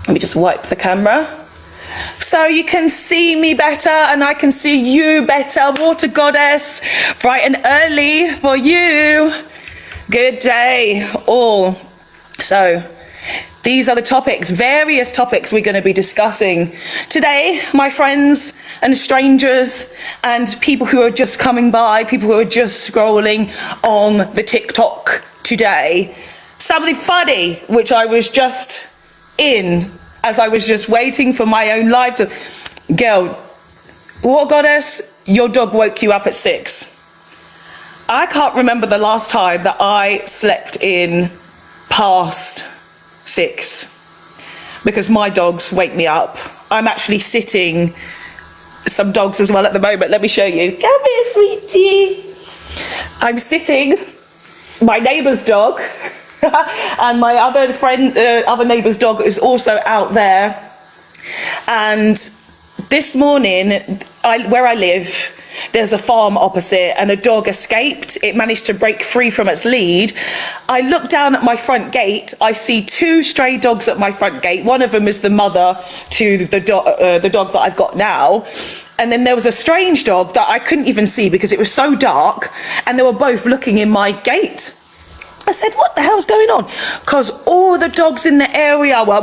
Let me just wipe the camera so you can see me better and I can see you better. Water Goddess, bright and early for you. Good day all. So these are the topics, various topics we're going to be discussing today, my friends and strangers and people who are just coming by, people who are just scrolling on the TikTok today. Something funny, which I was just in as I was just waiting for my own life to... Girl, Water Goddess, your dog woke you up at 6. I can't remember the last time that I slept in past 6 because my dogs wake me up. I'm actually sitting some dogs as well at the moment. Let me show you. Come here, sweetie. I'm sitting my neighbour's dog and my other neighbour's dog is also out there. And this morning, where I live, there's a farm opposite and a dog escaped. It managed to break free from its lead. I look down at my front gate. I see 2 stray dogs at my front gate. One of them is the mother to the dog that I've got now. And then there was a strange dog that I couldn't even see because it was so dark, and they were both looking in my gate. I said, what the hell's going on? Because all the dogs in the area were...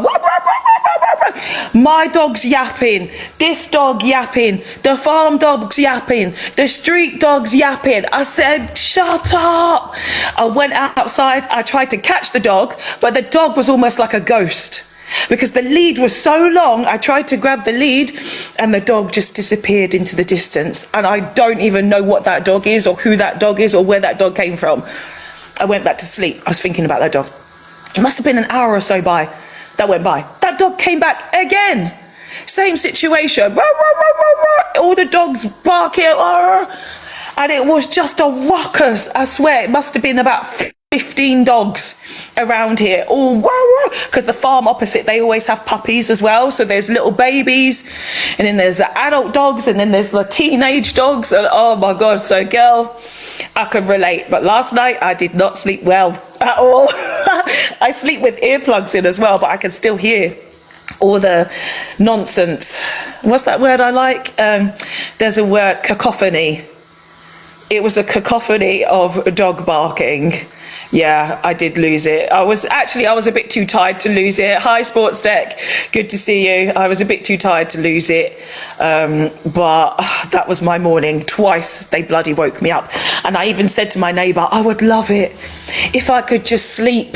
My dog's yapping, this dog yapping, the farm dog's yapping, the street dog's yapping. I said, shut up. I went outside, I tried to catch the dog, but the dog was almost like a ghost. Because the lead was so long, I tried to grab the lead and the dog just disappeared into the distance. And I don't even know what that dog is or who that dog is or where that dog came from. I went back to sleep. I was thinking about that dog. It must have been an hour or so that went by. That dog came back again. Same situation. All the dogs barking. And it was just a ruckus. I swear, it must have been about 15 dogs around here. All because the farm opposite, they always have puppies as well. So there's little babies, and then there's the adult dogs, and then there's the teenage dogs. And oh my God, so girl, I can relate. But last night I did not sleep well at all. I sleep with earplugs in as well, but I can still hear all the nonsense. What's that word I like? There's a word, cacophony. It was a cacophony of dog barking. Yeah, I did lose it. I was a bit too tired to lose it. Hi, Sports Deck. Good to see you. I was a bit too tired to lose it. But that was my morning. Twice they bloody woke me up. And I even said to my neighbour, I would love it if I could just sleep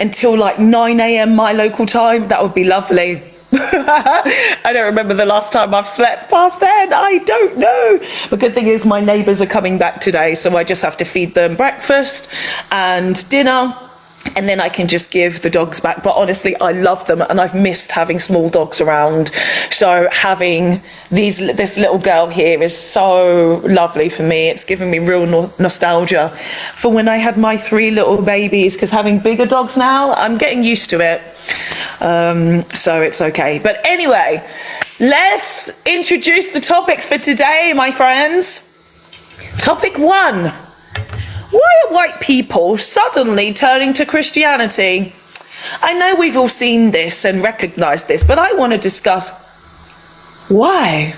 until like 9 a.m. my local time. That would be lovely. I don't remember the last time I've slept past then. I don't know. The good thing is my neighbours are coming back today, so I just have to feed them breakfast and dinner, and then I can just give the dogs back. But honestly, I love them and I've missed having small dogs around. So having this little girl here is so lovely for me. It's given me real nostalgia for when I had my 3 little babies, because having bigger dogs now, I'm getting used to it. So it's okay. But anyway, let's introduce the topics for today, my friends. Topic 1. Why are white people suddenly turning to Christianity? I know we've all seen this and recognized this, but I want to discuss why.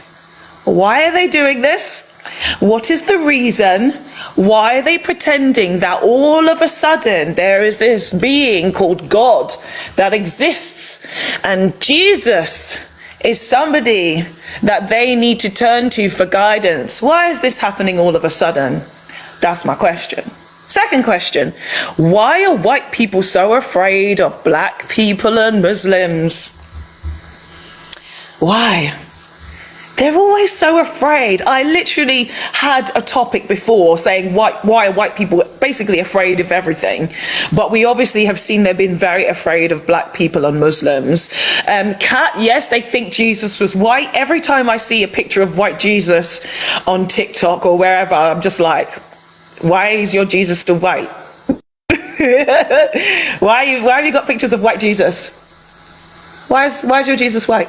Why are they doing this? What is the reason? Why are they pretending that all of a sudden there is this being called God that exists and Jesus is somebody that they need to turn to for guidance? Why is this happening all of a sudden? That's my question. Second question, why are white people so afraid of black people and Muslims? Why? They're always so afraid. I literally had a topic before saying why are white people basically afraid of everything? But we obviously have seen they've been very afraid of black people and Muslims. Kat, yes, they think Jesus was white. Every time I see a picture of white Jesus on TikTok or wherever, I'm just like, why is your Jesus still white? Why have you got pictures of white Jesus? Why is your Jesus white?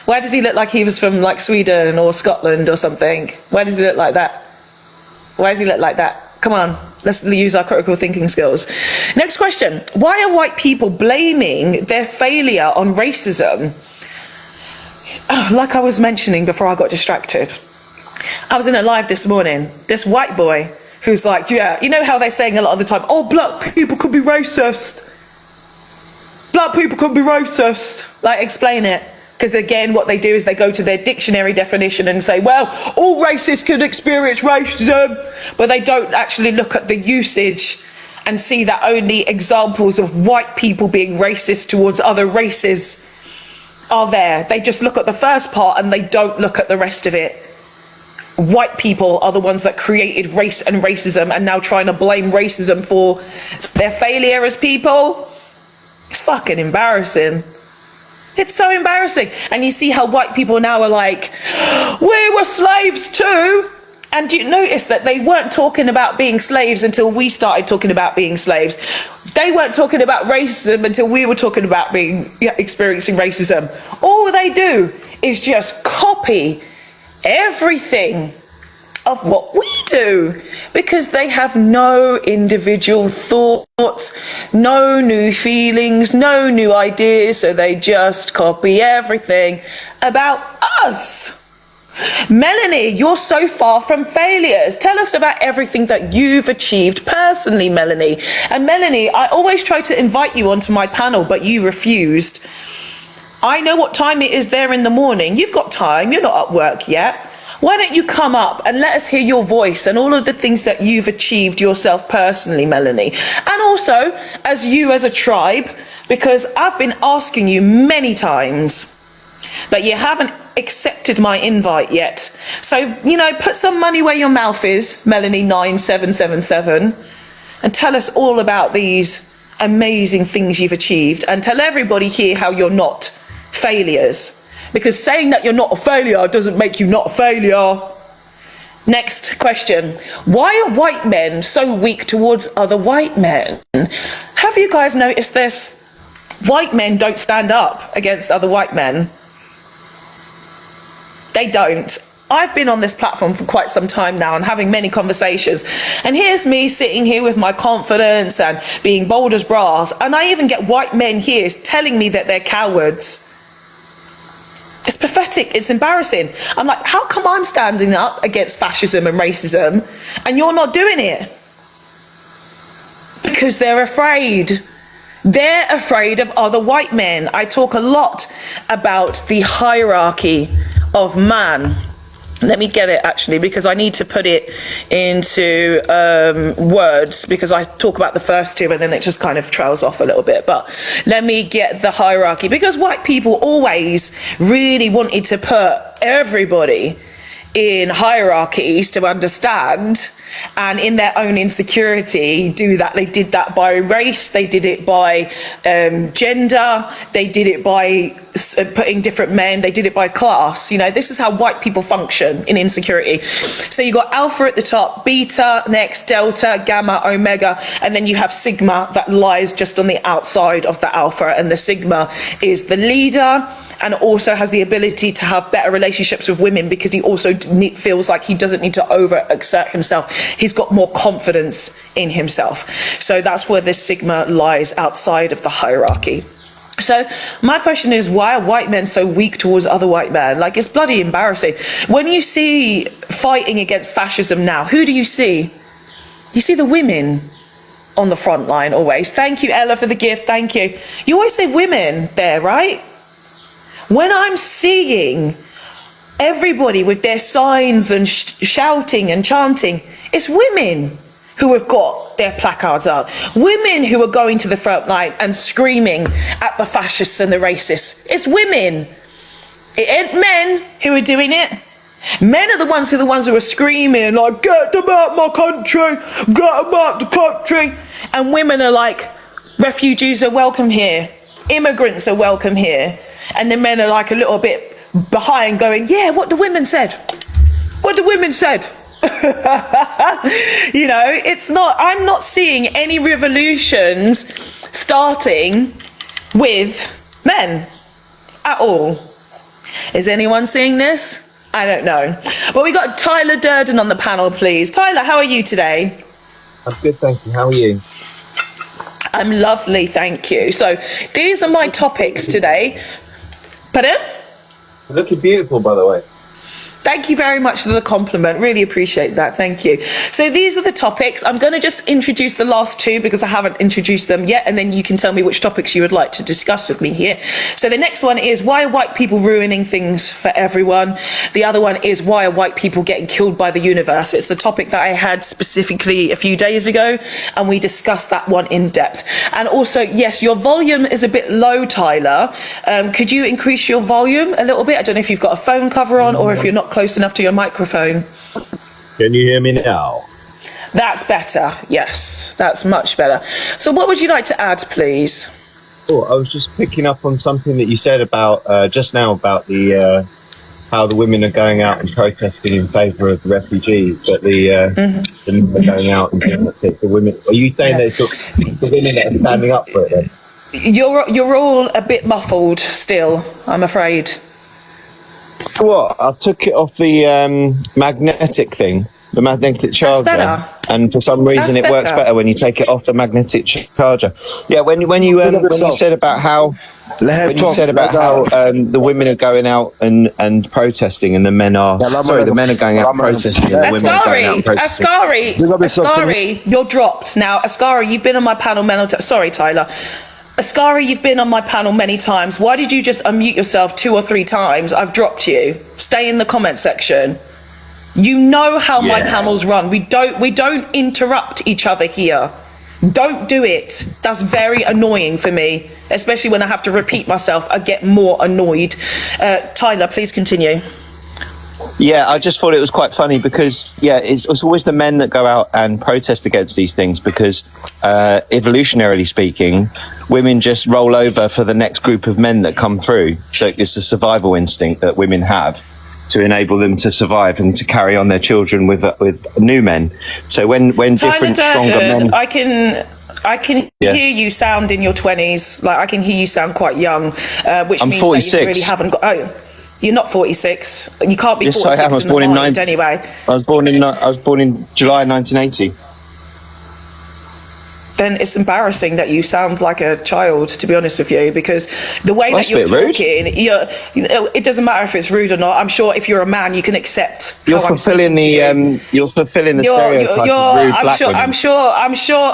Why does he look like he was from like Sweden or Scotland or something? Why does he look like that? Why does he look like that? Come on, Let's use our critical thinking skills. Next question. Why are white people blaming their failure on racism? Oh, like I was mentioning before I got distracted. I was in a live this morning. This white boy who's like, yeah, you know how they're saying a lot of the time, oh, black people could be racist. Black people could be racist. Like, explain it. Because again, what they do is they go to their dictionary definition and say, well, all racists can experience racism. But they don't actually look at the usage and see that only examples of white people being racist towards other races are there. They just look at the first part and they don't look at the rest of it. White people are the ones that created race and racism and now trying to blame racism for their failure as people. It's fucking embarrassing. It's so embarrassing. And you see how white people now are like, we were slaves too. And you notice that they weren't talking about being slaves until we started talking about being slaves. They weren't talking about racism until we were talking about experiencing racism. All they do is just copy everything of what we do, because they have no individual thoughts, no new feelings, no new ideas, so they just copy everything about us. Melanie, you're so far from failures. Tell us about everything that you've achieved personally, Melanie. And Melanie, I always try to invite you onto my panel, but you refused. I know what time it is there in the morning. You've got time, you're not at work yet. Why don't you come up and let us hear your voice and all of the things that you've achieved yourself personally, Melanie. And also, as a tribe, because I've been asking you many times, but you haven't accepted my invite yet. So, you know, put some money where your mouth is, Melanie9777, and tell us all about these amazing things you've achieved, and tell everybody here how you're not failures. Because saying that you're not a failure doesn't make you not a failure. Next question. Why are white men so weak towards other white men? Have you guys noticed this? White men don't stand up against other white men. They don't. I've been on this platform for quite some time now and having many conversations. And here's me sitting here with my confidence and being bold as brass. And I even get white men here telling me that they're cowards. It's pathetic, it's embarrassing. I'm like, how come I'm standing up against fascism and racism and you're not doing it? Because they're afraid. They're afraid of other white men. I talk a lot about the hierarchy of man. Let me get it actually, because I need to put it into words, because I talk about the first two and then it just kind of trails off a little bit. But let me get the hierarchy, because white people always really wanted to put everybody in hierarchies to understand, and in their own insecurity do that. They did that by race, they did it by gender, they did it by putting different men, they did it by class. You know, this is how white people function in insecurity. So you got alpha at the top, beta, next delta, gamma, omega, and then you have sigma that lies just on the outside of the alpha, and the sigma is the leader and also has the ability to have better relationships with women, because he also feels like he doesn't need to overexert himself. He's got more confidence in himself. So that's where this sigma lies, outside of the hierarchy. So my question is, why are white men so weak towards other white men? Like, it's bloody embarrassing. When you see fighting against fascism now, who do you see? You see the women on the front line always. Thank you, Ella, for the gift. Thank you. You always say women there, right? When I'm seeing everybody with their signs and shouting and chanting, it's women who have got their placards up. Women who are going to the front line and screaming at the fascists and the racists. It's women. It ain't men who are doing it. Men are the ones who are screaming like, get them out my country, get them out the country. And women are like, refugees are welcome here. Immigrants are welcome here. And the men are like a little bit behind going, yeah, what the women said. What the women said. You know, it's not, I'm not seeing any revolutions starting with men at all. Is anyone seeing this? I don't know. Well, we got Tyler Durden on the panel, please. Tyler, how are you today? I'm good, thank you. How are you? I'm lovely, thank you. So these are my topics today. Pardon? You're looking beautiful, by the way. Thank you very much for the compliment. Really appreciate that. Thank you. So these are the topics. I'm going to just introduce the last two because I haven't introduced them yet, and then you can tell me which topics you would like to discuss with me here. So the next one is, why are white people ruining things for everyone? The other one is, why are white people getting killed by the universe? It's a topic that I had specifically a few days ago, and we discussed that one in depth. And also, yes, your volume is a bit low, Tyler. Could you increase your volume a little bit? I don't know if you've got a phone cover on or if you're not close enough to your microphone. Can you hear me now? That's better. Yes, that's much better. So what would you like to add, please? Oh, I was just picking up on something that you said about just now about the how the women are going out and protesting in favour of the refugees, but the men are going out and the women. Are you saying that it's the women that are standing up for it then? You're all a bit muffled still, I'm afraid. What? I took it off the magnetic thing, the magnetic charger, and for some reason it works better when you take it off the magnetic charger. Yeah, when you said about how the women are going out and protesting, and the men are the men are going out protesting, and the women are going out protesting. Asghari, you're dropped now. Asghari, you've been on my panel many times. Sorry, Tyler. Asghari, you've been on my panel many times. Why did you just unmute yourself 2 or 3 times? I've dropped you. Stay in the comment section. You know how my panels run. We don't interrupt each other here. Don't do it. That's very annoying for me, especially when I have to repeat myself. I get more annoyed. Tyler, please continue. Yeah, I just thought it was quite funny because, it's always the men that go out and protest against these things because, evolutionarily speaking, women just roll over for the next group of men that come through. So it's a survival instinct that women have to enable them to survive and to carry on their children with new men. So when different, stronger men... I can hear you sound in your 20s. Like, I can hear you sound quite young, which I'm means 46. that you really haven't got... Oh, you're not 46. You can't be 46 I was born in anyway. I was born in July 1980. Then it's embarrassing that you sound like a child, to be honest with you, because the way that you're talking, it doesn't matter if it's rude or not. I'm sure if you're a man, you can accept. You're fulfilling the stereotype of rude black women.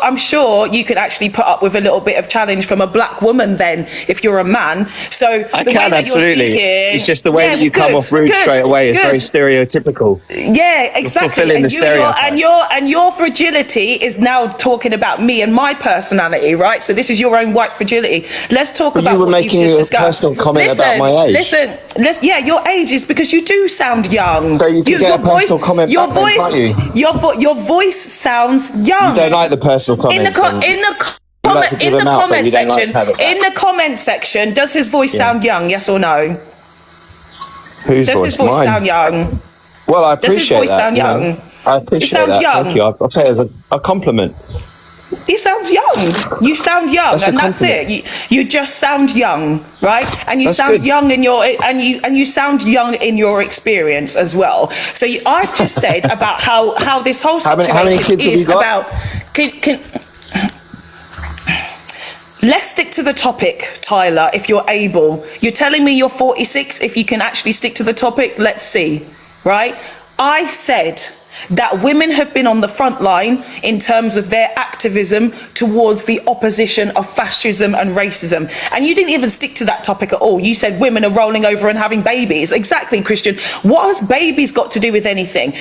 I'm sure you could actually put up with a little bit of challenge from a black woman then, if you're a man. So I can absolutely. It's just the way that you come off rude straight away is very stereotypical. Yeah, exactly. You're fulfilling the stereotype. And your fragility is now talking about me and my personality, right? So this is your own white fragility. Let's talk about what you've just discussed. You were making a personal comment about my age. Listen, your age is because you do sound young. So you can get a personal comment back then, can't you? Your voice sounds young. You don't like the personal comments. In the comment section, does his voice sound young? Yes or no? Does his voice sound young? Well, I appreciate that. Does his voice sound young? I appreciate it sounds that. young. Thank you. I'll take it as a compliment. He sounds young. You sound young, that's it. You just sound young, right? And you sound young in your you sound young in your experience as well. So I've just said about how this whole situation how many kids is have you got? about. Let's stick to the topic, Tyler, if you're able. You're telling me you're 46. If you can actually stick to the topic, let's see, right? I said that women have been on the front line in terms of their activism towards the opposition of fascism and racism. And you didn't even stick to that topic at all. You said women are rolling over and having babies. Exactly, Christian. What has babies got to do with anything?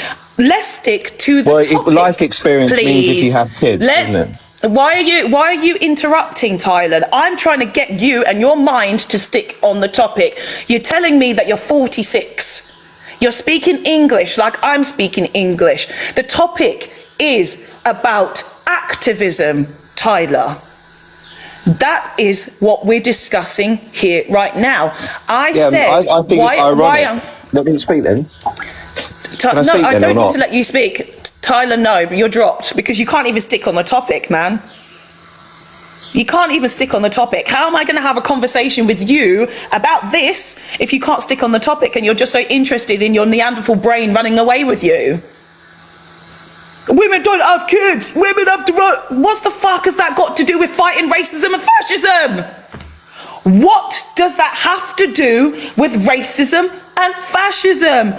Let's stick to the topic, life experience means if you have kids, doesn't it? Why are you interrupting, Tyler? I'm trying to get you and your mind to stick on the topic. You're telling me that you're 46. You're speaking English like I'm speaking English. The topic is about activism, Tyler. That is what we're discussing here right now. I think it's ironic. Let me speak then. I don't need to let you speak. Tyler, no, you're dropped because you can't even stick on the topic, man. You can't even stick on the topic. How am I going to have a conversation with you about this if you can't stick on the topic and you're just so interested in your Neanderthal brain running away with you? Women don't have kids. Women have to run. What the fuck has that got to do with fighting racism and fascism? What does that have to do with racism and fascism?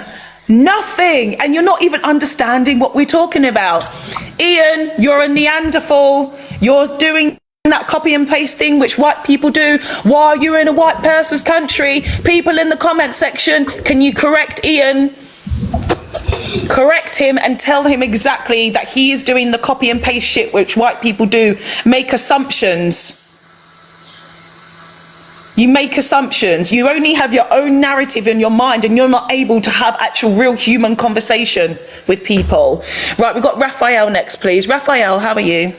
Nothing. And you're not even understanding what we're talking about. Ian, you're a Neanderthal. You're doing that copy and paste thing which white people do while you're in a white person's country. People in the comment section, can you correct Ian? Correct him and tell him exactly that he is doing the copy and paste shit which white people do. Make assumptions. You make assumptions. You only have your own narrative in your mind and you're not able to have actual real human conversation with people. Right, we've got Raphael next, please. Raphael, how are you?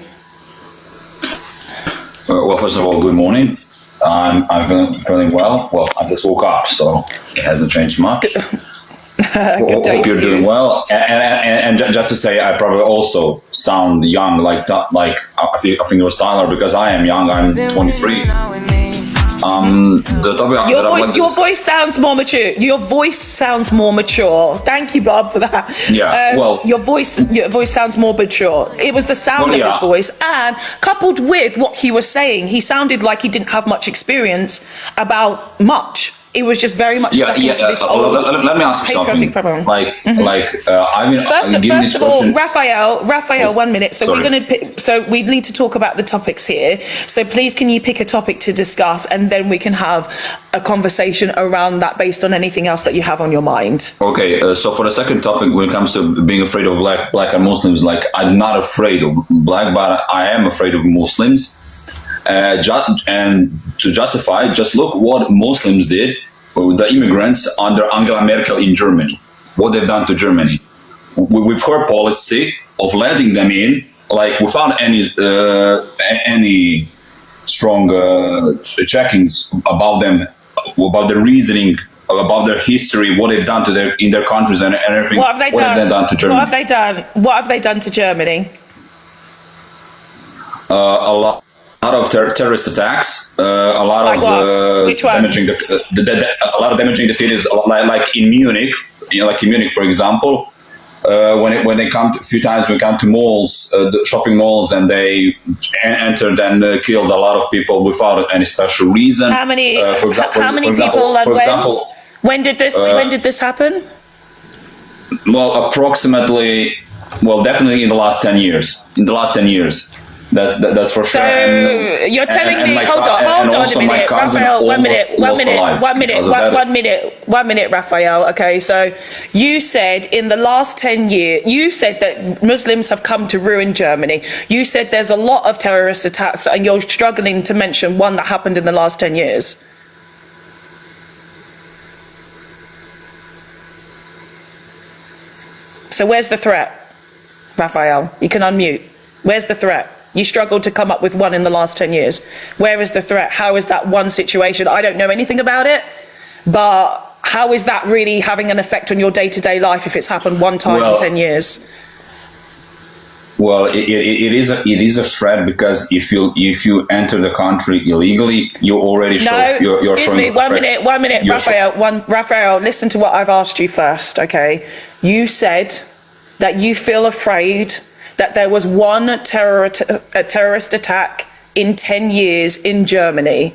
Well, first of all, good morning. I'm feeling well. Well, I just woke up, so it hasn't changed much. Good day Hope to you're you. doing well. And just to say, I probably also sound young, like I think it was Tyler, because I am young. I'm 23. The topic Your voice sounds more mature. Your voice sounds more mature. Thank you, Bob, for that. Yeah, well, your voice sounds more mature. It was the sound of his voice, and coupled with what he was saying, he sounded like he didn't have much experience about much. It was just very much stuck into this old let me ask you something. Problem. I've been First of all, Raphael, 1 minute. So sorry. we're going to so we need to talk about the topics here. So please, can you pick a topic to discuss, and then we can have a conversation around that based on anything else that you have on your mind. Okay, so for the second topic, when it comes to being afraid of black and Muslims, like I'm not afraid of black, but I am afraid of Muslims. And to justify, just look what Muslims did, the immigrants under Angela Merkel in Germany, what they've done to Germany. With her policy of letting them in, like without any strong checkings about them, about their reasoning, about their history, what they've done to in their countries and everything. What have they done to Germany? What have they done? What have they done to Germany? A lot of terrorist attacks, a lot Like of damaging a lot of damaging the cities, like in Munich, for example. When they come, a few times we come to malls, the shopping malls, and they entered and killed a lot of people without any special reason. How many? For People? And for example, when did this happen? Well, approximately, definitely in the last 10 years. That's for sure. So you're telling me, hold on a minute, Raphael, 1 minute, Raphael. Okay, so you said in the last 10 years, you said that Muslims have come to ruin Germany. You said there's a lot of terrorist attacks, and you're struggling to mention one that happened in the last 10 years. So where's the threat, Raphael? You can unmute. Where's the threat? You struggled to come up with one in the last 10 years. Where is the threat? How is that one situation? I don't know anything about it, but how is that really having an effect on your day-to-day life if it's happened one time in 10 years? Well, it is a threat, because if you enter the country illegally, you already you're excuse me, one minute, Raphael, listen to what I've asked you first, okay? You said that you feel afraid that there was one terrorist attack in 10 years in Germany.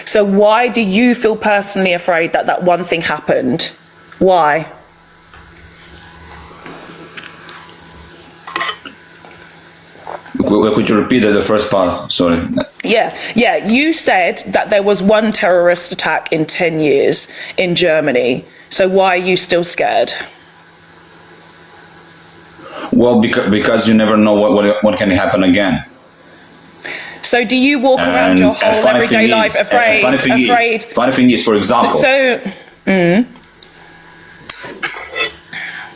So why do you feel personally afraid that that one thing happened? Why? Could you repeat the first part? Sorry. Yeah. You said that there was one terrorist attack in 10 years in Germany. So why are you still scared? Well, because you never know what can happen again. So do you walk around your whole everyday life afraid? Funny thing is, for example.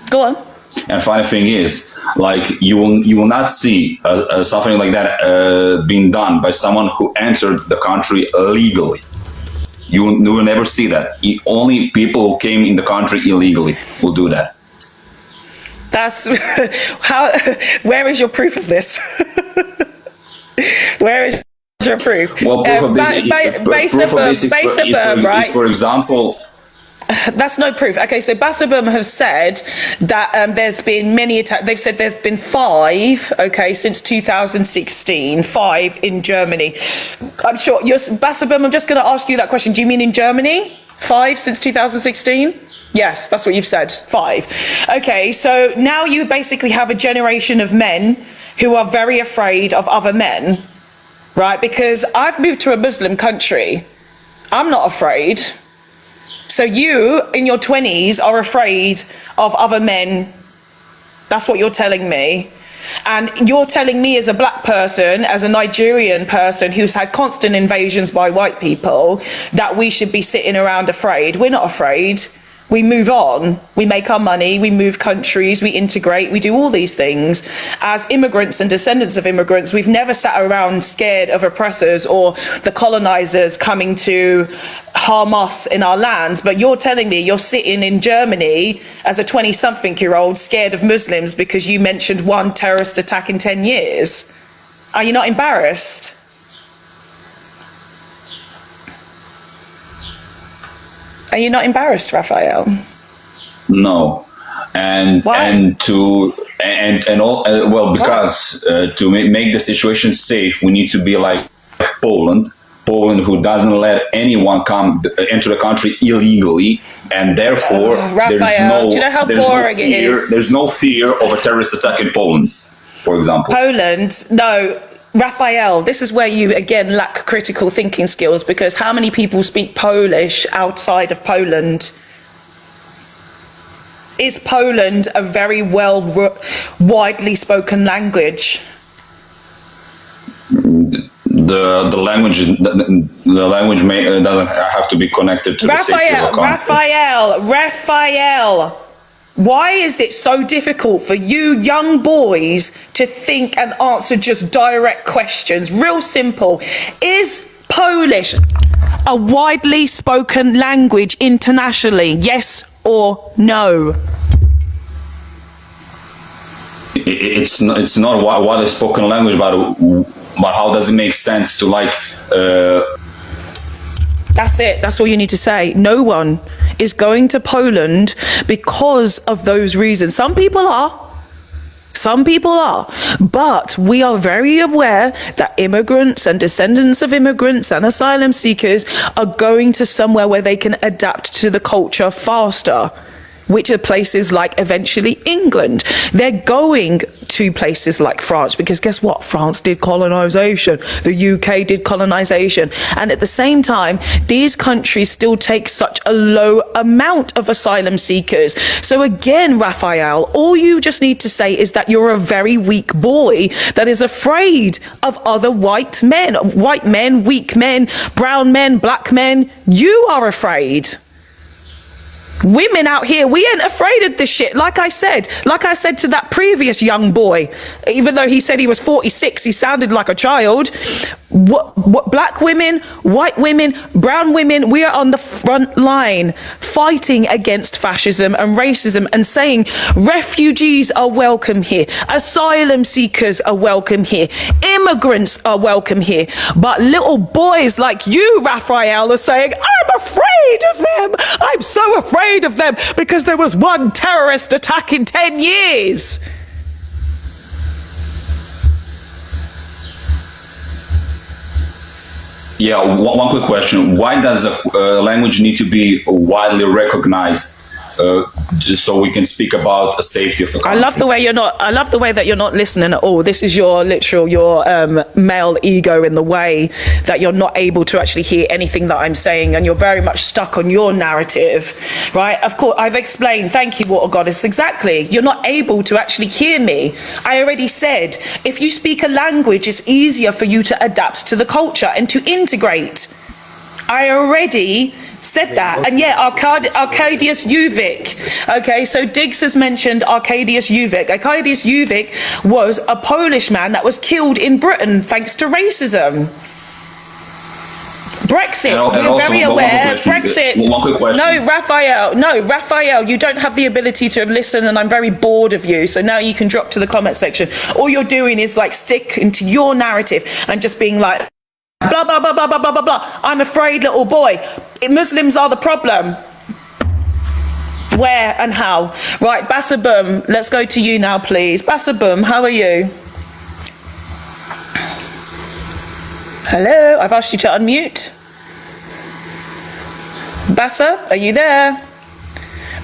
Go on. And funny thing is, like you will not see something like that being done by someone who entered the country legally. You will never see that. Only people who came in the country illegally will do that. That's how. Where is your proof of this? Where is your proof? Well, proof of this is, for example. That's no proof. Okay, so Basabum have said that there's been many attacks. They've said there's been 5, okay, since 2016, 5 in Germany. I'm sure, Basabum, I'm just going to ask you that question. Do you mean in Germany? 5 since 2016? Yes, that's what you've said, 5. Okay, so now you basically have a generation of men who are very afraid of other men, right? Because I've moved to a Muslim country. I'm not afraid. So you, in your 20s, are afraid of other men. That's what you're telling me. And you're telling me as a black person, as a Nigerian person who's had constant invasions by white people, that we should be sitting around afraid. We're not afraid. We move on, we make our money, we move countries, we integrate, we do all these things. As immigrants and descendants of immigrants, we've never sat around scared of oppressors or the colonizers coming to harm us in our lands. But you're telling me you're sitting in Germany as a 20-something-year-old scared of Muslims because you mentioned one terrorist attack in 10 years. Are you not embarrassed? Are you not embarrassed, Raphael? No, and Why? and to and all well, because to make the situation safe, we need to be like Poland, who doesn't let anyone enter the country illegally, and therefore there's Raphael, no do you know how there's no boring it fear. is? There's no fear of a terrorist attack in Poland, for example. Poland, no. Raphael, this is where you again lack critical thinking skills, because how many people speak Polish outside of Poland? Is Poland a very widely spoken language? The language doesn't have to be connected to the safety of the country. Raphael, why is it so difficult for you young boys to think and answer just direct questions? Real simple. Is Polish a widely spoken language internationally? Yes or no? It's not a widely spoken language, but how does it make sense to like? That's it. That's all you need to say. No one is going to Poland because of those reasons. Some people are. But we are very aware that immigrants and descendants of immigrants and asylum seekers are going to somewhere where they can adapt to the culture faster, which are places like eventually England. They're going to places like France, because guess what? France did colonization. The UK did colonization. And at the same time, these countries still take such a low amount of asylum seekers. So again, Raphael, all you just need to say is that you're a very weak boy that is afraid of other white men, weak men, brown men, black men. You are afraid. Women out here, we ain't afraid of this shit. Like I said to that previous young boy, even though he said he was 46, he sounded like a child. What black women, white women, brown women, we are on the front line fighting against fascism and racism and saying refugees are welcome here, asylum seekers are welcome here, immigrants are welcome here. But little boys like you, Raphael, are saying, I'm afraid of them. I'm so afraid of them because there was one terrorist attack in 10 years. Yeah, one quick question. Why does a language need to be widely recognized just so we can speak about the safety of the country? I love the way that you're not listening at all. This is your male ego in the way that you're not able to actually hear anything that I'm saying, and you're very much stuck on your narrative, right? Of course, I've explained. Thank you, Water Goddess. Exactly. You're not able to actually hear me. I already said, if you speak a language, it's easier for you to adapt to the culture and to integrate. I already said that. And yeah, Arkadiusz Uvik. Okay, so Diggs has mentioned Arkadiusz Uvik. Arkadiusz Uvik was a Polish man that was killed in Britain thanks to racism. Brexit, we're very aware. Brexit. One quick question. No, Raphael, you don't have the ability to listen, and I'm very bored of you. So now you can drop to the comment section. All you're doing is like stick into your narrative and just being like, blah, blah, blah, blah, blah, blah, blah, blah. I'm afraid, little boy. Muslims are the problem. Where and how? Right, Basabum, let's go to you now, please. Basabum, how are you? Hello, I've asked you to unmute. Bassa, are you there?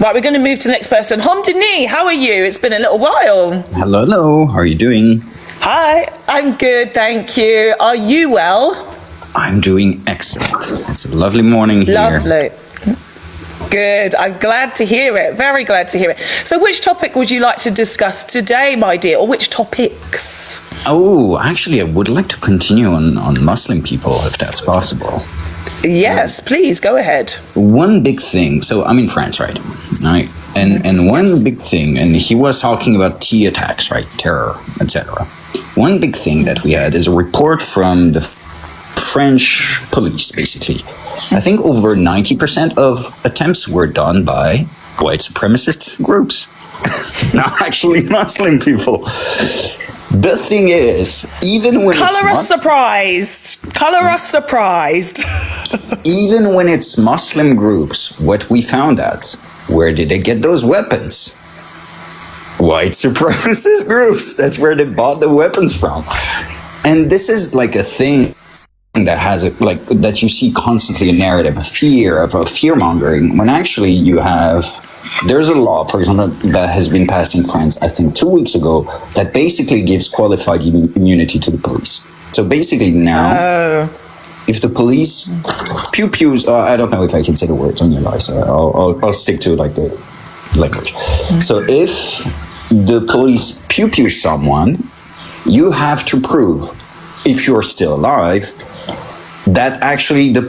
Right, we're going to move to the next person. Hamdani, how are you? It's been a little while. Hello, hello. How are you doing? Hi, I'm good, thank you. Are you well? I'm doing excellent. It's a lovely morning here. Lovely. Good, I'm glad to hear it. Very glad to hear it. So which topic would you like to discuss today, my dear, or which topics? Oh, actually, I would like to continue on Muslim people, if that's possible. Yes, please, go ahead. One big thing, so I'm in France, right? And one big thing, and he was talking about T attacks, right? Terror, etc. One big thing that we had is a report from the French police, basically. I think over 90% of attempts were done by white supremacist groups, not actually Muslim people. The thing is, even when Colour us surprised. Colour us surprised. even when it's Muslim groups, what we found out, where did they get those weapons? White supremacist groups. That's where they bought the weapons from. And this is like a thing that has that you see constantly a narrative of fear mongering, when actually there's a law, for example, that has been passed in France, I think 2 weeks ago, that basically gives qualified immunity to the police. So basically now, if the police pews, I don't know if I can say the words on your live, so I'll stick to like the language. So if the police pew someone, you have to prove, if you're still alive, that actually the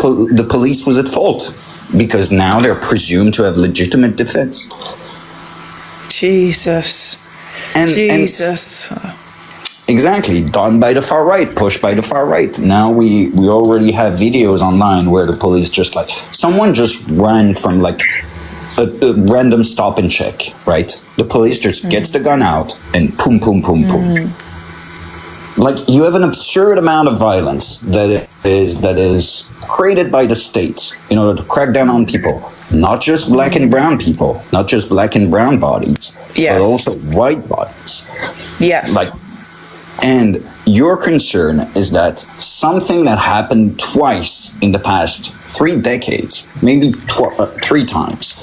police was at fault, because now they're presumed to have legitimate defense. Jesus. And exactly, done by the far right, pushed by the far right. Now we already have videos online where the police someone just ran from like a random stop and check, right? The police just gets the gun out and boom, boom, boom, boom. Like, you have an absurd amount of violence that is created by the state in order to crack down on people, not just black and brown people, not just black and brown bodies, yes, but also white bodies. Yes. And your concern is that something that happened twice in the past 3 decades, maybe 3 times,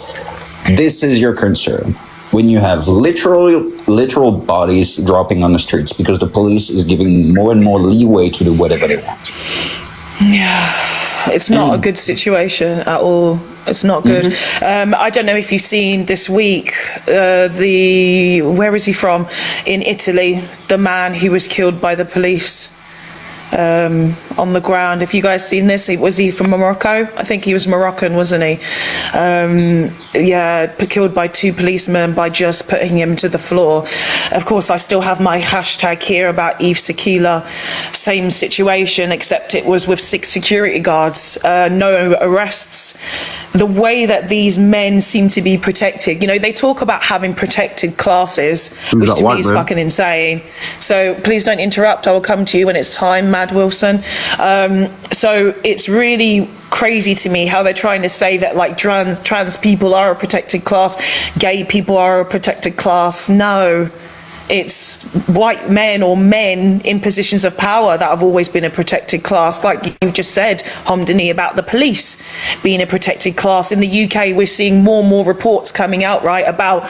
this is your concern. When you have literal bodies dropping on the streets because the police is giving more and more leeway to do whatever they want. Yeah, it's not a good situation at all. It's not good. I don't know if you've seen this week, where is he from? In Italy, the man who was killed by the police. On the ground. Have you guys seen this? Was he from Morocco? I think he was Moroccan, wasn't he? Killed by 2 policemen by just putting him to the floor. Of course, I still have my hashtag here about Yves Tequila. Same situation, except it was with 6 security guards. No arrests. The way that these men seem to be protected, they talk about having protected classes, which to me is fucking insane. So please don't interrupt. I will come to you when it's time, Mad Wilson. So it's really crazy to me how they're trying to say that like trans people are a protected class, gay people are a protected class. No. It's white men or men in positions of power that have always been a protected class. Like you've just said, Hamdani, about the police being a protected class. In the UK, we're seeing more and more reports coming out, right, about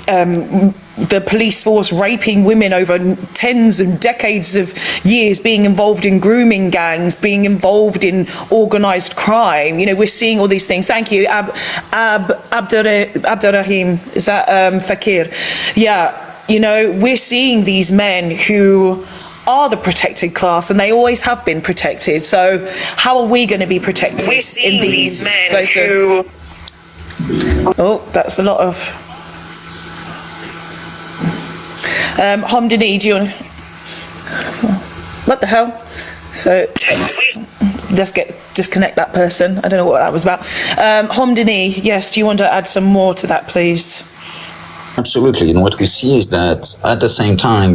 the police force raping women over tens and decades of years, being involved in grooming gangs, being involved in organised crime. We're seeing all these things. Thank you, Abdurrahim. Is that Fakir? Yeah. We're seeing these men who are the protected class, and they always have been protected. So how are we going to be protected? We're seeing these men who... Oh, that's a lot of... Hamdani, do you want to... What the hell? So let's disconnect that person. I don't know what that was about. Hamdani, yes, do you want to add some more to that, please? Absolutely, and what we see is that at the same time,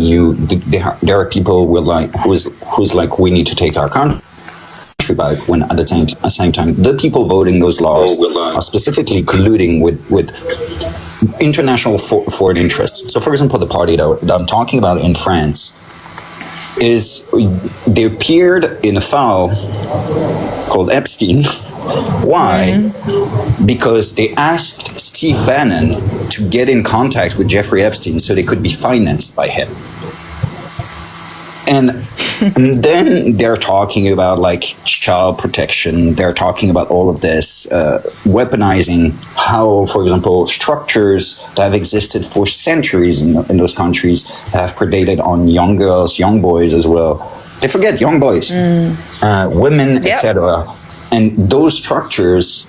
there are people who's like, we need to take our country country back when at the same time the people voting those laws are specifically colluding with international foreign interests. So, for example, the party that I'm talking about in France they appeared in a file called Epstein. Why? Because they asked Steve Bannon to get in contact with Jeffrey Epstein so they could be financed by him. And then they're talking about like child protection. They're talking about all of this, weaponizing how, for example, structures that have existed for centuries in those countries have predated on young girls, young boys as well. They forget young boys, women, etc. And those structures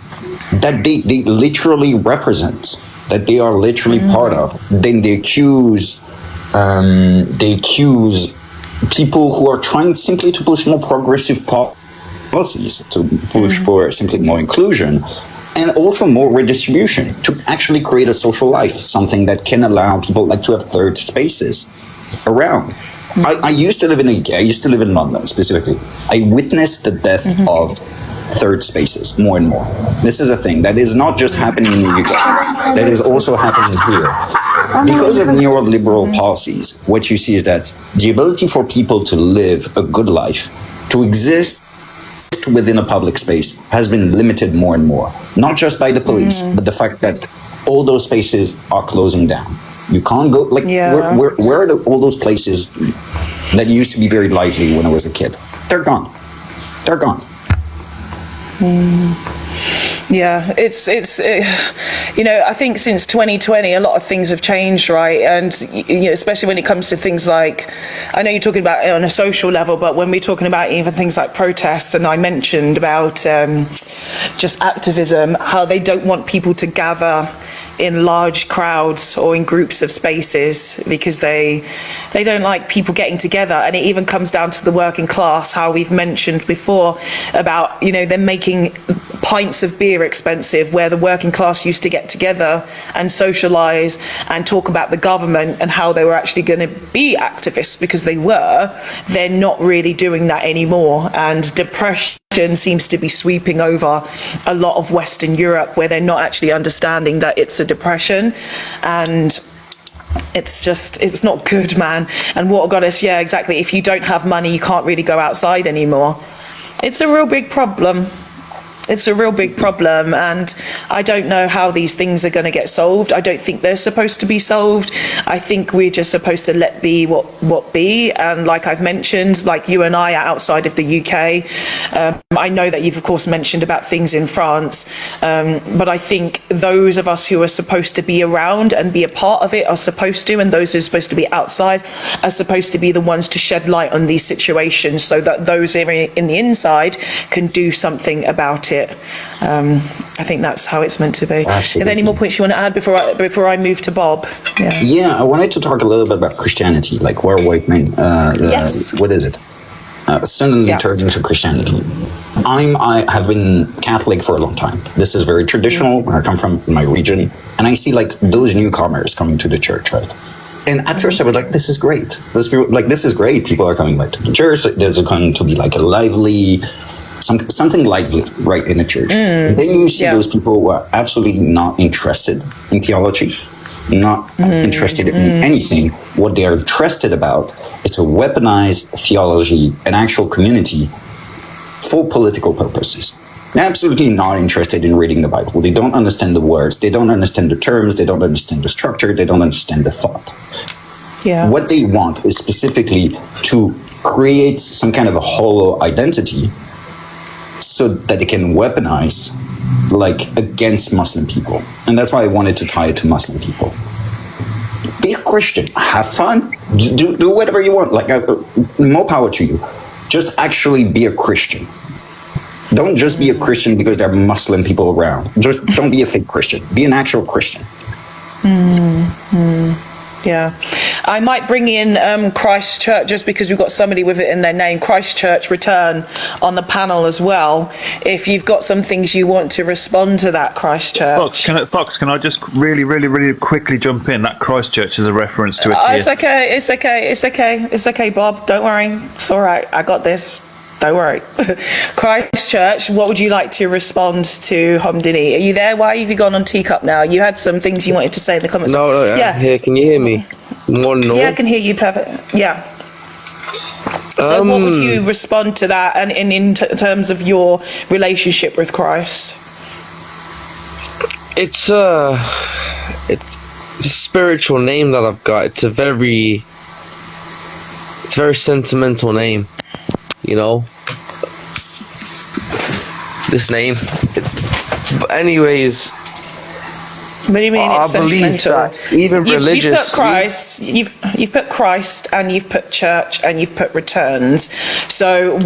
that they literally represent, that they are literally part of, then they accuse people who are trying simply to push more progressive policies, to push for simply more inclusion and also more redistribution, to actually create a social life, something that can allow people like to have third spaces around. I used to live in London specifically. I witnessed the death of third spaces more and more. This is a thing that is not just happening in the UK, that is also happening here. Because of neoliberal policies, what you see is that the ability for people to live a good life, to exist within a public space, has been limited more and more. Not just by the police, but the fact that all those spaces are closing down. You can't go, like, where are all those places that used to be very lively when I was a kid? They're gone. They're gone. Yeah, I think since 2020, a lot of things have changed, right? And especially when it comes to things like, I know you're talking about it on a social level, but when we're talking about even things like protest, and I mentioned about just activism, how they don't want people to gather in large crowds or in groups of spaces because they don't like people getting together. And it even comes down to the working class, how we've mentioned before about them making pints of beer expensive, where the working class used to get together and socialize and talk about the government and how they were actually going to be activists, because they're not really doing that anymore. And depression seems to be sweeping over a lot of Western Europe, where they're not actually understanding that it's a depression, and it's not good, man. And Water Goddess, yeah, exactly. If you don't have money, you can't really go outside anymore. It's a real big problem. It's a real big problem, and I don't know how these things are going to get solved. I don't think they're supposed to be solved. I think we're just supposed to let be what be. And like I've mentioned, like you and I are outside of the UK. I know that you've of course mentioned about things in France, but I think those of us who are supposed to be around and be a part of it are supposed to, and those who are supposed to be outside are supposed to be the ones to shed light on these situations, so that those in the inside can do something about it. I think that's how it's meant to be. Absolutely. Are there any more points you want to add before I move to Bob? Yeah, I wanted to talk a little bit about Christianity, like where white men. Yes. What is it? Suddenly turned into Christianity. I have been Catholic for a long time. This is very traditional. Where I come from, my region, and I see like those newcomers coming to the church, right? And at first I was like, this is great. Those people, like, this is great. People are coming back to the church. There's going to be like a lively, something lively, right, in the church. And then you see those people who are absolutely not interested in theology, not interested in anything. What they are interested about is to weaponize theology and actual community for political purposes. They're absolutely not interested in reading the Bible. They don't understand the words. They don't understand the terms. They don't understand the structure. They don't understand the thought. Yeah. What they want is specifically to create some kind of a hollow identity so that they can weaponize, like, against Muslim people. And that's why I wanted to tie it to Muslim people. Be a Christian. Have fun. Do whatever you want. Like, more power to you. Just actually be a Christian. Don't just be a Christian because there are Muslim people around. Just don't be a fake Christian. Be an actual Christian. Yeah. I might bring in Christ Church, just because we've got somebody with it in their name, Christ Church Return, on the panel as well. If you've got some things you want to respond to that, Christ Church. Fox, can I just really quickly jump in? That Christ Church is a reference to a It's okay, Bob. Don't worry. It's all right. I got this. Don't worry. Christchurch, what would you like to respond to Hamdini? Are you there? Why have you gone on teacup now? You had some things you wanted to say in the comments. No, Yeah. here. Can you hear me? One, no. Yeah, I can hear you perfect. Yeah. So what would you respond to that, and in terms of your relationship with Christ? It's a spiritual name that I've got. It's a very sentimental name, you know. This name. But anyways, What do you mean it's I believe sentimental? that even religious. You've put Christ, and you've put church, and you've put returns. So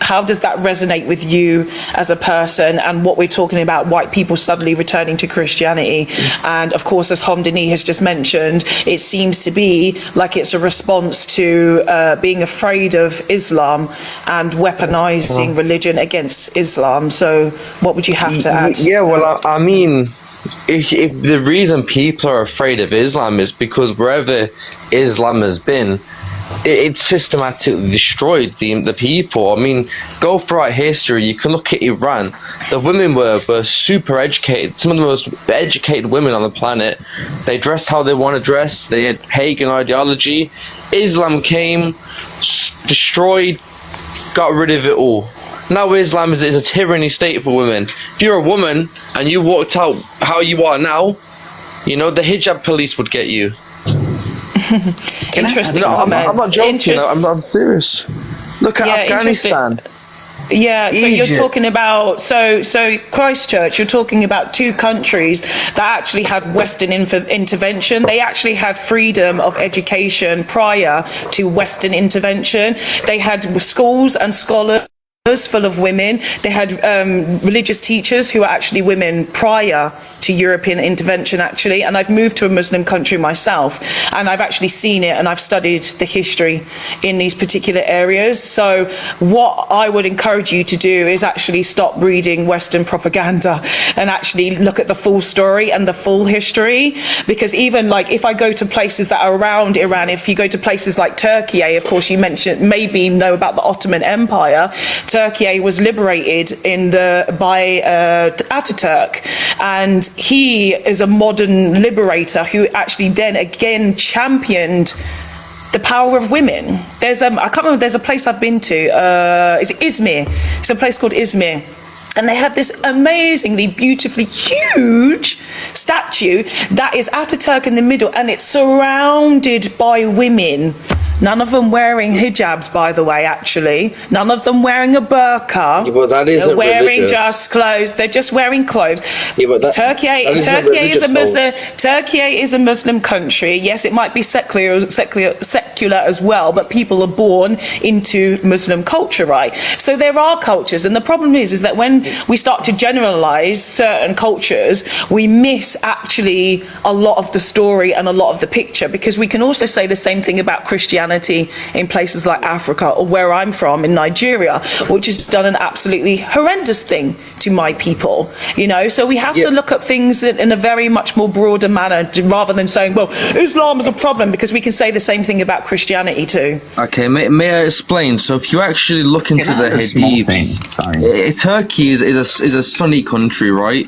how does that resonate with you as a person, and what we're talking about, white people suddenly returning to Christianity? And of course, as Hamdini has just mentioned, it seems to be like it's a response to being afraid of Islam and weaponizing religion against Islam. So what would you have to add? Yeah, well, I mean, if the reason people are afraid of Islam is because wherever Islam has been, it systematically destroyed the people. I mean, go throughout history, you can look at Iran. The women were super educated, some of the most educated women on the planet. They dressed how they want to dress, they had pagan ideology. Islam came, destroyed, got rid of it all. Now Islam is a tyranny state for women. If you're a woman and you walked out how you are now, you know, the hijab police would get you. Interesting No, I'm comment. not joking. I'm serious. Look at Afghanistan. Yeah, so Egypt. you're talking about so Christchurch. You're talking about two countries that actually had Western intervention. They actually had freedom of education prior to Western intervention. They had schools and scholars full of women. They had religious teachers who were actually women prior to European intervention, actually. And I've moved to a Muslim country myself, and I've actually seen it, and I've studied the history in these particular areas. So what I would encourage you to do is actually stop reading Western propaganda and actually look at the full story and the full history. Because even like if I go to places that are around Iran, if you go to places like Turkey, of course you mentioned, maybe know about the Ottoman Empire. Turkey was liberated by Ataturk, and he is a modern liberator who actually then again championed the power of women. I can't remember, there's a place I've been to, it's Izmir. It's a place called Izmir. And they have this amazingly, beautifully huge statue that is Ataturk in the middle, and it's surrounded by women. None of them wearing hijabs, by the way, actually. None of them wearing a burqa. Yeah, but that isn't They're wearing religious. just clothes. They're just wearing clothes. Yeah, but Turkey is a Muslim. Turkey is a Muslim country. Yes, it might be secular as well, but people are born into Muslim culture, right? So there are cultures, and the problem is that when we start to generalize certain cultures, we miss actually a lot of the story and a lot of the picture, because we can also say the same thing about Christianity in places like Africa, or where I'm from in Nigeria, which has done an absolutely horrendous thing to my people, you know. So we have to look at things in a very much more broader manner, rather than saying, well, Islam is a problem, because we can say the same thing about Christianity too. Okay, may I explain? So if you actually look into the Hadith, Turkey is a Sunni country, right?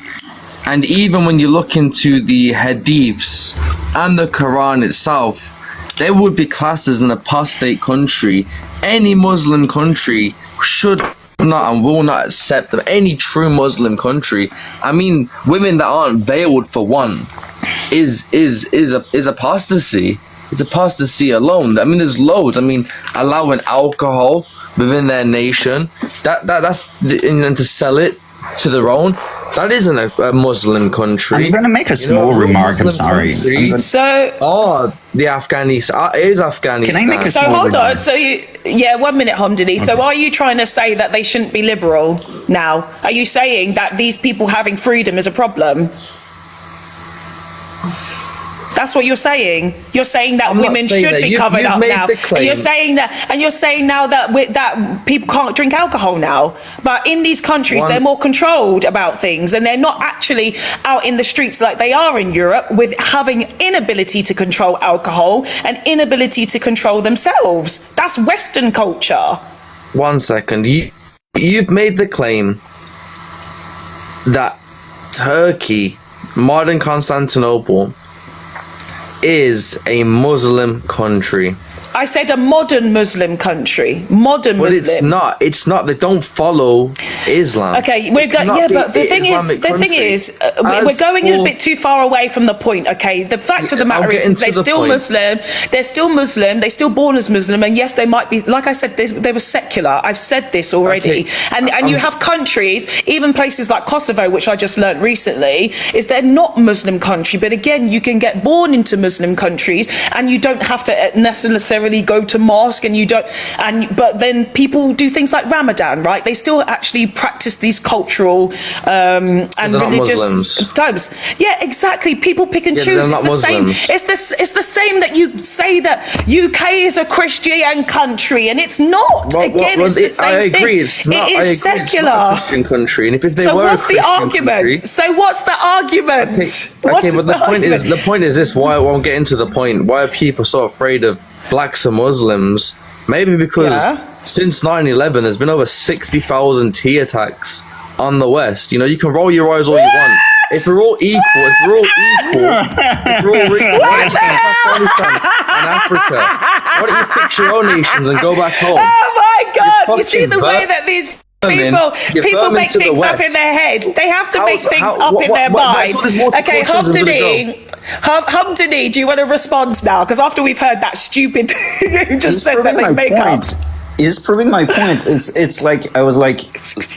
And even when you look into the Hadiths and the Quran itself, they would be classed as an apostate country. Any Muslim country should not and will not accept them. Any true Muslim country. I mean, women that aren't veiled, for one, is apostasy. It's apostasy alone. I mean, there's loads. I mean, allowing alcohol within their nation, and to sell it to their own, that isn't a Muslim country. I'm going to make a small remark. I'm sorry. The Afghanistan is Afghanistan. Can I make a So small hold remark? on. So 1 minute, Hamdani. So are you trying to say that they shouldn't be liberal now? Are you saying that these people having freedom is a problem? That's what you're saying. You're saying that women should be covered up now. And you're saying now that people can't drink alcohol now. But in these countries, they're more controlled about things, and they're not actually out in the streets like they are in Europe, with having inability to control alcohol and inability to control themselves. That's Western culture. 1 second. You've made the claim that Turkey, modern Constantinople, is a Muslim country. I said a modern Muslim country. Modern But Muslim. it's not. It's not. They don't follow Islam. Okay, we're It cannot yeah, be but the thing Islamic country. is, we're As going a for- bit too far away from the point. Okay, the fact of the I'll matter get is, into they're the still point. Muslim. They're still Muslim. They're still born as Muslim, and yes, they might be. Like I said, they were secular. I've said this already. Okay, And you have countries, even places like Kosovo, which I just learnt recently, is they're not Muslim country. But again, you can get born into Muslim countries, and you don't have to necessarily go to mosque, and you don't. But then people do things like Ramadan, right? They still actually practice these cultural and they're not religious Muslims. times. Yeah, exactly. People pick and Yeah, choose. they're It's not the same. Muslims. It's the same that you say that UK is a Christian country, and it's not. Again, it's the same I agree. thing. It's not. It I is agree. secular. It's not a Christian country. And if they So were what's a the Christian argument? country, So what's the argument? okay, What okay, is but the point argument? is, this. Why I won't get into the point. Why are people so afraid of blacks and Muslims? Maybe because Yeah. since 9/11, there's been over 60,000 T attacks on the West. You know, you can roll your eyes all you want. If we're all equal, if we're all Afghanistan and Africa, why don't you fix your own nations and go back home? Oh my God! You see fucking the way that these people vermin make to the things up west. in their head. They have to make things how- up in their what- mind. that's what this Okay, multiculturalism is gonna Hamdani, do you want to respond now? Because after we've heard that stupid who just He's said that proving they my make up. point. He's proving my point. It's like I was like,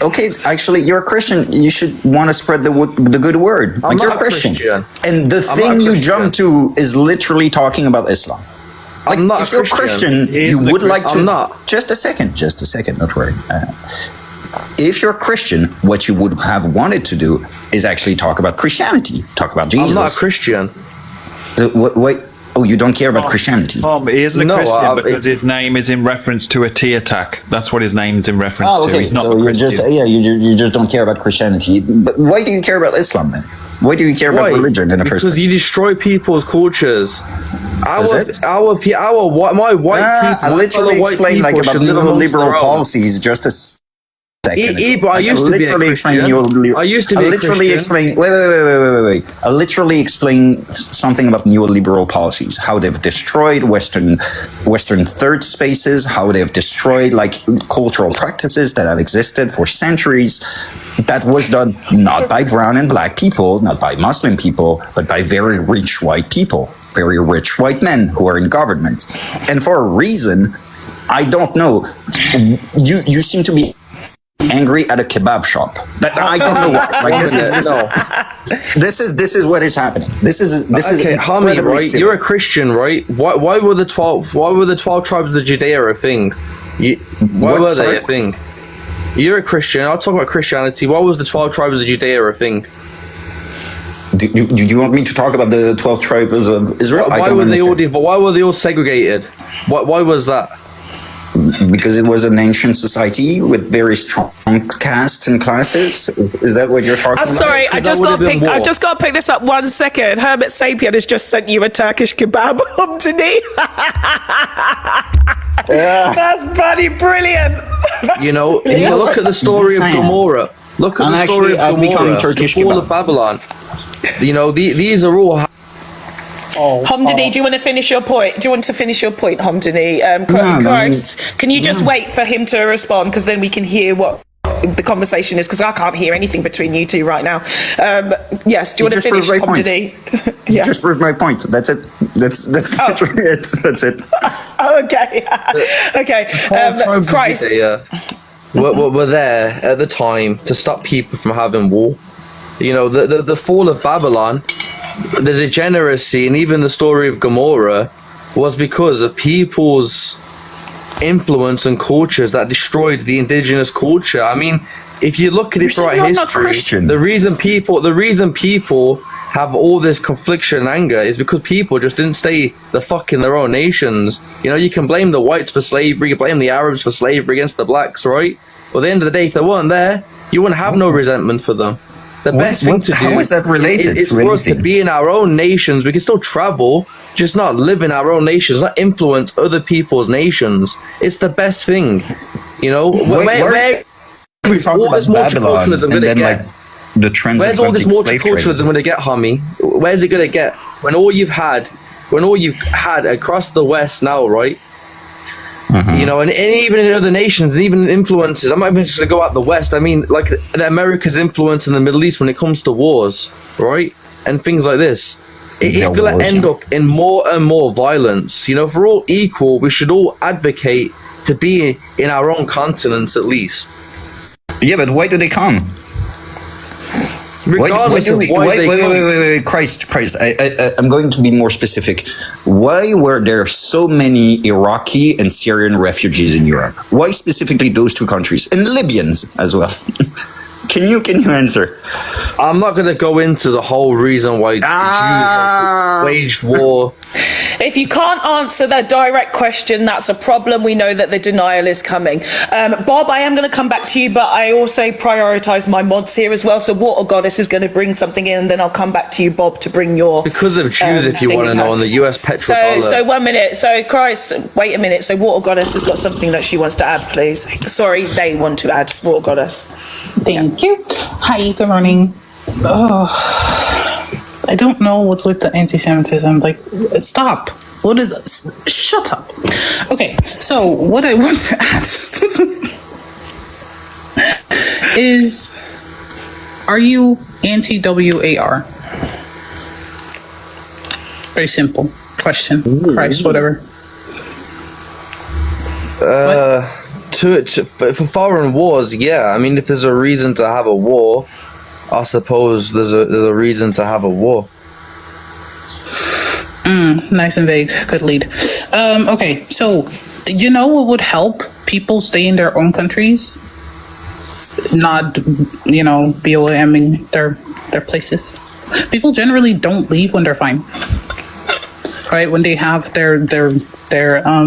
okay, actually, you're a Christian. You should want to spread the good word. Like not you're a a Christian, Christian. and the I'm thing not a you Christian. jump to is literally talking about Islam. Like I'm not if a you're Christian. Christian, you would like to. I'm not. Just a second. Don't worry. If you're Christian, what you would have wanted to do is actually talk about Christianity, talk about Jesus. I'm not a Christian. Wait. Oh, you don't care about Christianity? Tom, he isn't a No, Christian because his name is in reference to a T attack. That's what his name's in reference Oh, to. okay. He's not So a you Christian. you just don't care about Christianity. But why do you care about Islam then? Why do you care about Why? religion in the first Because place? you destroy people's cultures. it? My white people. I literally fellow white explained like people about should live amongst neoliberal their own. policies just a second. But I used to be a Christian. I used to be a literally Christian. explain. Wait. I literally explained something about neoliberal policies, how they've destroyed Western third spaces, how they've destroyed like cultural practices that have existed for centuries. That was done not by brown and black people, not by Muslim people, but by very rich white people, very rich white men who are in government, and for a reason I don't know. You seem to be angry at a kebab shop. I don't know why. Like this is what is happening. This is Okay, Hami, incredibly right? silly. You're a Christian, right? Why were the 12 tribes of Judea a thing? Why What, were they sorry? a thing? You're a Christian. I'll talk about Christianity. Why was the 12 tribes of Judea a thing? Do you want me to talk about the 12 tribes of Israel? I Why don't were they all? understand. Why were they all segregated? Why was that? Because it was an ancient society with very strong castes and classes. Is that what you're talking I'm about? sorry, Because that would've been war. I just got to pick this up 1 second. Hermit Sapien has just sent you a Turkish kebab, Hamdani. That's bloody brilliant. You know, if you look at the story of Insane. Gomorrah. Look at I'm the story actually- of I've become Gomorrah, Turkish the fall kebab. of Babylon. You know, these are all. Hamdani, do you want to finish your point? Do you want to finish your point, Hamdani? Christ, can you just wait for him to respond? Because then we can hear what the conversation is, because I can't hear anything between you two right now. Yes, do you want to just finish, proved my point. Hamdani? You Yeah. just proved my point. That's it. That's literally it. That's it. Oh, okay. Okay. Tribes of Christ. Judea were there at the time to stop people from having war. You know, the fall of Babylon, the degeneracy, and even the story of Gomorrah was because of people's influence and cultures that destroyed the indigenous culture. I mean, if you look at it said throughout you're not history, Christian. the reason people have all this confliction and anger is because people just didn't stay the fuck in their own nations. You know, you can blame the whites for slavery, you blame the Arabs for slavery against the blacks, right? But at the end of the day, if they weren't there, you wouldn't have no resentment for them. The best thing to do. How is that related is to for us to anything? be in our own nations. We can still travel, just not live in our own nations, not influence other people's nations. It's the best thing, you know. Where all this multiculturalism going to get? The Where's all this multiculturalism going to get, homie? Where's it going to get? When all you've had across the West now, right? You know, and even in other nations, and even influences. I'm not even just going to go out the West. I mean, like the America's influence in the Middle East when it comes to wars, right? And things like this. It's going to end up in more and more violence. You know, if we're all equal, we should all advocate to be in our own continents at least. Yeah, but why do they come? Regardless of why they come. Wait, Christ. I'm going to be more specific. Why were there so many Iraqi and Syrian refugees in Europe? Why specifically those two countries? And Libyans as well. Can you answer? I'm not going to go into the whole reason why Jews waged war. If you can't answer that direct question, that's a problem. We know that the denial is coming. Bob, I am going to come back to you, but I also prioritise my mods here as well. So Water Goddess is going to bring something in, and then I'll come back to you, Bob, to bring your... Because of Jews, if you want to know, on the US petrodollar. So 1 minute. So Christ, wait a minute. So Water Goddess has got something that she wants to add, please. Sorry, they want to add. Water Goddess. Thank you. Hi, good morning. I don't know what's with the anti-Semitism. Like, stop. What is this? Shut up. Okay, so what I want to add is, are you anti-WAR? Very simple question. Christ, whatever. For foreign wars, yeah. I mean, if there's a reason to have a war, I suppose there's a reason to have a war. Nice and vague. Good lead. Okay, so you know what would help people stay in their own countries, not BOMing their places? People generally don't leave when they're fine, right? When they have their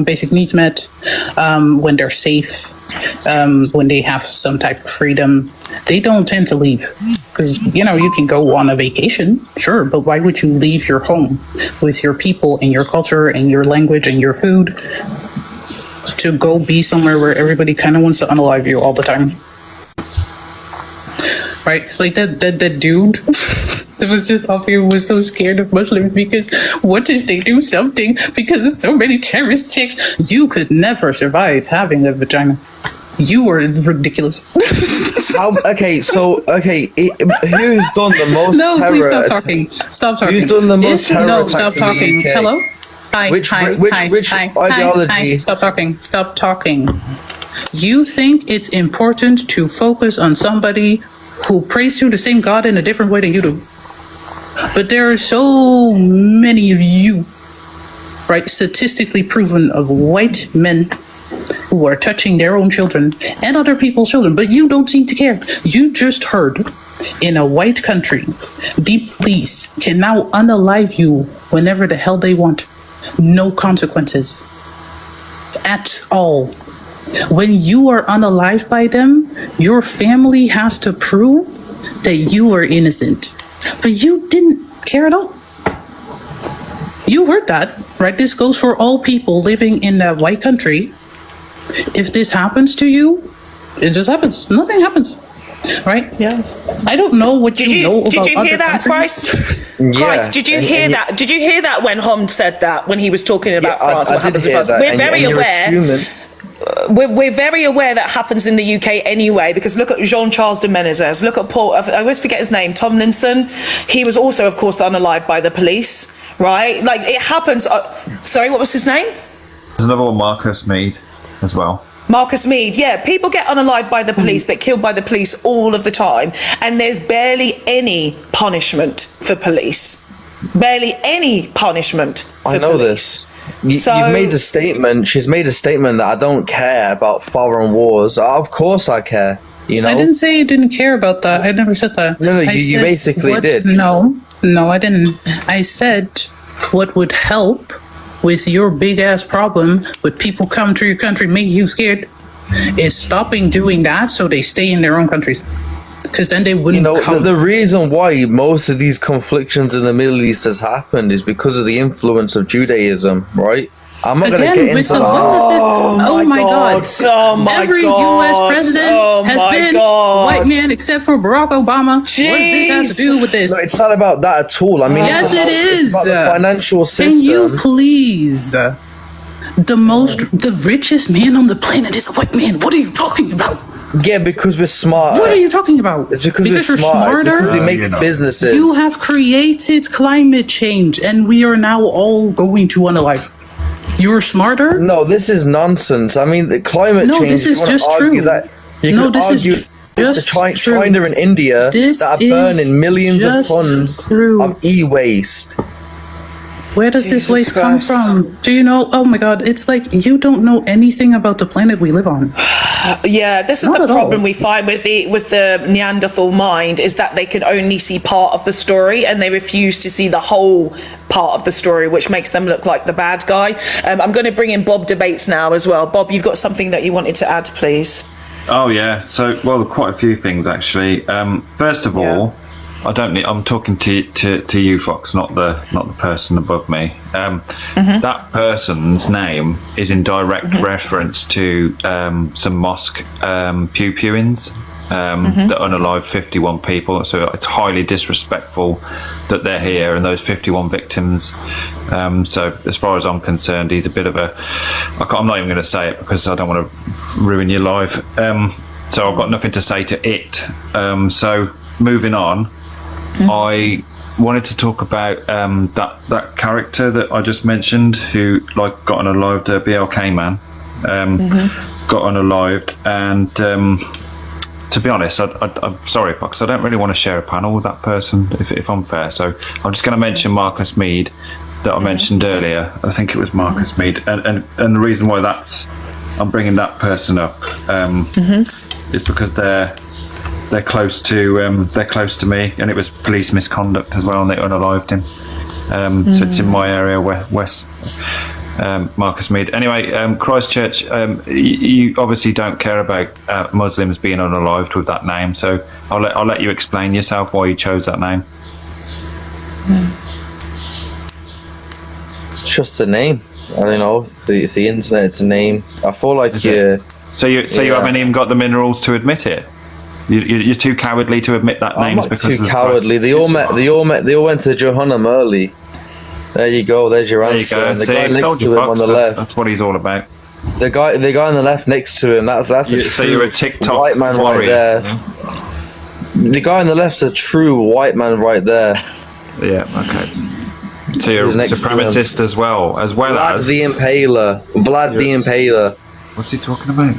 basic needs met, when they're safe, when they have some type of freedom, they don't tend to leave. Because, you can go on a vacation, sure, but why would you leave your home with your people and your culture and your language and your food to go be somewhere where everybody kind of wants to unalive you all the time? Right? Like that dude that was just off here was so scared of Muslims because what if they do something? Because there's so many terrorist chicks. You could never survive having a vagina. You were ridiculous. Who's done the most No, terror? please stop talking. Stop talking. Who's done the most terror No, attacks stop in the talking. UK? Hello? Hi, Which hi, ideology? Stop talking. Stop talking. You think it's important to focus on somebody who prays to the same God in a different way than you do. But there are so many of you, right, statistically proven, of white men who are touching their own children and other people's children, but you don't seem to care. You just heard in a white country, the police can now unalive you whenever the hell they want. No consequences at all. When you are unalived by them, your family has to prove that you are innocent. But you didn't care at all. You heard that, right? This goes for all people living in that white country. If this happens to you, it just happens. Nothing happens, right? Yeah. I don't know what Did you know about you hear other that, countries. Christ? Yeah. Christ, did you hear that? Did you hear that when Hom said that, when he was talking about France? I what happens did in hear France? that. We're very aware. We're very aware that happens in the UK anyway, because look at Jean-Charles de Menezes, look at Paul, I always forget his name, Tomlinson. He was also, of course, unalived by the police, right? Like, it happens. Sorry, what was his name? There's another one, Marcus Mead, as well. Marcus Mead, yeah. People get unalived by the police, but killed by the police all of the time. And there's barely any punishment for police. Barely any punishment for police. I know this. You've made a statement. She's made a statement that I don't care about foreign wars. Of course I care. You know. I didn't say you didn't care about that. I never said that. No, I you said basically did. No, I didn't. I said what would help with your big ass problem with people come to your country, make you scared, is stopping doing that so they stay in their own countries. Because then they wouldn't You know, come. the reason why most of these conflictions in the Middle East has happened is because of the influence of Judaism, right? I'm not going to Again, get with into the that. what is this? Oh my God! Oh my Every God. U.S. president Oh has my been God. a white man except for Barack Obama. What does this have to do with this? No, it's not about that at all. I mean, Yes, it's about, it is. It's about the financial system. Can you please? The richest man on the planet is a white man. What are you talking about? Yeah, because we're smart. What are you talking about? It's because you're we're smart. It's smarter. because we make You know. businesses. You have created climate change, and we are now all going to unalive. You're smarter? No, this is nonsense. I mean, the climate No, change. this you is wanna just argue true. That, you No, can this is argue just true. China and India This that are is burning millions of just tons true. of e-waste. Where does this Jesus waste come Christ. from? Do you know? Oh my God! It's like you don't know anything about the planet we live on. Yeah, this is Not the at all. problem we find with the Neanderthal mind, is that they can only see part of the story and they refuse to see the whole part of the story, which makes them look like the bad guy. I'm going to bring in Bob Debates now as well. Bob, you've got something that you wanted to add, please. Oh yeah, so well, quite a few things actually. First of all, I don't need. I'm talking to you, Fox, not the person above me. That person's name is in direct reference to some mosque pew-pewings that unalive 51 people. So it's highly disrespectful that they're here and those 51 victims. So as far as I'm concerned, he's a bit of a. I'm not even going to say it because I don't want to ruin your life. So I've got nothing to say to it. So moving on. I wanted to talk about that character that I just mentioned, who got unalived, BLK man, got unalived, and to be honest, I'm sorry, Fox, I don't really want to share a panel with that person, if I'm fair. So I'm just going to mention Marcus Mead that I mentioned earlier. I think it was Marcus Mead, and the reason why I'm bringing that person up is because they're close to me, and it was police misconduct as well, and they unalived him. So it's in my area, West Marcus Mead. Anyway, Christchurch, you obviously don't care about Muslims being unalived with that name, so I'll let you explain yourself why you chose that name. It's just a name. I don't know. The internet, it's a name. I feel like So you haven't even got the minerals to admit it. You're too cowardly to admit that I'm name's not because too of the cowardly. They all went to Johannam early. There you go. There's your There you answer. go. And the See, guy I next told to you, him Fox, on the left. That's what he's all about. The guy on the left next to him. That's a So true you're a TikTok white man warrior, right there. yeah? The guy on the left's a true white man right there. Yeah. Okay. So you're a He's next to supremacist as well Vlad as the Impaler. Vlad the Impaler. what's he talking about?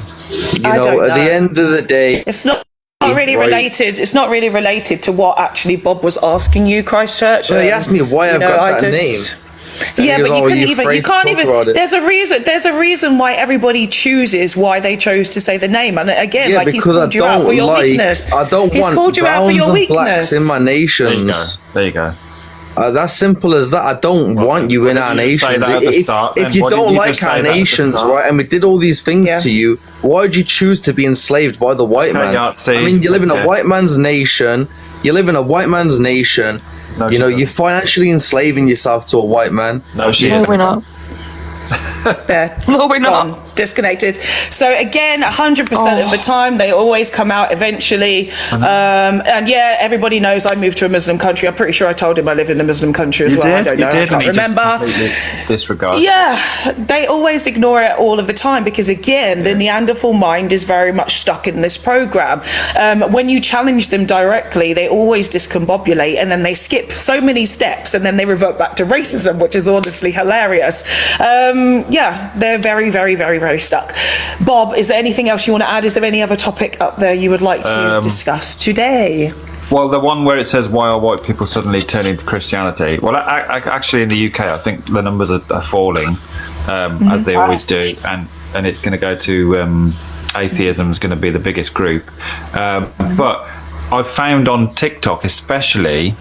You I know, don't at the know. end of the day, It's not really Right. related. It's not really related to what actually Bob was asking you, Christchurch. well, he asked me why I've got that name. Yeah, he goes, but you "Oh, couldn't you're even. afraid You to can't talk even. about it." There's a reason why everybody chooses why they chose to say the name. And again, Yeah, like he's because I called you out for don't your like. weakness. I don't He's want called you out for browns your and weakness. blacks in my There you nations. go. There you go. That's simple as that. I don't want you in why our didn't you say nations. that at the start, If then? you Why didn't don't you like just say our that at the nations, start? right, and we did all these things Yeah. to you, why did you choose to be enslaved by the white Okay, man? Yahtzee. I mean, you live in Okay. a white man's nation. You live in a white man's nation. No, You she know, doesn't. you're financially enslaving yourself to a white man. No, she No, isn't. we're not. There. No, we're not. Gone. Disconnected. So again, 100% of the time, they always come out eventually. And yeah, everybody knows I moved to a Muslim country. I'm pretty sure I told him I live in a Muslim country as You well. I did. don't You know. did, I and can't he just remember. completely disregarded. Yeah, they always ignore it all of the time because, again, the Neanderthal mind is very much stuck in this program. When you challenge them directly, they always discombobulate and then they skip so many steps and then they revert back to racism, which is honestly hilarious. Yeah, they're very, very, very, very stuck. Bob, is there anything else you want to add? Is there any other topic up there you would like to discuss today? Well, the one where it says why are white people suddenly turning to Christianity? Well, actually, in the UK, I think the numbers are falling, as they always do, and it's going to go to atheism is going to be the biggest group. But I've found on TikTok, especially,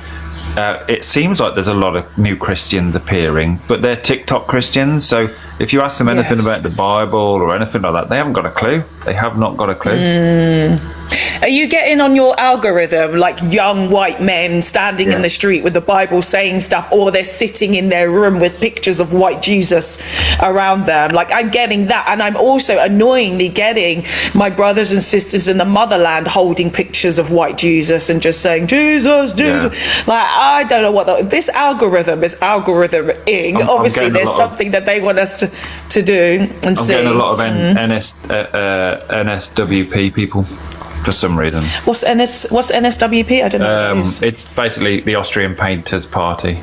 it seems like there's a lot of new Christians appearing, but they're TikTok Christians. So if you ask them anything Yes. about the Bible or anything like that, they haven't got a clue. They have not got a clue. Are you getting on your algorithm like young white men standing in the street with the Bible saying stuff, or they're sitting in their room with pictures of white Jesus around them? Like, I'm getting that, and I'm also annoyingly getting my brothers and sisters in the motherland holding pictures of white Jesus and just saying Jesus, Jesus. Like, I don't know what this algorithm is algorithming. Obviously, there's something that they want us to do and see. I'm getting a lot of NSWP people for some reason. What's NSWP? I don't know. What it is. It's basically the Austrian Painters Party.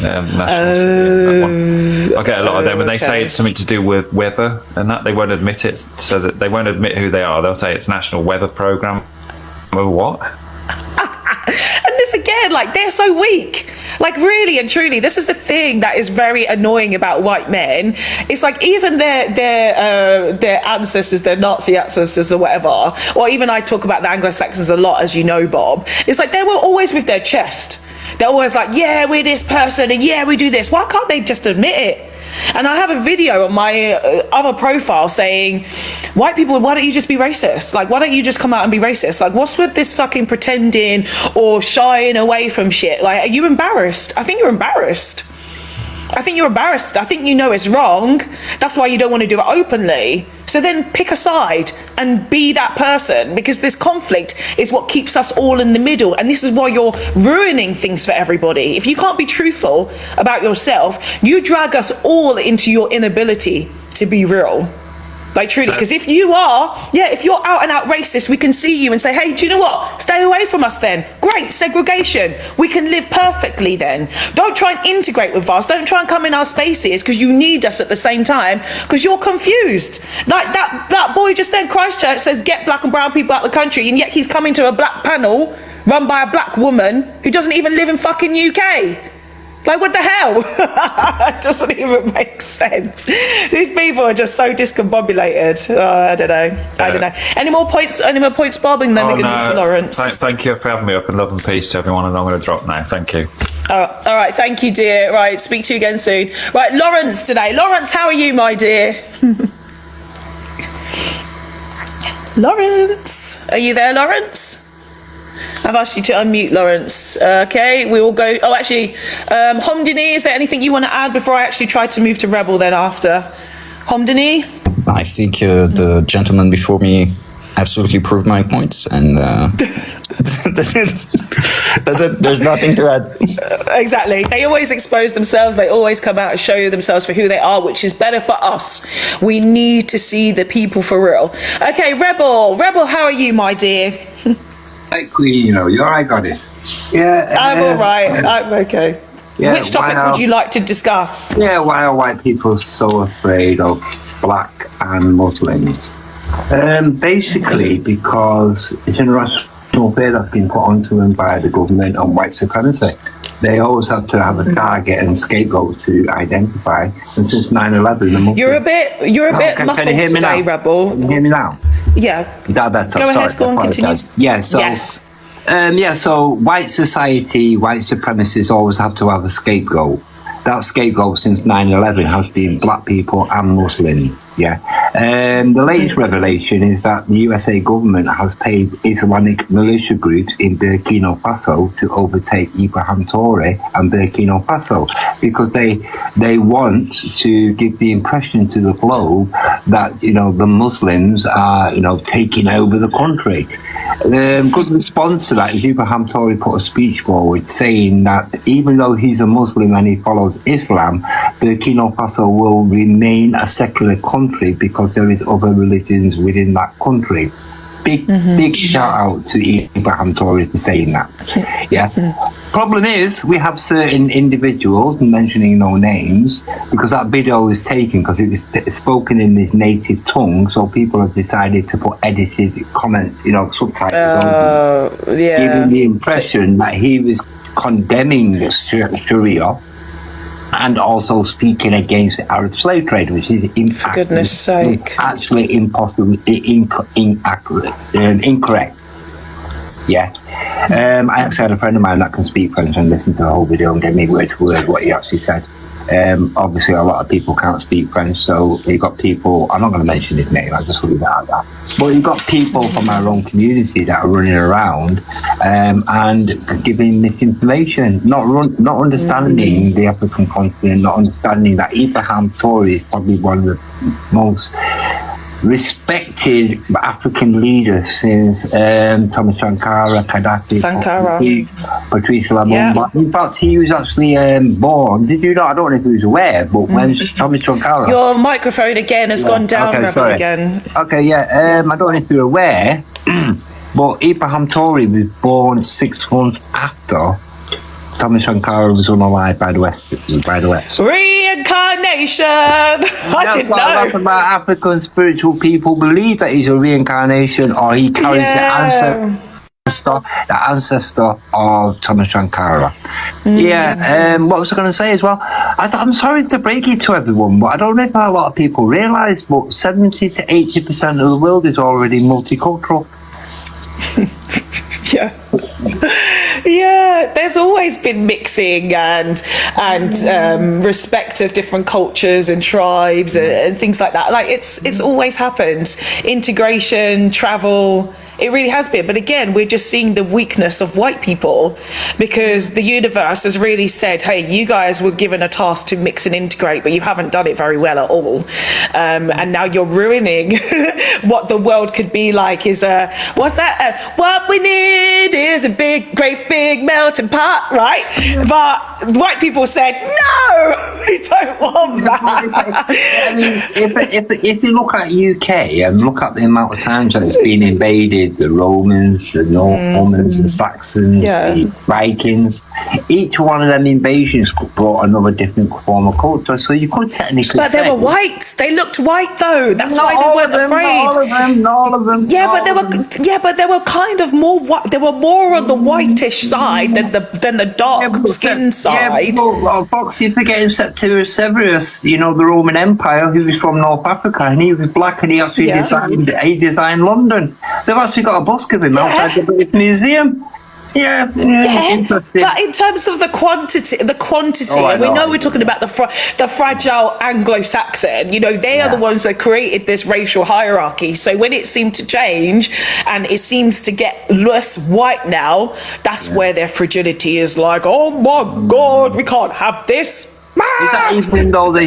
National. I get a lot of them, and they say it's something to do with weather, and that they won't admit it. So that they won't admit who they are. They'll say it's National Weather Programme. Well, what? And this again, like, they're so weak. Like, really and truly, this is the thing that is very annoying about white men. It's like, even their ancestors, their Nazi ancestors or whatever, or even I talk about the Anglo-Saxons a lot, as you know, Bob. It's like they were always with their chest. They're always like, yeah, we're this person, and yeah, we do this. Why can't they just admit it? And I have a video on my other profile saying, white people, why don't you just be racist? Like, why don't you just come out and be racist? Like, what's with this fucking pretending or shying away from shit? Like, are you embarrassed? I think you're embarrassed. I think you're embarrassed. I think you know it's wrong. That's why you don't want to do it openly. So then pick a side and be that person, because this conflict is what keeps us all in the middle. And this is why you're ruining things for everybody. If you can't be truthful about yourself, you drag us all into your inability to be real. Like, truly, because if you're out and out racist, we can see you and say, hey, do you know what? Stay away from us then. Great, segregation. We can live perfectly then. Don't try and integrate with us. Don't try and come in our spaces because you need us at the same time because you're confused. Like that boy just then, Christchurch, says get black and brown people out of the country, and yet he's coming to a black panel run by a black woman who doesn't even live in fucking UK. Like, what the hell? It doesn't even make sense. These people are just so discombobulated. I don't know. Any more points, Bob? And then we can move to Lawrence. Thank you for having me up, and love and peace to everyone. And I'm going to drop now. Thank you. All right. Thank you, dear. Right. Speak to you again soon. Right. Lawrence today. Lawrence, how are you, my dear? Lawrence. Are you there, Lawrence? I've asked you to unmute, Lawrence. Okay, we will go. Oh, actually, Homdini, is there anything you want to add before I actually try to move to Rebel then after? Homdini? I think the gentleman before me absolutely proved my points, and that's it. There's nothing to add. Exactly. They always expose themselves. They always come out and show themselves for who they are, which is better for us. We need to see the people for real. Okay, Rebel, how are you, my dear? Hey, Queen, you're right, Goddess. Yeah. I'm all right. I'm okay. Yeah, which topic would you like to discuss? Yeah, why are white people so afraid of black and Muslims? Basically, because it's an irrational fear that's been put onto them by the government on white supremacy. They always have to have a target and scapegoat to identify. And since 9/11, you're a bit muffled today, Rebel. Can you hear me now? Yeah. Go ahead, go on, continue. Yeah, so white society, white supremacists always have to have a scapegoat. That scapegoat since 9/11 has been black people and Muslims. Yeah. The latest revelation is that the USA government has paid Islamic militia groups in Burkina Faso to overtake Ibrahim Traoré and Burkina Faso because they want to give the impression to the globe that the Muslims are taking over the country. The good response to that is Ibrahim Traoré put a speech forward saying that even though he's a Muslim and he follows Islam, Burkina Faso will remain a secular country because there is other religions within that country. Big shout out to Ibrahim Traoré for saying that. Yeah. Problem is, we have certain individuals, mentioning no names, because that video was taken because it was spoken in his native tongue, so people have decided to put edited comments, subtitles on, giving the impression that he was condemning the Sharia and also speaking against the Arab slave trade, which is for goodness sake actually impossible, incorrect. Yeah. I actually had a friend of mine that can speak French and listen to the whole video and get me word for word what he actually said. Obviously, a lot of people can't speak French, so you got people. I'm not going to mention his name. I'll just leave it at that. But you've got people from our own community that are running around and giving misinformation, not understanding the African continent, not understanding that Ibrahim Traoré is probably one of the most respected African leaders since Thomas Sankara, Gaddafi, Patrice Lumumba. In fact, he was actually born. Did you know? I don't know if he was aware, but when Thomas Sankara. Your microphone again has gone down, Rebel, again. Okay, yeah. I don't know if you're aware, but Ibrahim Traoré was born 6 months after Thomas Sankara was unalive by the West. Reincarnation! I didn't know. That's about African spiritual people believe that he's a reincarnation, or he carries the ancestor of Thomas Sankara. What was I going to say as well? I'm sorry to break it to everyone, but I don't know if a lot of people realise, but 70 to 80% of the world is already multicultural. Yeah, there's always been mixing and respect of different cultures and tribes and things like that. Like it's always happened. Integration, travel, it really has been. But again, we're just seeing the weakness of white people, because the universe has really said, hey, you guys were given a task to mix and integrate, but you haven't done it very well at all. And now you're ruining what the world could be like. What we need is a great big melting pot, right? But white people said, no, we don't want that. I mean, if you look at UK and look at the amount of times that it's been invaded, the Romans, the Normans, the Saxons, the Vikings, each one of them invasions brought another different form of culture. So you could technically But they were white. They looked white though. That's why they weren't afraid. Not all of them. Yeah, but they were kind of more white. They were more on the whitish side than the dark skin side. Yeah, Fox, you're forgetting Septimius Severus, the Roman Empire, who was from North Africa, and he was black, and he actually designed London. They've actually got a bust of him outside the British Museum. Yeah, interesting. But in terms of the quantity, we know we're talking about the fragile Anglo-Saxon. They are the ones that created this racial hierarchy. So when it seemed to change and it seems to get less white now, that's where their fragility is like, oh my God, we can't have this. Is that even though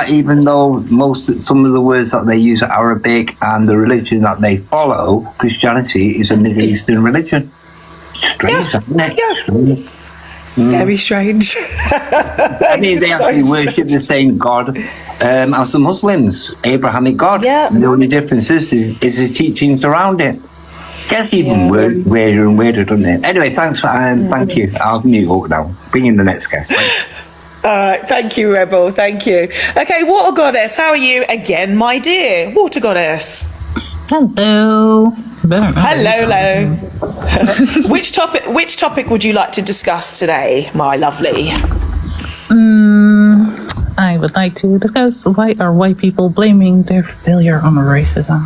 even though some of the words that they use are Arabic, and the religion that they follow, Christianity, is a Middle Eastern religion? Strange, isn't it? Yeah. Very strange. I mean, they actually worship the same God as the Muslims, Abrahamic God. Yeah. The only difference is the teachings around it. Gets even weirder and weirder, doesn't it? Anyway, thanks for thank you. I'll mute up now. Bring in the next guest. Thank you, Rebel. Thank you. Okay, Water Goddess, how are you again, my dear? Water Goddess. Hello. Hello. Which topic would you like to discuss today, my lovely? I would like to discuss why are white people blaming their failure on racism.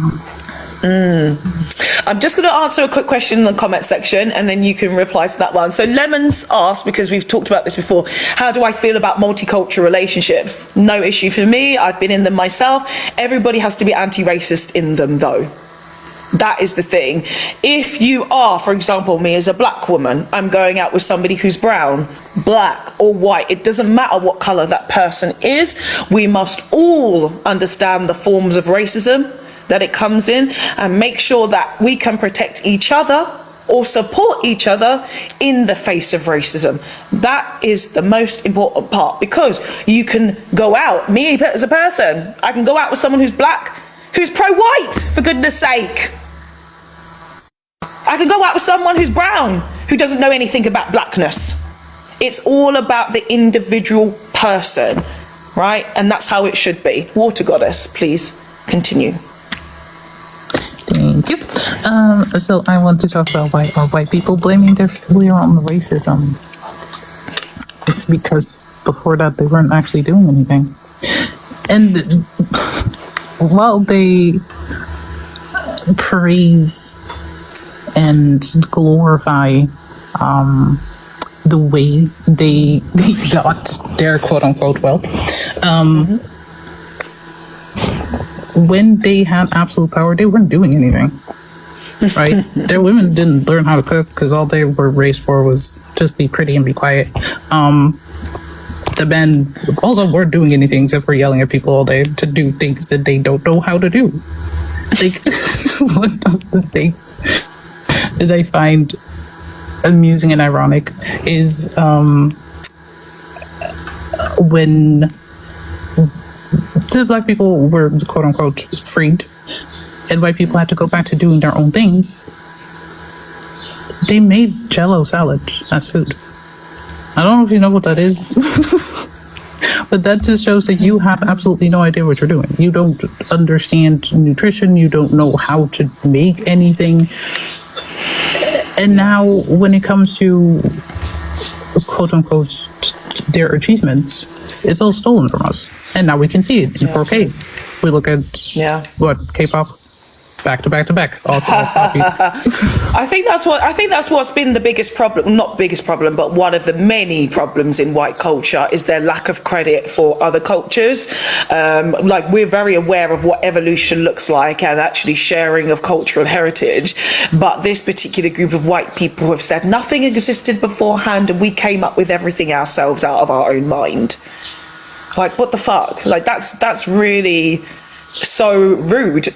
I'm just going to answer a quick question in the comment section, and then you can reply to that one. So Lemons asked, because we've talked about this before, how do I feel about multicultural relationships? No issue for me. I've been in them myself. Everybody has to be anti-racist in them, though. That is the thing. If you are, for example, me as a black woman, I'm going out with somebody who's brown, black or white. It doesn't matter what colour that person is. We must all understand the forms of racism that it comes in, and make sure that we can protect each other or support each other in the face of racism. That is the most important part, because you can go out, me as a person, I can go out with someone who's black, who's pro-white, for goodness sake. I can go out with someone who's brown, who doesn't know anything about blackness. It's all about the individual person, right? And that's how it should be. Water Goddess, please continue. Thank you. So I want to talk about why are white people blaming their failure on racism. It's because before that they weren't actually doing anything. And while they praise and glorify the way they got their quote unquote wealth. When they had absolute power, they weren't doing anything. Right? Their women didn't learn how to cook because all they were raised for was just be pretty and be quiet. The men also weren't doing anything except for yelling at people all day to do things that they don't know how to do. Like, one of the things that I find amusing and ironic is when the black people were quote unquote freed and white people had to go back to doing their own things, they made Jell-O salad as food. I don't know if you know what that is, but that just shows that you have absolutely no idea what you're doing. You don't understand nutrition. You don't know how to make anything. And now when it comes to quote unquote their achievements, it's all stolen from us. And now we can see it in 4K. We look at what K-pop back to back to back. All copy. I think that's what's been the biggest problem, not biggest problem, but one of the many problems in white culture is their lack of credit for other cultures. Like, we're very aware of what evolution looks like and actually sharing of cultural heritage, but this particular group of white people have said nothing existed beforehand and we came up with everything ourselves out of our own mind. Like, what the fuck? Like, that's really so rude.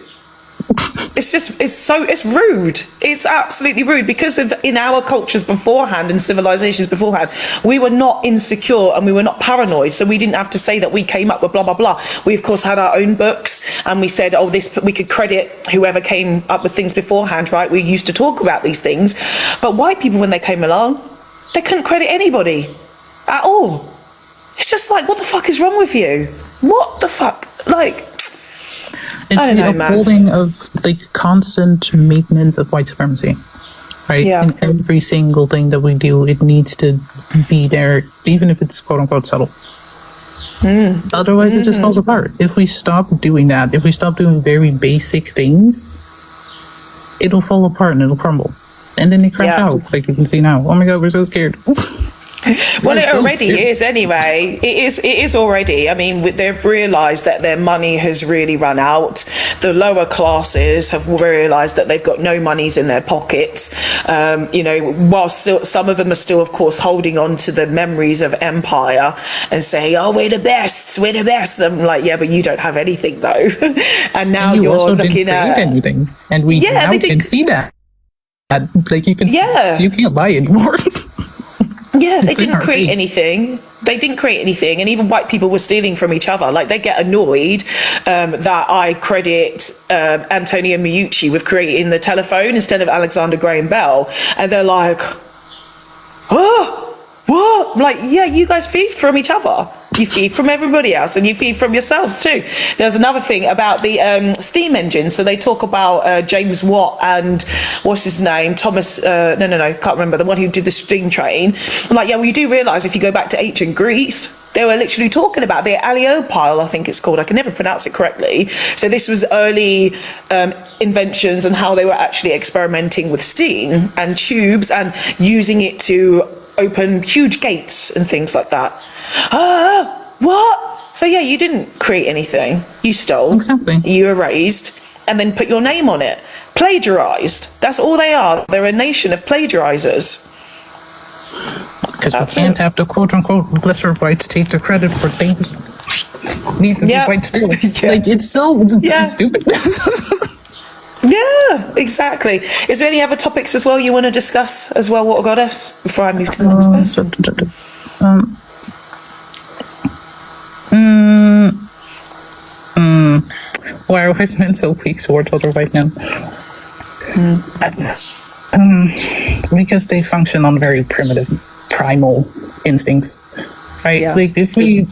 It's rude. It's absolutely rude because in our cultures beforehand and civilizations beforehand, we were not insecure and we were not paranoid. So we didn't have to say that we came up with blah, blah, blah. We, of course, had our own books and we said, oh, we could credit whoever came up with things beforehand, right? We used to talk about these things. But white people, when they came along, they couldn't credit anybody at all. It's just like, what the fuck is wrong with you? What the fuck? Like, it's the upholding of like constant maintenance of white supremacy, right? Yeah. In every single thing that we do, it needs to be there, even if it's quote unquote subtle. Otherwise, it just falls apart. If we stop doing that, if we stop doing very basic things, it'll fall apart and it'll crumble. And then it crash out, like you can see now. Oh my God, we're so scared. Well, it already is anyway. It is already. I mean, they've realised that their money has really run out. The lower classes have realised that they've got no monies in their pockets. While still, some of them are still, of course, holding on to the memories of empire and saying, "Oh, we're the best. We're the best." I'm like, yeah, but you don't have anything though. And now and you're looking at anything, and we now can see that. Like you can, you can't lie anymore. Yeah, they didn't create anything. They didn't create anything, and even white people were stealing from each other. Like, they get annoyed that I credit Antonio Meucci with creating the telephone instead of Alexander Graham Bell, and they're like, "Oh, what?" I'm like, yeah, you guys thieved from each other. You thieved from everybody else, and you thieved from yourselves too. There's another thing about the steam engine. So they talk about James Watt and what's his name, Thomas. No, can't remember, the one who did the steam train. I'm like, yeah, well, you do realise if you go back to ancient Greece, they were literally talking about the Aleopile, I think it's called. I can never pronounce it correctly. So this was early inventions and how they were actually experimenting with steam and tubes and using it to open huge gates and things like that. What? So yeah, you didn't create anything. You stole. Exactly. You erased and then put your name on it. Plagiarized. That's all they are. They're a nation of plagiarizers. Because we can't have the quote unquote lesser whites take the credit for things. Needs to be white still. Like, it's so stupid. Yeah, exactly. Is there any other topics as well you want to discuss as well, Water Goddess, before I move to the next person? Why are white men so weak towards other white men? Because they function on very primitive, primal instincts, right? Yeah. Like, if we,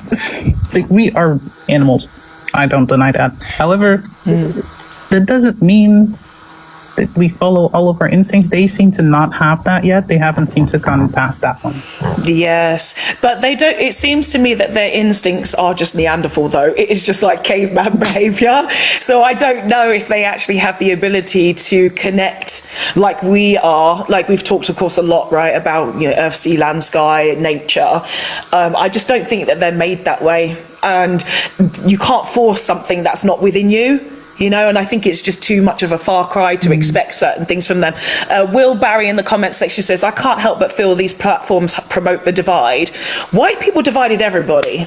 like, we are animals. I don't deny that. However, that doesn't mean we follow all of our instincts. They seem to not have that yet. They haven't seemed to gone past that one. Yes, but they don't. It seems to me that their instincts are just Neanderthal, though. It is just like caveman behavior. So I don't know if they actually have the ability to connect like we are. Like we've talked, of course, a lot, right, about earth, sea, land, sky, nature. I just don't think that they're made that way, and you can't force something that's not within you. And I think it's just too much of a far cry to expect certain things from them. Will Barry in the comment section says, I can't help but feel these platforms promote the divide. White people divided everybody.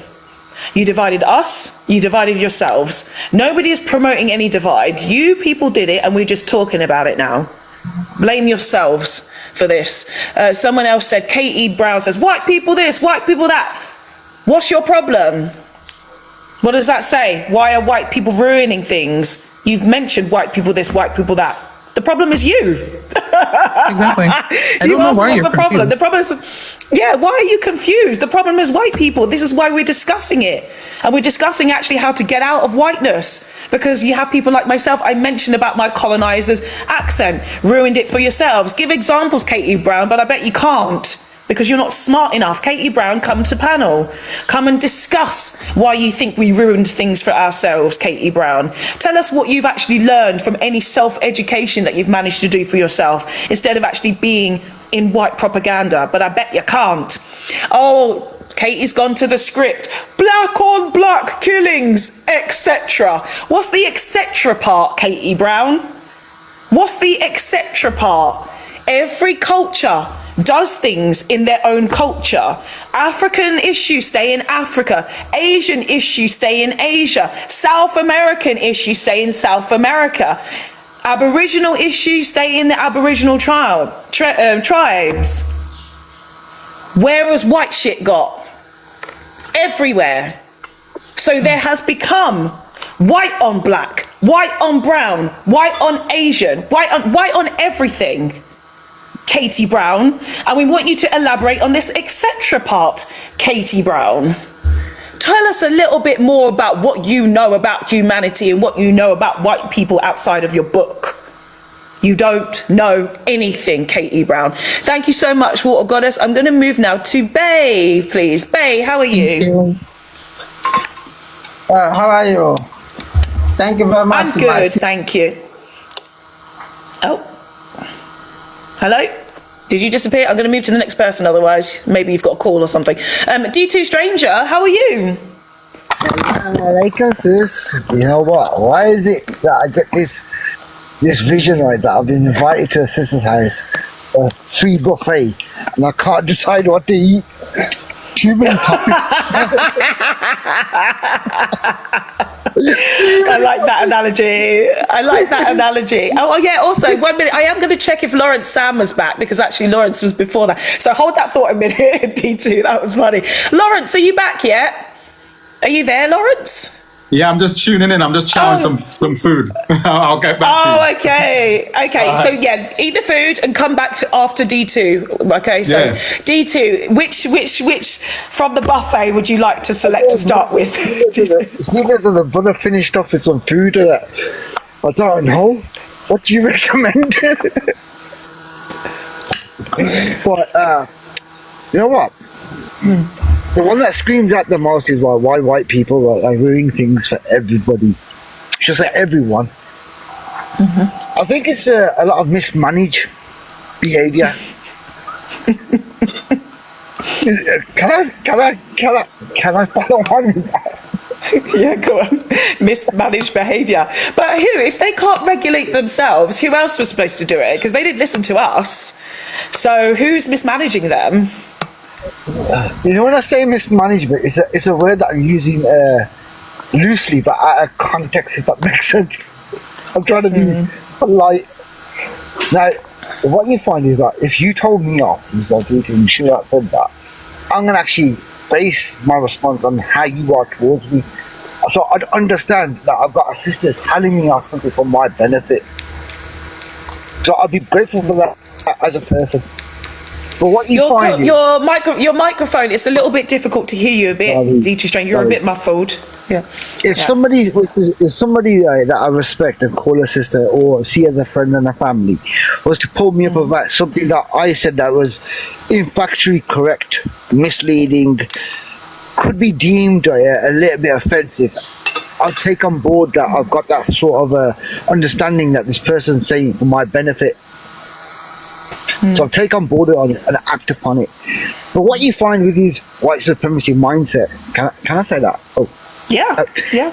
You divided us, you divided yourselves. Nobody is promoting any divide. You people did it, and we're just talking about it now. Blame yourselves for this. Someone else said, Katie Brown says, white people this, white people that. What's your problem? What does that say? Why are white people ruining things? You've mentioned white people this, white people that. The problem is you. Exactly. I don't know why you're the problem. confused. The problem is, why are you confused? The problem is white people. This is why we're discussing it. And we're discussing actually how to get out of whiteness. Because you have people like myself, I mentioned about my colonizer's accent, ruined it for yourselves. Give examples, Katie Brown, but I bet you can't. Because you're not smart enough. Katie Brown, come to panel. Come and discuss why you think we ruined things for ourselves, Katie Brown. Tell us what you've actually learned from any self-education that you've managed to do for yourself, instead of actually being in white propaganda. But I bet you can't. Oh, Katie's gone to the script. Black on black killings, etc. What's the etc. part, Katie Brown? What's the etc. part? Every culture does things in their own culture. African issues stay in Africa. Asian issues stay in Asia. South American issues stay in South America. Aboriginal issues stay in the Aboriginal tribes. Where has white shit got? Everywhere. So there has become white on black, white on brown, white on Asian, white on everything. Katie Brown, and we want you to elaborate on this etc. part, Katie Brown. Tell us a little bit more about what you know about humanity and what you know about white people outside of your book. You don't know anything, Katie Brown. Thank you so much, Water Goddess. I'm going to move now to Bay, please. Bay, how are you? How are you? Thank you very much. I'm good, thank you. Oh. Hello? Did you disappear? I'm going to move to the next person, otherwise maybe you've got a call or something. D2 Stranger, how are you? Sis. You know what? Why is it that I get this vision right that I've been invited to a sister's house, a free buffet, and I can't decide what to eat? Too many topics. I like that analogy. Oh, yeah, also, 1 minute. I am going to check if Lawrence Sam was back, because actually Lawrence was before that. So hold that thought a minute, D2. That was funny. Lawrence, are you back yet? Are you there, Lawrence? Yeah, I'm just tuning in. I'm just chowing some food. I'll get back to you. Oh, okay. So yeah, eat the food and come back to after D2. Okay, so yeah. D2, which from the buffet would you like to select to start with? The brother finished off with some food. I don't know. What do you recommend? But you know what? The one that screams out the most is why white people are like ruining things for everybody. Just like everyone. Mm-hmm. I think it's a lot of mismanaged behaviour. Can I follow on with that? Yeah, go on. Mismanaged behaviour. But if they can't regulate themselves, who else was supposed to do it? Because they didn't listen to us. So who's mismanaging them? You know, when I say mismanagement, it's a word that I'm using loosely, but out of context, if that makes sense. I'm trying to be polite. Now, what you find is that if you told me off, you should have said that, I'm going to actually base my response on how you are towards me. So I'd understand that I've got a sister telling me off something for my benefit. So I'd be grateful for that as a person. But what you find is, your microphone, it's a little bit difficult to hear you a bit, D2 Strain. You're a bit muffled. Yeah. if somebody that I respect and call a sister or see as a friend and a family was to pull me up about something that I said that was factually correct, misleading, could be deemed a little bit offensive, I'll take on board that I've got that sort of understanding that this person's saying for my benefit. So I'll take on board it and act upon it. But what you find with these white supremacy mindset, can I say that? Oh, yeah, yeah.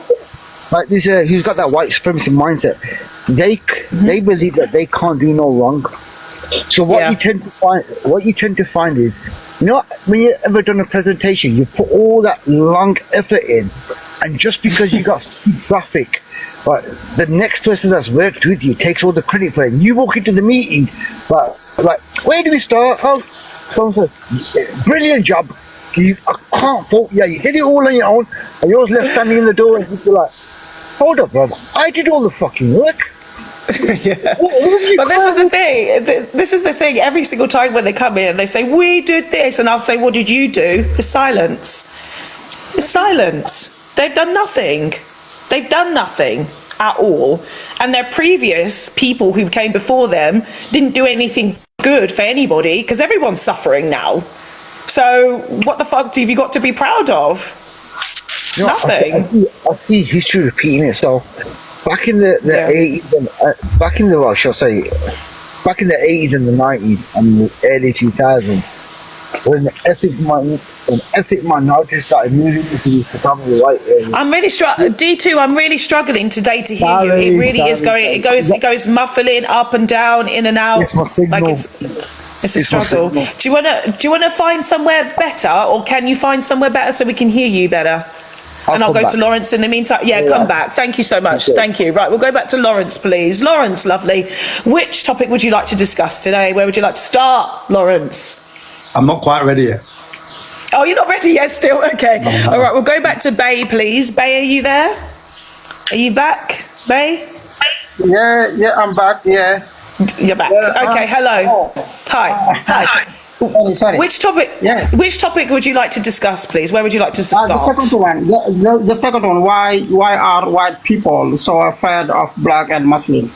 Like this, who's got that white supremacy mindset? They believe that they can't do no wrong. So what you tend to find is, you know, when you ever done a presentation, you put all that long effort in, and just because you got graphic, but the next person that's worked with you takes all the credit for it. You walk into the meeting, but like, where do we start? Oh, so brilliant job. I can't fault you. You did it all on your own, and you're left standing in the door, and you're like, hold up, brother. I did all the fucking work. But this is the thing. This is the thing. Every single time when they come in, they say, "We did this," and I'll say, "What did you do?" It's silence. It's silence. They've done nothing. They've done nothing at all. And their previous people who came before them didn't do anything good for anybody because everyone's suffering now. So what the fuck have you got to be proud of? You know, Nothing. I see history repeating itself. Back in the 80s, back in the 80s and the 90s and the early 2000s, when the ethnic minorities started moving into these predominantly white areas. I'm really D2. I'm really struggling today to hear you. It really is going. It goes muffling up and down, in and out. It's my signal. Like it's a struggle. Do you wanna find somewhere better, or can you find somewhere better so we can hear you better? I'll go to Lawrence in the meantime. Yeah, come back. Thank you so much. Thank you. Right, we'll go back to Lawrence, please. Lawrence, lovely. Which topic would you like to discuss today? Where would you like to start, Lawrence? I'm not quite ready yet. Oh, you're not ready yet still? Okay. All right, we'll go back to Bay, please. Bay, are you there? Are you back, Bay? Yeah, I'm back, yeah. You're back. Okay, hello. Hi. Sorry. Which topic would you like to discuss, please? Where would you like to start? The second one. The second one. Why are white people so afraid of black and Muslims?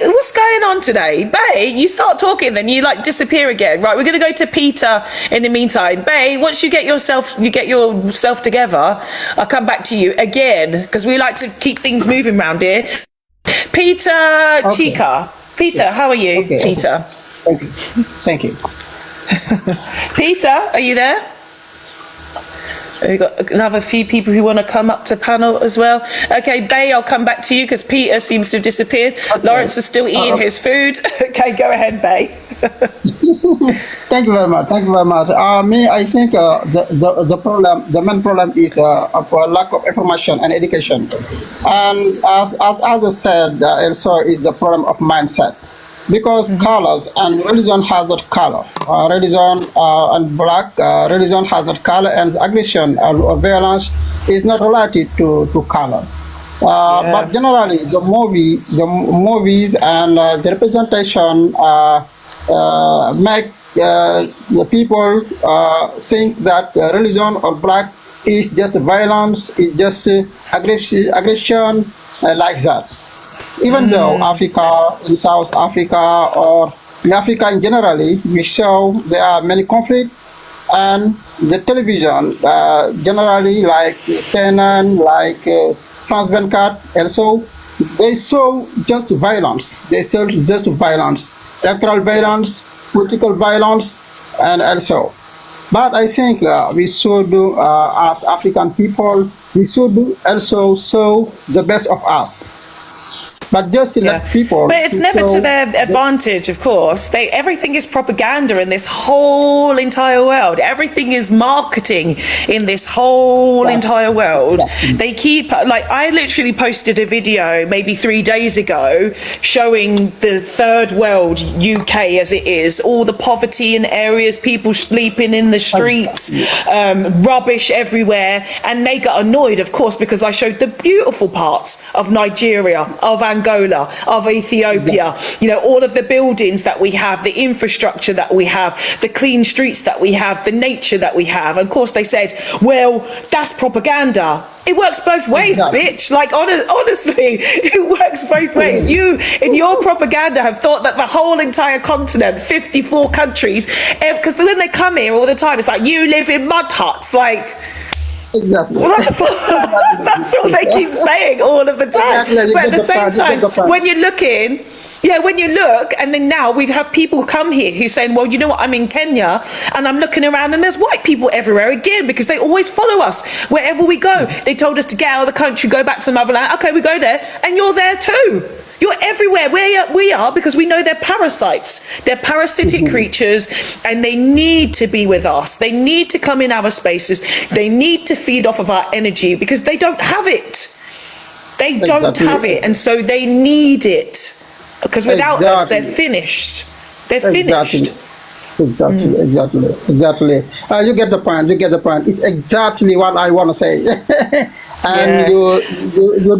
What's going on today? Bay, you start talking, then you like disappear again. Right, we're going to go to Peter in the meantime. Bay, once you get yourself together, I'll come back to you again because we like to keep things moving around here. Peter Chica. Peter, how are you? Okay. Peter. Thank you. Peter, are you there? We've got another few people who want to come up to panel as well. Okay, Bay, I'll come back to you because Peter seems to have disappeared. Okay. Lawrence is still eating his food. Okay, go ahead, Bay. Thank you very much. I think the main problem is of lack of information and education. And as I said, also is the problem of mindset. Because colors and religion has that color. Religion and black, religion has that color, and aggression or violence is not related to color. But generally, the movies and the representation make the people think that religion or black is just violence, is just aggression, like that. Even though Africa, in South Africa, or in Africa in generally, we show there are many conflicts, and the television, generally like CNN, like France 24, also, they show just violence. They show just violence, sexual violence, political violence, and also. But I think we should do, as African people, we should also show the best of us. But just to let people. But it's never to their advantage, of course. Everything is propaganda in this whole entire world. Everything is marketing in this whole entire world. They keep, like, I literally posted a video maybe 3 days ago showing the third world UK as it is, all the poverty in areas, people sleeping in the streets, rubbish everywhere, and they got annoyed, of course, because I showed the beautiful parts of Nigeria, of Angola, Angola, of Ethiopia, you know, all of the buildings that we have, the infrastructure that we have, the clean streets that we have, the nature that we have. And of course they said, well, that's propaganda. It works both ways, bitch. Like, honestly, it works both ways. You, in your propaganda, have thought that the whole entire continent, 54 countries, because when they come here all the time, it's like, you live in mud huts. Like, that's all they keep saying all of the time. But at the same time, when you're looking, when you look, and then now we have people come here who's saying, well, you know what, I'm in Kenya and I'm looking around and there's white people everywhere again, because they always follow us wherever we go. They told us to get out of the country, go back to motherland. Okay, we go there and you're there too. You're everywhere where we are, because we know they're parasites. They're parasitic creatures, and they need to be with us. They need to come in our spaces. They need to feed off of our energy, because they don't have it. They don't have it, and so they need it. Because without us, they're finished. They're finished. Exactly. You get the point. It's exactly what I want to say. And you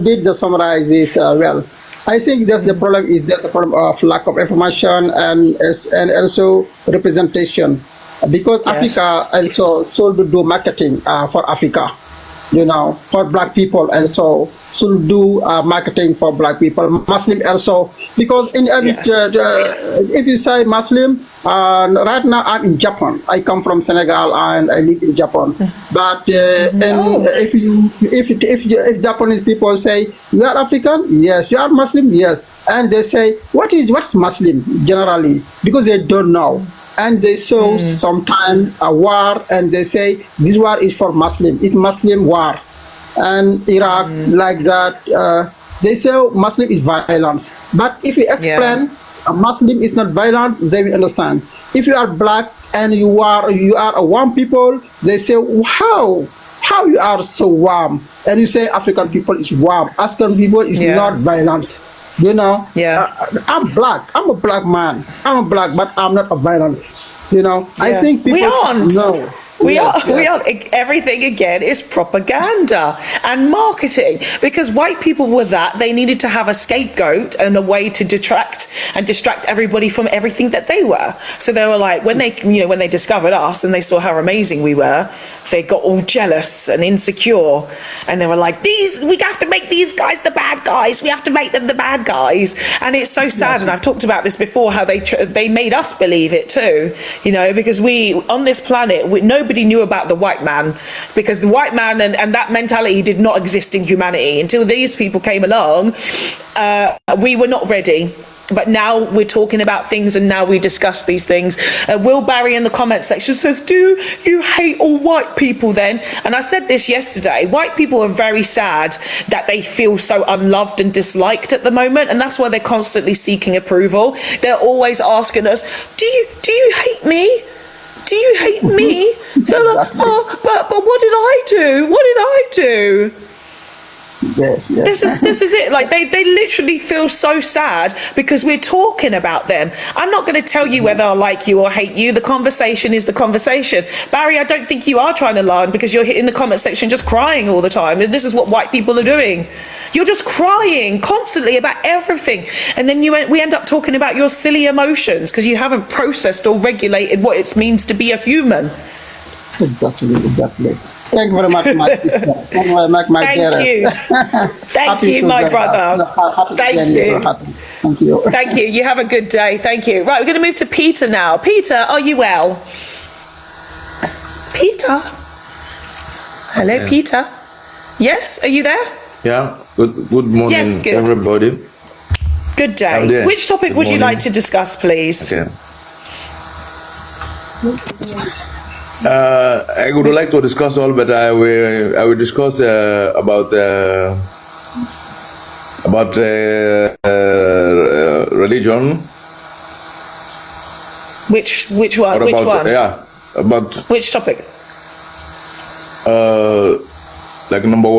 did the summarize this well. I think that's the problem. Is that the problem of lack of information and also representation, because Africa also should do marketing for Africa, you know, for black people, and so should do marketing for black people. Muslim also, because in every if you say Muslim, right now I'm in Japan. I come from Senegal and I live in Japan. But and if Japanese people say you are African, yes. You are Muslim, yes. And they say what's Muslim generally, because they don't know, and they show sometimes a war, and they say this war is for Muslim. It's Muslim war. And Iraq, like that, they say Muslim is violent. But if you explain a Muslim is not violent, they will understand. If you are black and you are a warm people, they say, how you are so warm? And you say African people is warm. African people is not violent. You know, I'm black. I'm a black man. I'm a black, but I'm not a violence. You know, I think people know. We are. Everything again is propaganda and marketing, because white people were that they needed to have a scapegoat and a way to distract everybody from everything that they were. So they were like, when they discovered us and they saw how amazing we were, they got all jealous and insecure, and they were like, we have to make these guys the bad guys. We have to make them the bad guys. And it's so sad. And I've talked about this before, how they made us believe it too. You know, because we on this planet, nobody knew about the white man, because the white man and that mentality did not exist in humanity until these people came along. We were not ready, but now we're talking about things, and now we discuss these things. Will Barry in the comment section says, do you hate all white people then? And I said this yesterday, white people are very sad that they feel so unloved and disliked at the moment, and that's why they're constantly seeking approval. They're always asking us, do you hate me? Do you hate me? They're like, but what did I do? What did I do? This is it. Like they literally feel so sad because we're talking about them. I'm not going to tell you whether I like you or hate you. The conversation is the conversation. Barry, I don't think you are trying to learn, because you're in the comment section just crying all the time. And this is what white people are doing. You're just crying constantly about everything. And then we end up talking about your silly emotions because you haven't processed or regulated what it means to be a human. Exactly. Thank you very much, my sister. Thank you very much, my Thank you, my brother. Thank you. Thank you. You have a good day. Thank you. Right, we're going to move to Peter now. Peter, are you well? Peter? Hello, Peter? Yes, are you there? Yeah, good morning, everybody. Good day. Which topic would you like to discuss, please? Okay. I would like to discuss all, but I will discuss about religion. Which one? Which one? Yeah, about which topic? Like number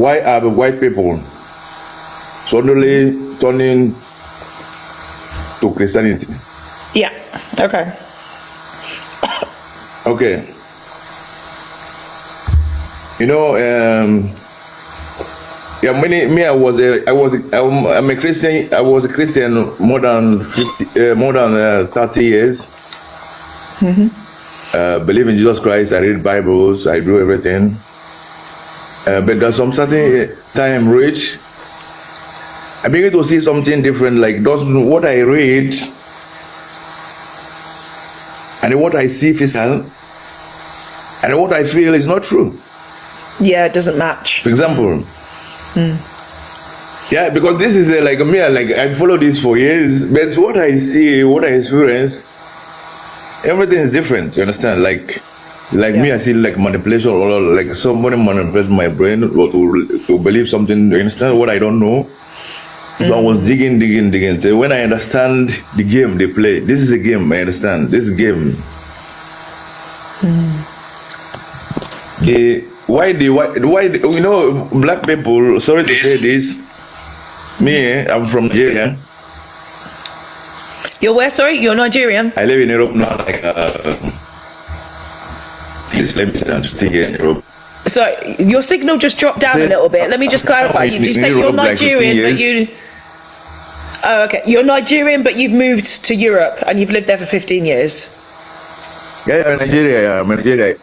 why are the white people suddenly turning to Christianity? Yeah. Okay. Okay. You know, Yeah, I'm a Christian. I was a Christian more than 30 years. Believe in Jesus Christ. I read Bibles. I do everything. But there's some certain time reach, I begin to see something different. Like what I read and what I see physical and what I feel is not true. Yeah, it doesn't match. For example. Yeah, because this is like me. Like I follow this for years, but what I see, what I experience, everything is different. You understand? Like me, I see like manipulation, or like somebody manipulates my brain to believe something. You understand what I don't know? So I was digging. So when I understand the game they play, this is a game. I understand this game. Why you know black people, sorry to say this, I'm from Nigeria. You're where, sorry? You're Nigerian? I live in Europe now, like let me stay here in Europe. So your signal just dropped down a little bit. Let me just clarify. Did you say you're Nigerian, but you... Oh, okay. You're Nigerian, but you've moved to Europe and you've lived there for 15 years? Yeah, Nigeria, I'm Nigeria.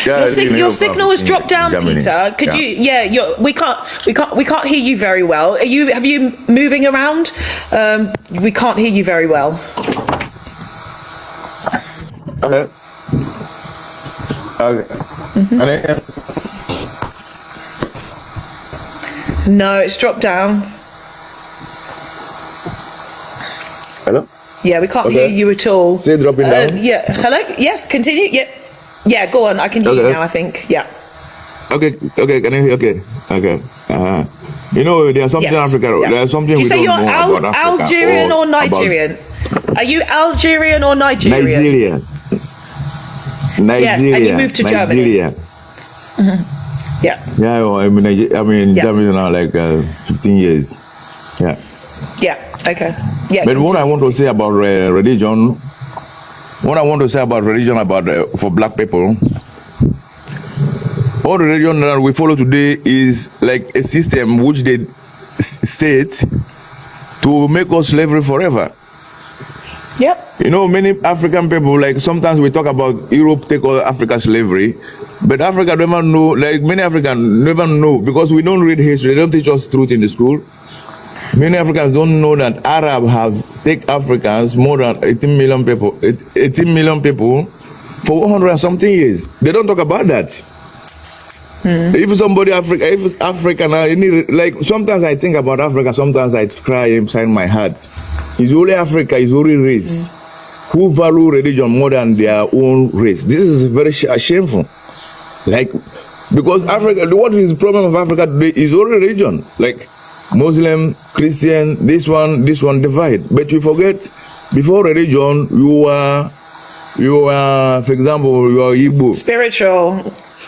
Yeah, your signal has dropped down, Germany. Peter. Could you? Yeah, we can't hear you very well. Have you moving around? We can't hear you very well. Okay. No, it's dropped down. Hello? Yeah, we can't hear you at all. Still dropping down? Yeah. Hello? Yes, continue. Yeah. Yeah, go on. I can hear you now, I think. Yeah. Okay, can you hear? Okay. You know, there's something in Africa. There's something Do you we say don't you're know about Africa. Algerian or Nigerian? Are you Algerian or Nigerian? Nigeria. Yes, and you moved to Germany. Nigeria. Yeah. Yeah, well, I'm in Germany now, like 15 years. Yeah. Yeah. Okay. Yeah. But what I want to say about religion, for black people, all the religion that we follow today is like a system which they set to make us slavery forever. Yep. You know, many African people, like sometimes we talk about Europe take over Africa slavery, but Africa never know, like many Africans never know, because we don't read history, they don't teach us truth in the school. Many Africans don't know that Arab have taken Africans more than 18 million people for 100 and something years. They don't talk about that. If somebody African, like sometimes I think about Africa, sometimes I cry inside my heart. It's only Africa, it's only race who value religion more than their own race. This is very shameful. Like, because Africa, what is the problem of Africa today is only religion. Like Muslim, Christian, this one divide. But you forget, before religion, you are, for example, you are Igbo. Spiritual.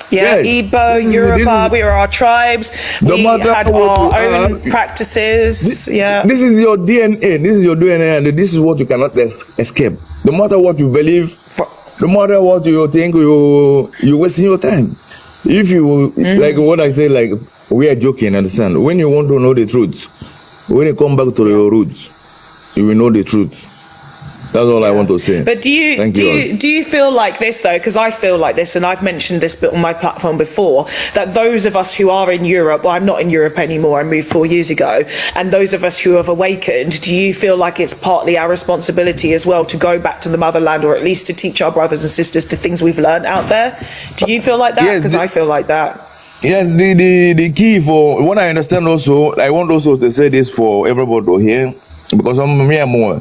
Yeah, Yes. Igbo, Yoruba, we are our tribes. We had our own practices. This is your DNA. This is your DNA, and this is what you cannot escape. No matter what you believe, no matter what you think, you're wasting your time. If you, like what I say, like we are joking, understand? When you want to know the truth, when you come back to your roots, you will know the truth. That's all I want to say. But do you feel like this though? Because I feel like this, and I've mentioned this bit on my platform before, that those of us who are in Europe, well, I'm not in Europe anymore, I moved 4 years ago, and those of us who have awakened, do you feel like it's partly our responsibility as well to go back to the motherland, or at least to teach our brothers and sisters the things we've learned out there? Do you feel like that? Because I feel like that. Yes, the key for what I understand also, I want also to say this for everybody to hear, because I'm more.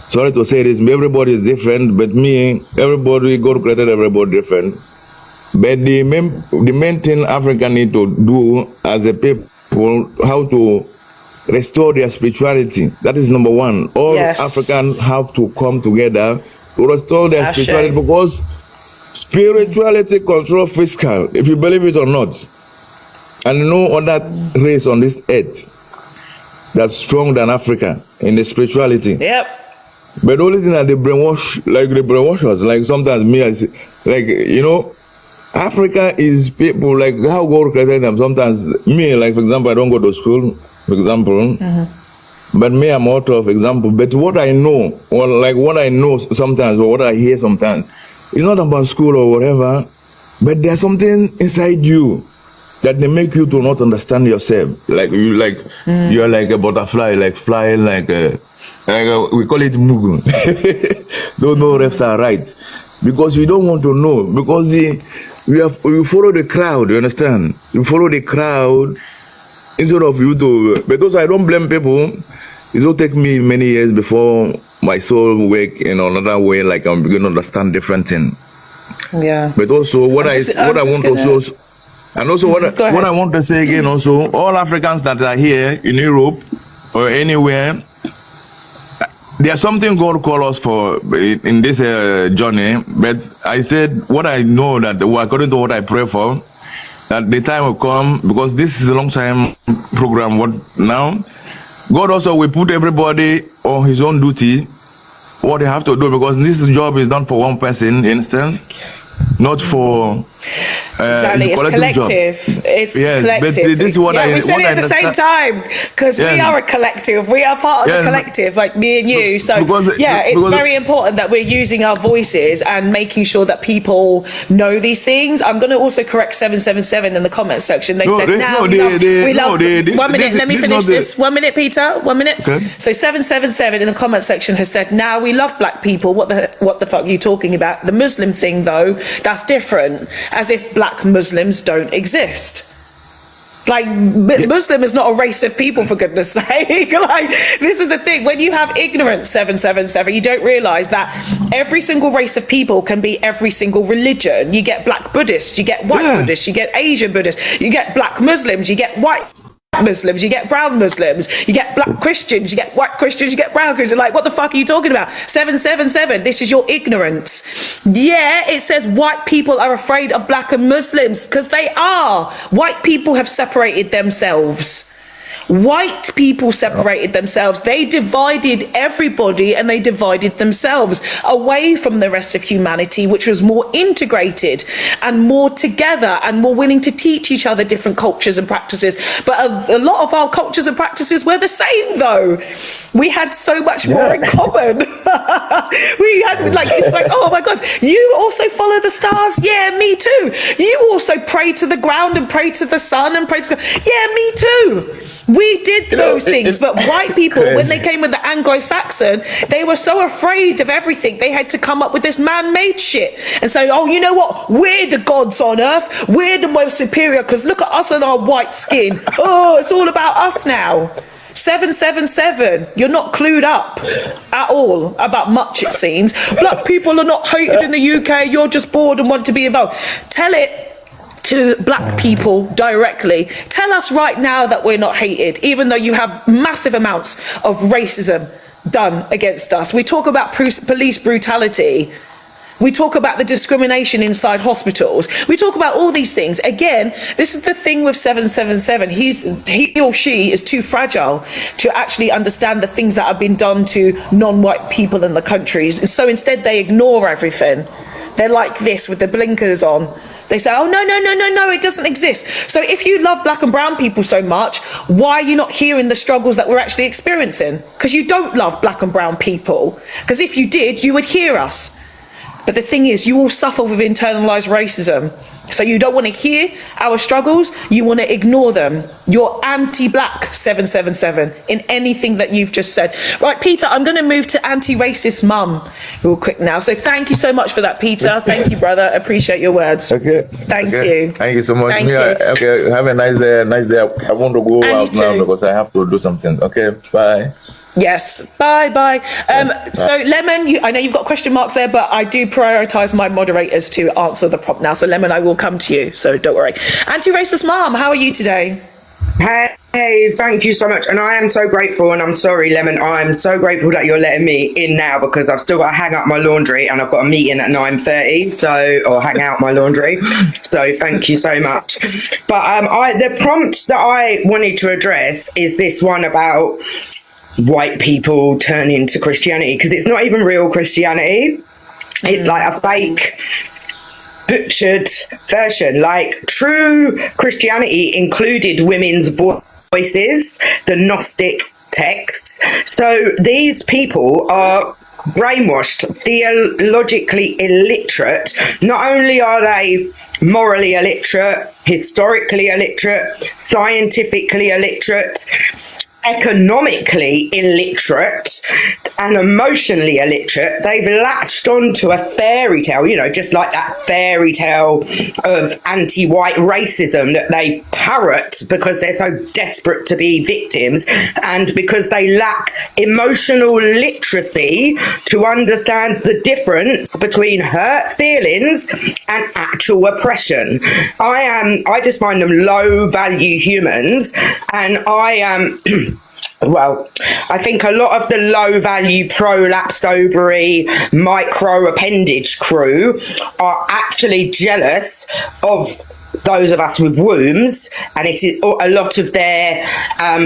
Sorry to say this, everybody is different, but everybody, God created everybody different. But the main thing Africa need to do as a people, how to restore their spirituality. That is number one. All Africans have to come together to restore their spirituality, because spirituality controls physical, if you believe it or not. And no other race on this earth that's stronger than Africa in the spirituality. Yep. But the only thing that they brainwash us, like sometimes me, I say, like, you know, Africa is people like how God created them. Sometimes me, like for example, I don't go to school, for example. But me, I'm out of example. But what I know, or like what I know sometimes, or what I hear sometimes, it's not about school or whatever. But there's something inside you that they make you to not understand yourself. Like you're like a butterfly, like flying like a we call it mugu. Don't know left and right because you don't want to know because you follow the crowd. You understand? You follow the crowd instead of you to. Because I don't blame people. It will take me many years before my soul wake in another way. Like I'm beginning to understand different things. Yeah. But also what I want to also. And also what I want to say again also, all Africans that are here in Europe or anywhere, there's something God called us for in this journey. But I said what I know that according to what I pray for, that the time will come because this is a long time program. What now? God also will put everybody on his own duty, what they have to do because this job is done for one person, instant, not for. Exactly, it's collective. It's collective. But this is what we said it at the same time because we are a collective. We are part of the collective, like me and you. So it's very important that we're using our voices and making sure that people know these things. I'm going to also correct 777 in the comment section. They said we love. 1 minute, let me finish this. 1 minute, Peter. 1 minute. Okay. So 777 in the comment section has said, "Now we love black people." What the fuck are you talking about? The Muslim thing, though, that's different. As if black Muslims don't exist. Like Muslim is not a race of people, for goodness sake. Like this is the thing. When you have ignorance, 777, you don't realise that every single race of people can be every single religion. You get black Buddhists, you get white Buddhists, you get Asian Buddhists, you get black Muslims, you get white Muslims, you get brown Muslims, you get black Christians, you get white Christians, you get brown Christians. Like, what the fuck are you talking about? 777, this is your ignorance. Yeah, it says white people are afraid of black and Muslims because they are. White people have separated themselves. White people separated themselves. They divided everybody and they divided themselves away from the rest of humanity, which was more integrated and more together and more willing to teach each other different cultures and practices. But a lot of our cultures and practices were the same, though. We had so much more in common. We had it's like, oh my God, you also follow the stars? Yeah, me too. You also pray to the ground and pray to the sun and pray to yeah, me too. We did those things, but white people, when they came with the Anglo-Saxon, they were so afraid of everything. They had to come up with this man-made shit and say, oh, you know what? We're the gods on earth. We're the most superior because look at us and our white skin. Oh, it's all about us now. 777, you're not clued up at all about much, it seems. Black people are not hated in the UK. You're just bored and want to be involved. Tell it to black people directly. Tell us right now that we're not hated, even though you have massive amounts of racism done against us. We talk about police brutality. We talk about the discrimination inside hospitals. We talk about all these things. Again, this is the thing with 777. He or she is too fragile to actually understand the things that have been done to non-white people in the countries. And so instead they ignore everything. They're like this with the blinkers on. They say, oh, no, it doesn't exist. So if you love black and brown people so much, why are you not hearing the struggles that we're actually experiencing? Because you don't love black and brown people. Because if you did, you would hear us. But the thing is, you all suffer with internalized racism. So you don't want to hear our struggles, you want to ignore them. You're anti-black, 777, in anything that you've just said. Right, Peter, I'm going to move to anti-racist mum real quick now. So thank you so much for that, Peter. Thank you, brother. Appreciate your words. Okay. Thank you. Thank you so much. Thank you. Okay, have a nice day. I want to go out now because I have to do something. Okay, bye. Yes, bye. So, Lemon, I know you've got question marks there, but I do prioritise my moderators to answer the prompt now. So, Lemon, I will come to you, so don't worry. Anti-racist mom, how are you today? Hey, thank you so much. And I am so grateful, and I'm sorry, Lemon, I'm so grateful that you're letting me in now because I've still got to hang up my laundry and I've got a meeting at 9:30, or hang out my laundry. So thank you so much. But the prompt that I wanted to address is this one about white people turning to Christianity, because it's not even real Christianity. It's like a fake butchered version. Like, true Christianity included women's voices, the Gnostic text. So these people are brainwashed, theologically illiterate. Not only are they morally illiterate, historically illiterate, scientifically illiterate, economically illiterate, and emotionally illiterate. They've latched onto a fairy tale, you know, just like that fairy tale of anti-white racism that they parrot because they're so desperate to be victims, and because they lack emotional literacy to understand the difference between hurt feelings and actual oppression. I just find them low value humans, and I am well, I think a lot of the low value prolapsed ovary micro appendage crew are actually jealous of those of us with wombs, and it is a lot of their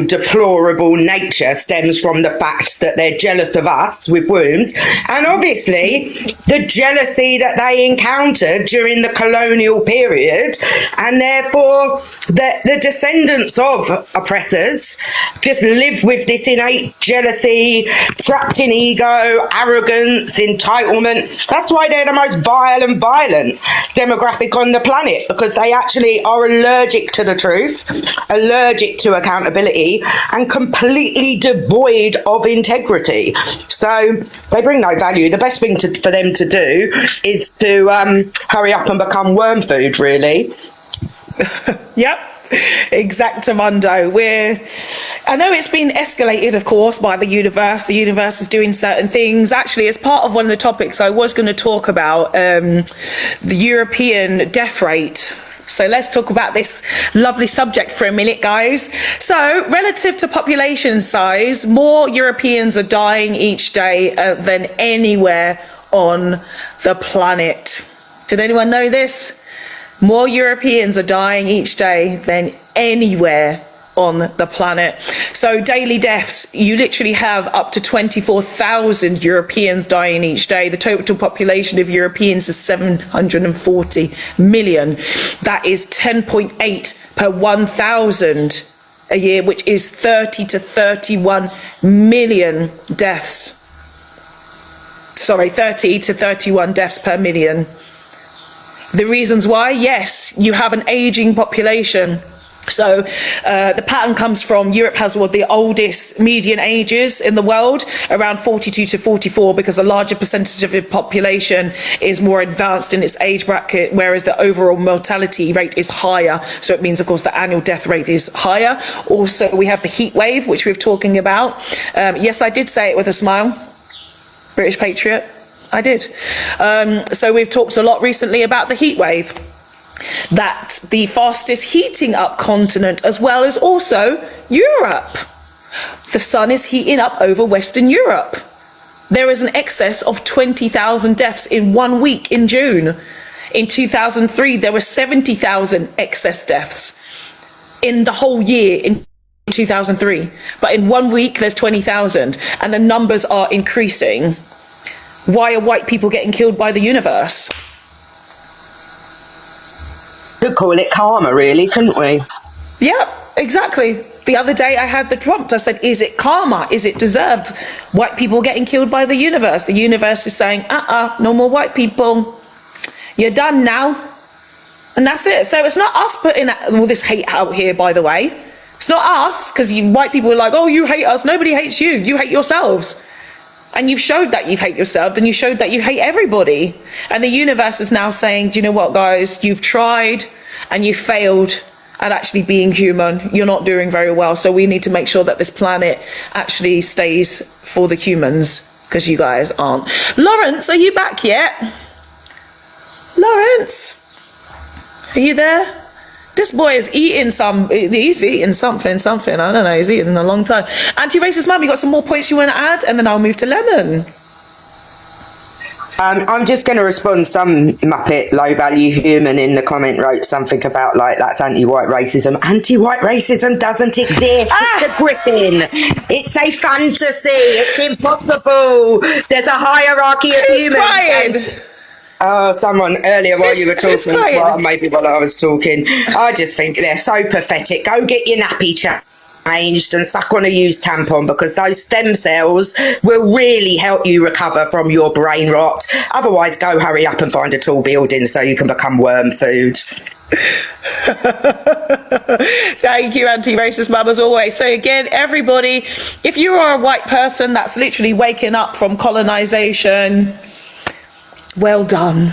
deplorable nature stems from the fact that they're jealous of us with wombs, and obviously the jealousy that they encountered during the colonial period, and therefore the descendants of oppressors just live with this innate jealousy, trapped in ego, arrogance, entitlement. That's why they're the most vile and violent demographic on the planet, because they actually are allergic to the truth, allergic to accountability, and completely devoid of integrity. So they bring no value. The best thing for them to do is to hurry up and become worm food, really. Yep, exactamundo. I know it's been escalated, of course, by the universe. The universe is doing certain things. Actually, as part of one of the topics I was going to talk about, the European death rate. So let's talk about this lovely subject for a minute, guys. So, relative to population size, more Europeans are dying each day than anywhere on the planet. Did anyone know this? More Europeans are dying each day than anywhere on the planet. So daily deaths, you literally have up to 24,000 Europeans dying each day. The total population of Europeans is 740 million. That is 10.8 per 1,000 a year, which is 30 to 31 million deaths. Sorry, 30 to 31 deaths per million. The reasons why? Yes, you have an aging population. So the pattern comes from Europe has one of the oldest median ages in the world, around 42 to 44, because a larger percentage of the population is more advanced in its age bracket, whereas the overall mortality rate is higher. So it means, of course, the annual death rate is higher. Also, we have the heat wave, which we're talking about. Yes, I did say it with a smile. British patriot. I did. So we've talked a lot recently about the heat wave. That's the fastest heating up continent, as well as also Europe. The sun is heating up over Western Europe. There is an excess of 20,000 deaths in 1 week in June. In 2003, there were 70,000 excess deaths in the whole year in 2003. But in 1 week, there's 20,000, and the numbers are increasing. Why are white people getting killed by the universe? Could call it karma, really, couldn't we? Yeah, exactly. The other day I had the prompt. I said, is it karma? Is it deserved? White people getting killed by the universe. The universe is saying, no more white people. You're done now. And that's it. So it's not us putting all this hate out here, by the way. It's not us, because white people are like, oh, you hate us. Nobody hates you. You hate yourselves. And you've showed that you hate yourself, and you showed that you hate everybody. And the universe is now saying, do you know what, guys? You've tried and you failed at actually being human. You're not doing very well. So we need to make sure that this planet actually stays for the humans, because you guys aren't. Lawrence, are you back yet? Lawrence, are you there? This boy is eating he's eating something. I don't know, he's eating a long time. Anti-racist mum, you got some more points you want to add? And then I'll move to Lemon. I'm just going to respond. Some Muppet low-value human in the comment wrote something about, like, that's anti-white racism. Anti-white racism doesn't exist. It's a griffin. It's a fantasy. It's impossible. There's a hierarchy of humans. Someone earlier while you were Who's talking, crying? well, maybe while I was talking, I just think they're so pathetic. Go get your nappy changed and suck on a used tampon, because those stem cells will really help you recover from your brain rot. Otherwise, go hurry up and find a tall building so you can become worm food. Thank you, anti-racist mum, as always. So again, everybody, if you are a white person that's literally waking up from colonization, well done.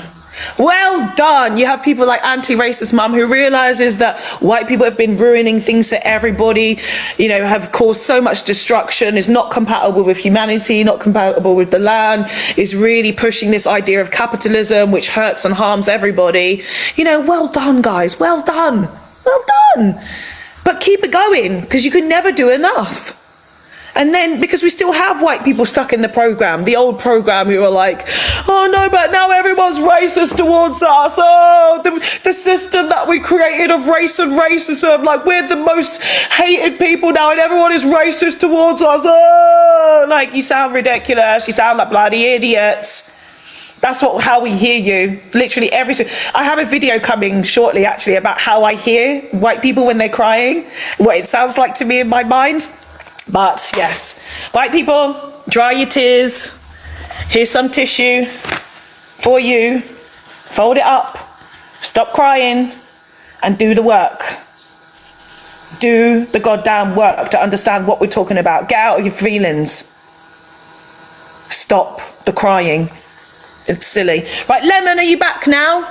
Well done. You have people like anti-racist mum who realizes that white people have been ruining things for everybody, you know, have caused so much destruction, is not compatible with humanity, not compatible with the land, is really pushing this idea of capitalism, which hurts and harms everybody. You know, well done, guys. Well done. Well done. But keep it going, because you can never do enough. And then, because we still have white people stuck in the program, the old program, who are like, oh no, but now everyone's racist towards us. Oh, the system that we created of race and racism, like we're the most hated people now and everyone is racist towards us. Oh, like, you sound ridiculous. You sound like bloody idiots. That's how we hear you. Literally I have a video coming shortly, actually, about how I hear white people when they're crying, what it sounds like to me in my mind. But yes, white people, dry your tears. Here's some tissue for you. Fold it up, stop crying, and do the work. Do the goddamn work to understand what we're talking about. Get out of your feelings. Stop the crying. It's silly. Right, Lemon, are you back now?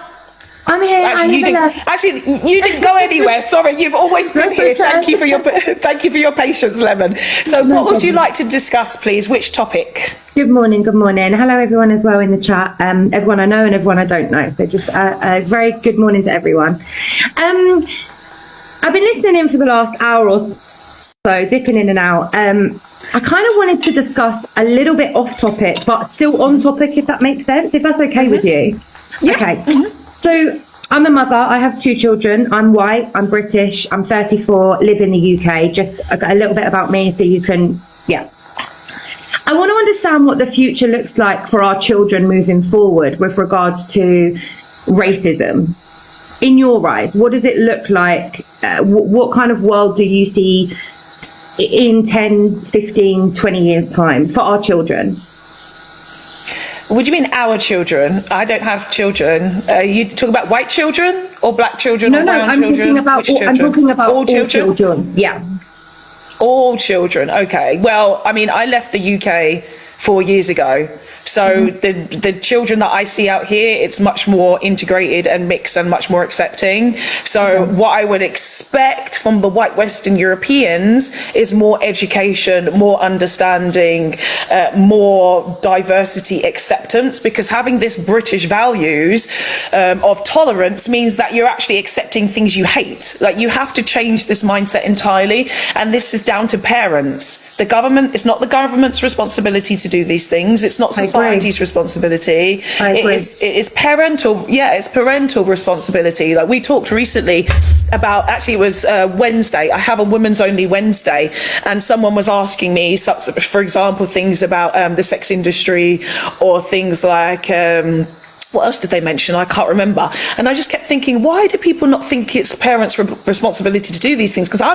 I'm here. Actually, you didn't go anywhere. Sorry, you've always been here. Thank you for your patience, Lemon. So, what would you like to discuss, please? Which topic? Good morning. Good morning. Hello, everyone as well in the chat. Everyone I know and everyone I don't know. So, just a very good morning to everyone. I've been listening in for the last hour or so, dipping in and out. I kind of wanted to discuss a little bit off topic, but still on topic, if that makes sense. If that's okay with you. Yeah. Okay. So I'm a mother. I have 2 children. I'm white. I'm British. I'm 34. Live in the UK. Just a little bit about me, so you can, yeah. I want to understand what the future looks like for our children moving forward with regards to racism. In your eyes, what does it look like? What kind of world do you see in 10, 15, 20 years' time for our children? What do you mean our children? I don't have children. You talk about white children or black children or brown children? I'm talking about all children. Yeah. All children. Okay. Well, I mean, I left the UK 4 years ago. So the children that I see out here, it's much more integrated and mixed and much more accepting. So what I would expect from the white Western Europeans is more education, more understanding, more diversity acceptance, because having this British values of tolerance means that you're actually accepting things you hate. Like, you have to change this mindset entirely. And this is down to parents. The government, it's not the government's responsibility to do these things. It's not society's responsibility. It is parental. Yeah, it's parental responsibility. Like, we talked recently about, actually it was Wednesday. I have a women's only Wednesday, and someone was asking me, for example, things about the sex industry, or things like what else did they mention? I can't remember. And I just kept thinking, why do people not think it's parents' responsibility to do these things? Because I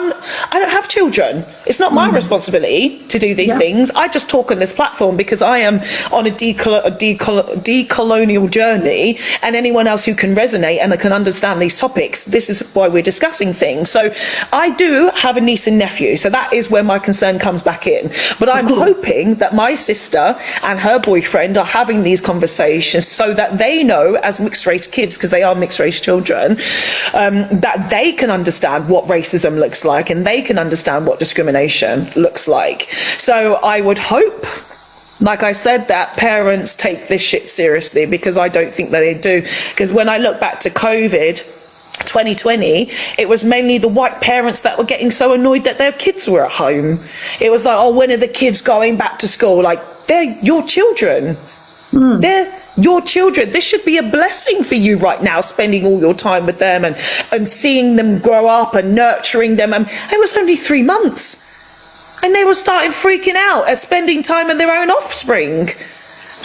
don't have children. It's not my responsibility to do these things. I just talk on this platform because I am on a decolonial journey, and anyone else who can resonate and can understand these topics, this is why we're discussing things. So I do have a niece and nephew, so that is where my concern comes back in. But I'm hoping that my sister and her boyfriend are having these conversations so that they know, as mixed race kids, because they are mixed race children, that they can understand what racism looks like, and they can understand what discrimination looks like. So I would hope, like I said, that parents take this shit seriously, because I don't think that they do. Because when I look back to COVID 2020, it was mainly the white parents that were getting so annoyed that their kids were at home. It was like, oh, when are the kids going back to school? Like, they're your children. They're your children. This should be a blessing for you right now, spending all your time with them and seeing them grow up and nurturing them. And it was only 3 months. And they were starting freaking out at spending time with their own offspring.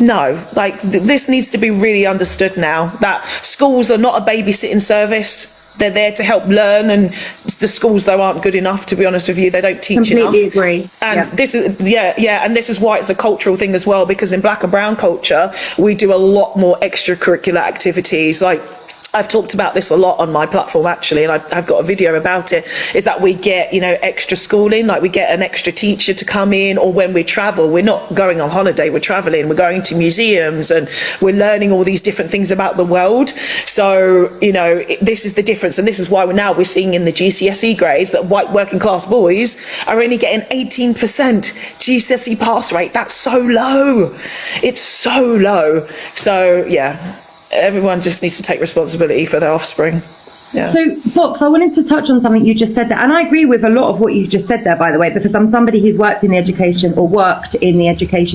No, like this needs to be really understood now, that schools are not a babysitting service. They're there to help learn, and the schools though aren't good enough, to be honest with you. They don't teach enough. Completely agree. And this is and this is why it's a cultural thing as well, because in black and brown culture we do a lot more extracurricular activities. Like I've talked about this a lot on my platform actually, and I've got a video about it, is that we get, you know, extra schooling, like we get an extra teacher to come in, or when we travel, we're not going on holiday, we're traveling, we're going to museums and we're learning all these different things about the world. So, you know, this is the difference, and this is why we're seeing in the GCSE grades that white working class boys are only getting 18% GCSE pass rate. That's so low. It's so low. So, yeah. Everyone just needs to take responsibility for their offspring. Yeah. So, Fox, I wanted to touch on something you just said there, and I agree with a lot of what you just said there, by the way, because I'm somebody who's worked in the education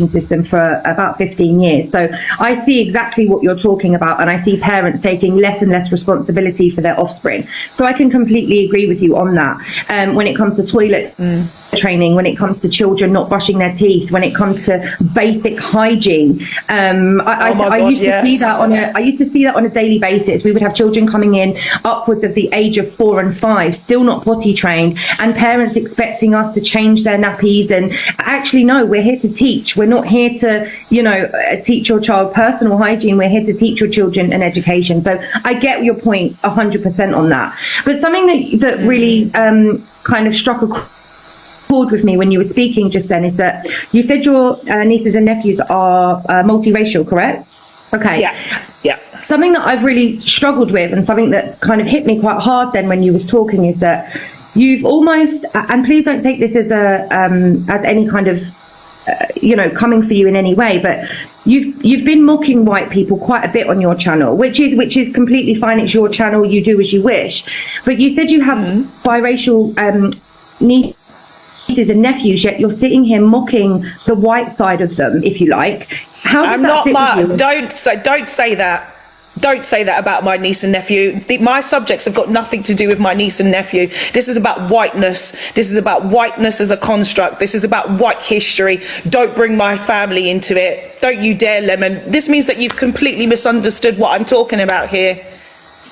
system for about 15 years. So I see exactly what you're talking about, and I see parents taking less and less responsibility for their offspring. So I can completely agree with you on that. When it comes to toilet training, when it comes to children not brushing their teeth, when it comes to basic hygiene, I used to see that on a daily basis. We would have children coming in upwards of the age of 4 and 5, still not potty trained, and parents expecting us to change their nappies. And actually, no, we're here to teach. We're not here to, you know, teach your child personal hygiene. We're here to teach your children an education. So I get your point 100% on that. But something that really kind of struck a chord with me when you were speaking just then is that you said your nieces and nephews are multiracial, correct? Okay. Yeah. Something that I've really struggled with, and something that kind of hit me quite hard then when you was talking, is that you've almost, and please don't take this as any kind of coming for you in any way, but you've been mocking white people quite a bit on your channel, which is completely fine. It's your channel, you do as you wish. But you said you have biracial nieces and nephews, yet you're sitting here mocking the white side of them, if you like. How does that sit with you? Don't say that. Don't say that about my niece and nephew. My subjects have got nothing to do with my niece and nephew. This is about whiteness. This is about whiteness as a construct. This is about white history. Don't bring my family into it. Don't you dare, Lemon. This means that you've completely misunderstood what I'm talking about here.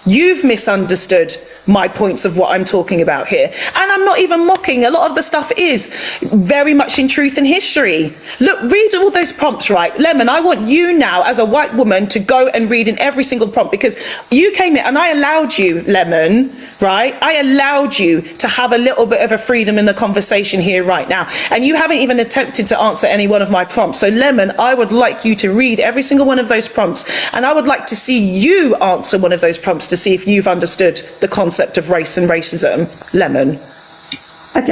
You've misunderstood my points of what I'm talking about here. And I'm not even mocking. A lot of the stuff is very much in truth and history. Look, read all those prompts, right? Lemon, I want you now as a white woman to go and read in every single prompt, because you came in and I allowed you, Lemon, right? I allowed you to have a little bit of a freedom in the conversation here right now. And you haven't even attempted to answer any one of my prompts. So Lemon, I would like you to read every single one of those prompts. And I would like to see you answer one of those prompts to see if you've understood the concept of race and racism. Lemon.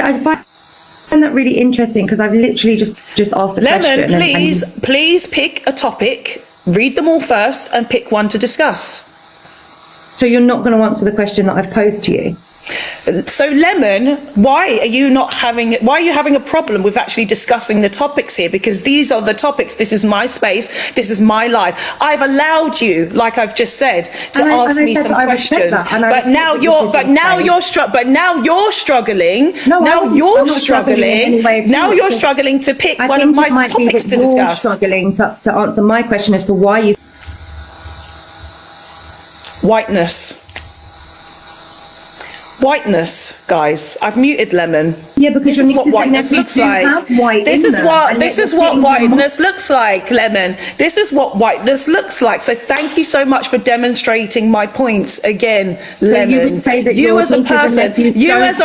I find that really interesting, because I've literally just asked the question. Lemon, please pick a topic, read them all first, and pick one to discuss. So you're not going to answer the question that I've posed to you? So Lemon, why are you having a problem with actually discussing the topics here? Because these are the topics. This is my space. This is my life. I've allowed you, like I've just said, to ask me some questions. But now you're struggling. Now you're struggling to pick one of my topics to discuss. Struggling to answer my question as to why you. Whiteness, guys. I've muted Lemon. Yeah, because this is what whiteness looks like. This is what whiteness looks like, Lemon. This is what whiteness looks like. So thank you so much for demonstrating my points again, Lemon. You would say that you as a person, you as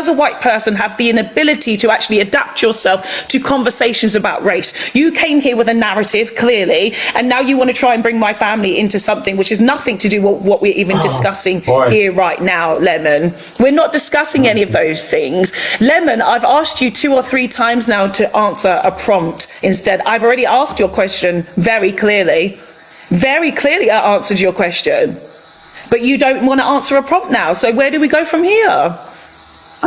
a white person have the inability to actually adapt yourself to conversations about race. You came here with a narrative, clearly, and now you want to try and bring my family into something which is nothing to do with what we're even discussing here right now, Lemon. We're not discussing any of those things. Lemon, I've asked you 2 or 3 times now to answer a prompt instead. I've already asked your question very clearly. Very clearly I answered your question. But you don't want to answer a prompt now. So where do we go from here?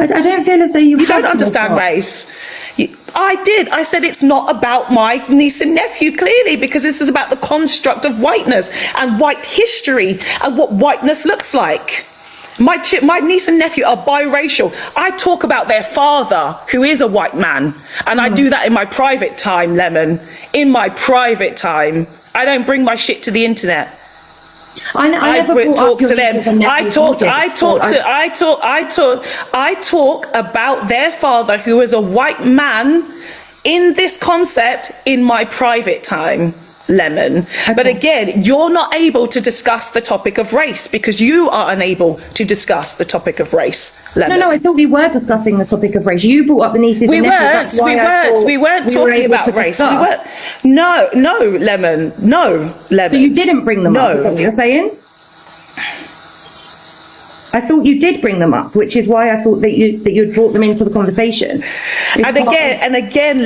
I don't feel as though you don't understand race. I did. I said it's not about my niece and nephew, clearly, because this is about the construct of whiteness and white history and what whiteness looks like. My niece and nephew are biracial. I talk about their father, who is a white man, and I do that in my private time, Lemon. In my private time, I don't bring my shit to the internet. I never talk to them. I talk about their father, who is a white man, in this concept in my private time, Lemon. Okay. But again, you're not able to discuss the topic of race because you are unable to discuss the topic of race, Lemon. No, I thought we were discussing the topic of race. You brought up the nieces and nephews. We weren't talking about race. No, Lemon. No, Lemon. So you didn't bring them up, is that what you're saying? I thought you did bring them up, which is why I thought that you'd brought them into the conversation. And again,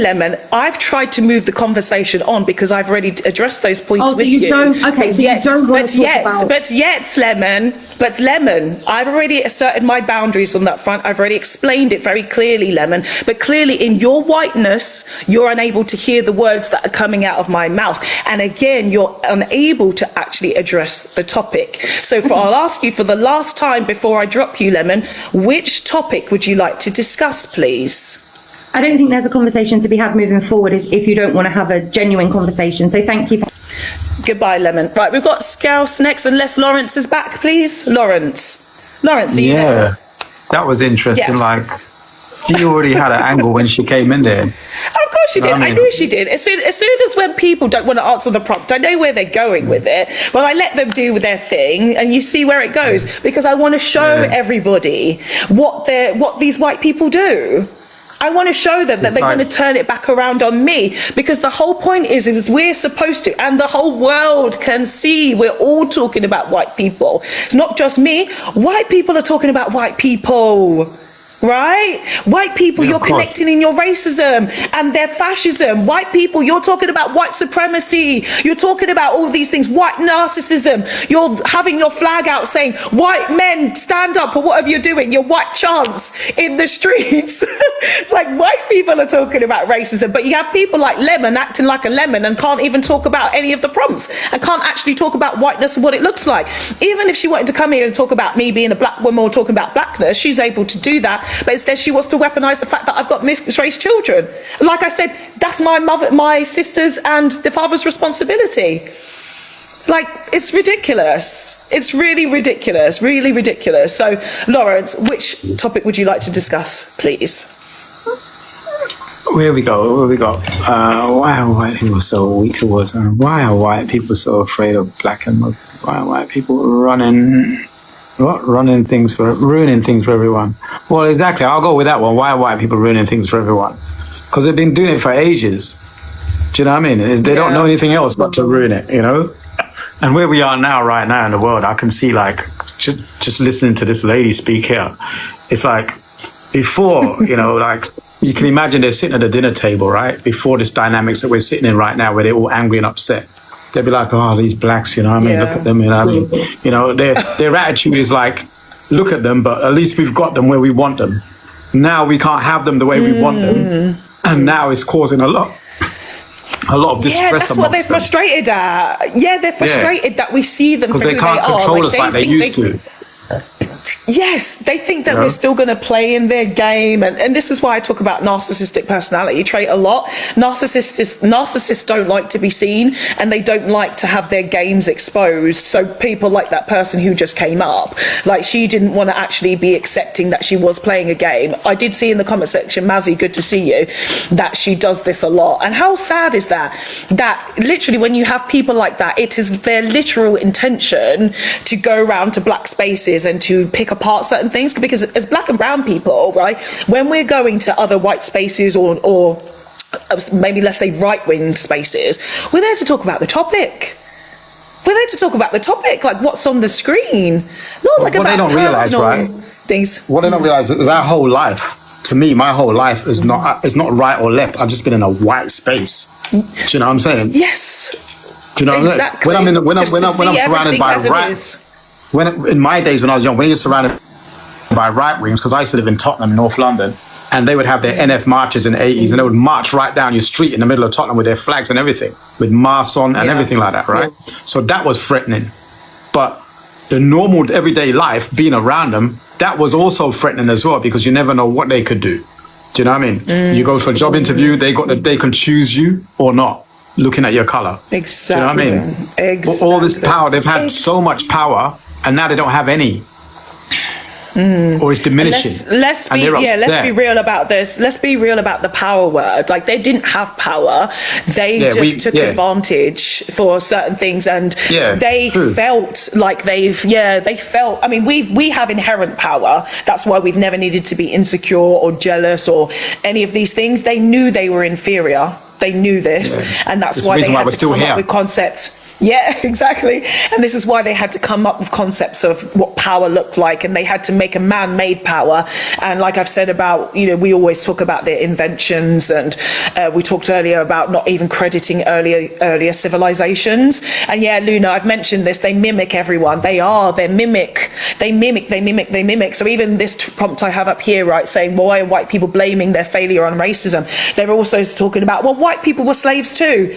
Lemon, I've tried to move the conversation on because I've already addressed those points with you. But Lemon, I've already asserted my boundaries on that front. I've already explained it very clearly, Lemon. But clearly, in your whiteness, you're unable to hear the words that are coming out of my mouth. And again, you're unable to actually address the topic. So I'll ask you for the last time before I drop you, Lemon, which topic would you like to discuss, please? I don't think there's a conversation to be had moving forward if you don't want to have a genuine conversation. So thank you. Goodbye, Lemon. Right, we've got Scouse next, unless Lawrence is back, please. Lawrence, are you there? That was interesting. Yes. Like, she already had an angle when she came in there. Of course she did. I knew she did. As soon as when people don't want to answer the prompt, I know where they're going with it, but I let them do their thing, and you see where it goes because I want to show everybody what these white people do. I want to show them that they're going to turn it back around on me because the whole point is we're supposed to, and the whole world can see we're all talking about white people. It's not just me. White people are talking about white people. Right? White people, you're connecting in your racism and their fascism. White people, you're talking about white supremacy. You're talking about all these things. White narcissism. You're having your flag out saying, white men, stand up, or whatever you're doing, your white chants in the streets. Like, white people are talking about racism, but you have people like Lemon acting like a lemon and can't even talk about any of the prompts and can't actually talk about whiteness and what it looks like. Even if she wanted to come here and talk about me being a black woman or talking about blackness, she's able to do that. But instead she wants to weaponize the fact that I've got mixed race children. Like I said, that's my mother, my sisters and the father's responsibility. Like, it's ridiculous. It's really ridiculous, really ridiculous. So, Lawrence, which topic would you like to discuss, please? Where we go? Why are white people so weak towards her? Why are white people so afraid of black and Muslim? Why are white people ruining things for everyone? Well, exactly. I'll go with that one. Why are white people ruining things for everyone? Because they've been doing it for ages. Do you know what I mean? They don't know anything else but to ruin it, you know? And where we are now, right now in the world, I can see, like, just listening to this lady speak here, it's like, before, you know, like, you can imagine they're sitting at the dinner table, right? Before this dynamics that we're sitting in right now, where they're all angry and upset. They'll be like, oh, these blacks, you know what I mean? Look at them, you know what I mean? You know, their attitude is like, look at them, but at least we've got them where we want them. Now we can't have them the way we want them. And now it's causing a lot of distress. Yeah, that's what they're frustrated at. Yeah, they're frustrated that we see them for who they are. Because they can't control us like they used to. Yes, they think that we're still going to play in their game. And this is why I talk about narcissistic personality trait a lot. Narcissists don't like to be seen, and they don't like to have their games exposed. So people like that person who just came up, like, she didn't want to actually be accepting that she was playing a game. I did see in the comment section, Mazzy, good to see you, that she does this a lot. And how sad is that? That literally when you have people like that, it is their literal intention to go around to black spaces and to pick apart certain things, because as black and brown people, right, when we're going to other white spaces or maybe let's say right-wing spaces, we're there to talk about the topic. We're there to talk about the topic, like what's on the screen, not like about personal things. What they don't realize is our whole life. To me, my whole life is not right or left. I've just been in a white space. Do you know what I'm saying? Yes. Do you know what I'm saying? When I'm surrounded by in my days when I was young, when you're surrounded by right wings, because I used to live in Tottenham, North London, and they would have their NF marches in the 80s, and they would march right down your street in the middle of Tottenham with their flags and everything, with masks on and everything like that, right? So that was threatening. But the normal everyday life, being around them, that was also threatening as well, because you never know what they could do. Do you know what I mean? You go for a job interview, they can choose you or not, looking at your color. Exactly. Do you know what I mean? Exactly. All this power, they've had so much power, and now they don't have any. Or it's diminishing. Let's be real about this. Let's be real about the power word. Like, they didn't have power. They took advantage for certain things, and they felt like they felt. I mean, we have inherent power. That's why we've never needed to be insecure or jealous or any of these things. They knew they were inferior. They knew this, and that's why they had to come up with concepts. Yeah, exactly. And this is why they had to come up with concepts of what power looked like, and they had to make a man-made power. And like I've said about, we always talk about their inventions, and we talked earlier about not even crediting earlier civilizations. And yeah, Luna, I've mentioned this, they mimic everyone. They mimic. So even this prompt I have up here, right, saying, why are white people blaming their failure on racism? They're also talking about, well, white people were slaves too.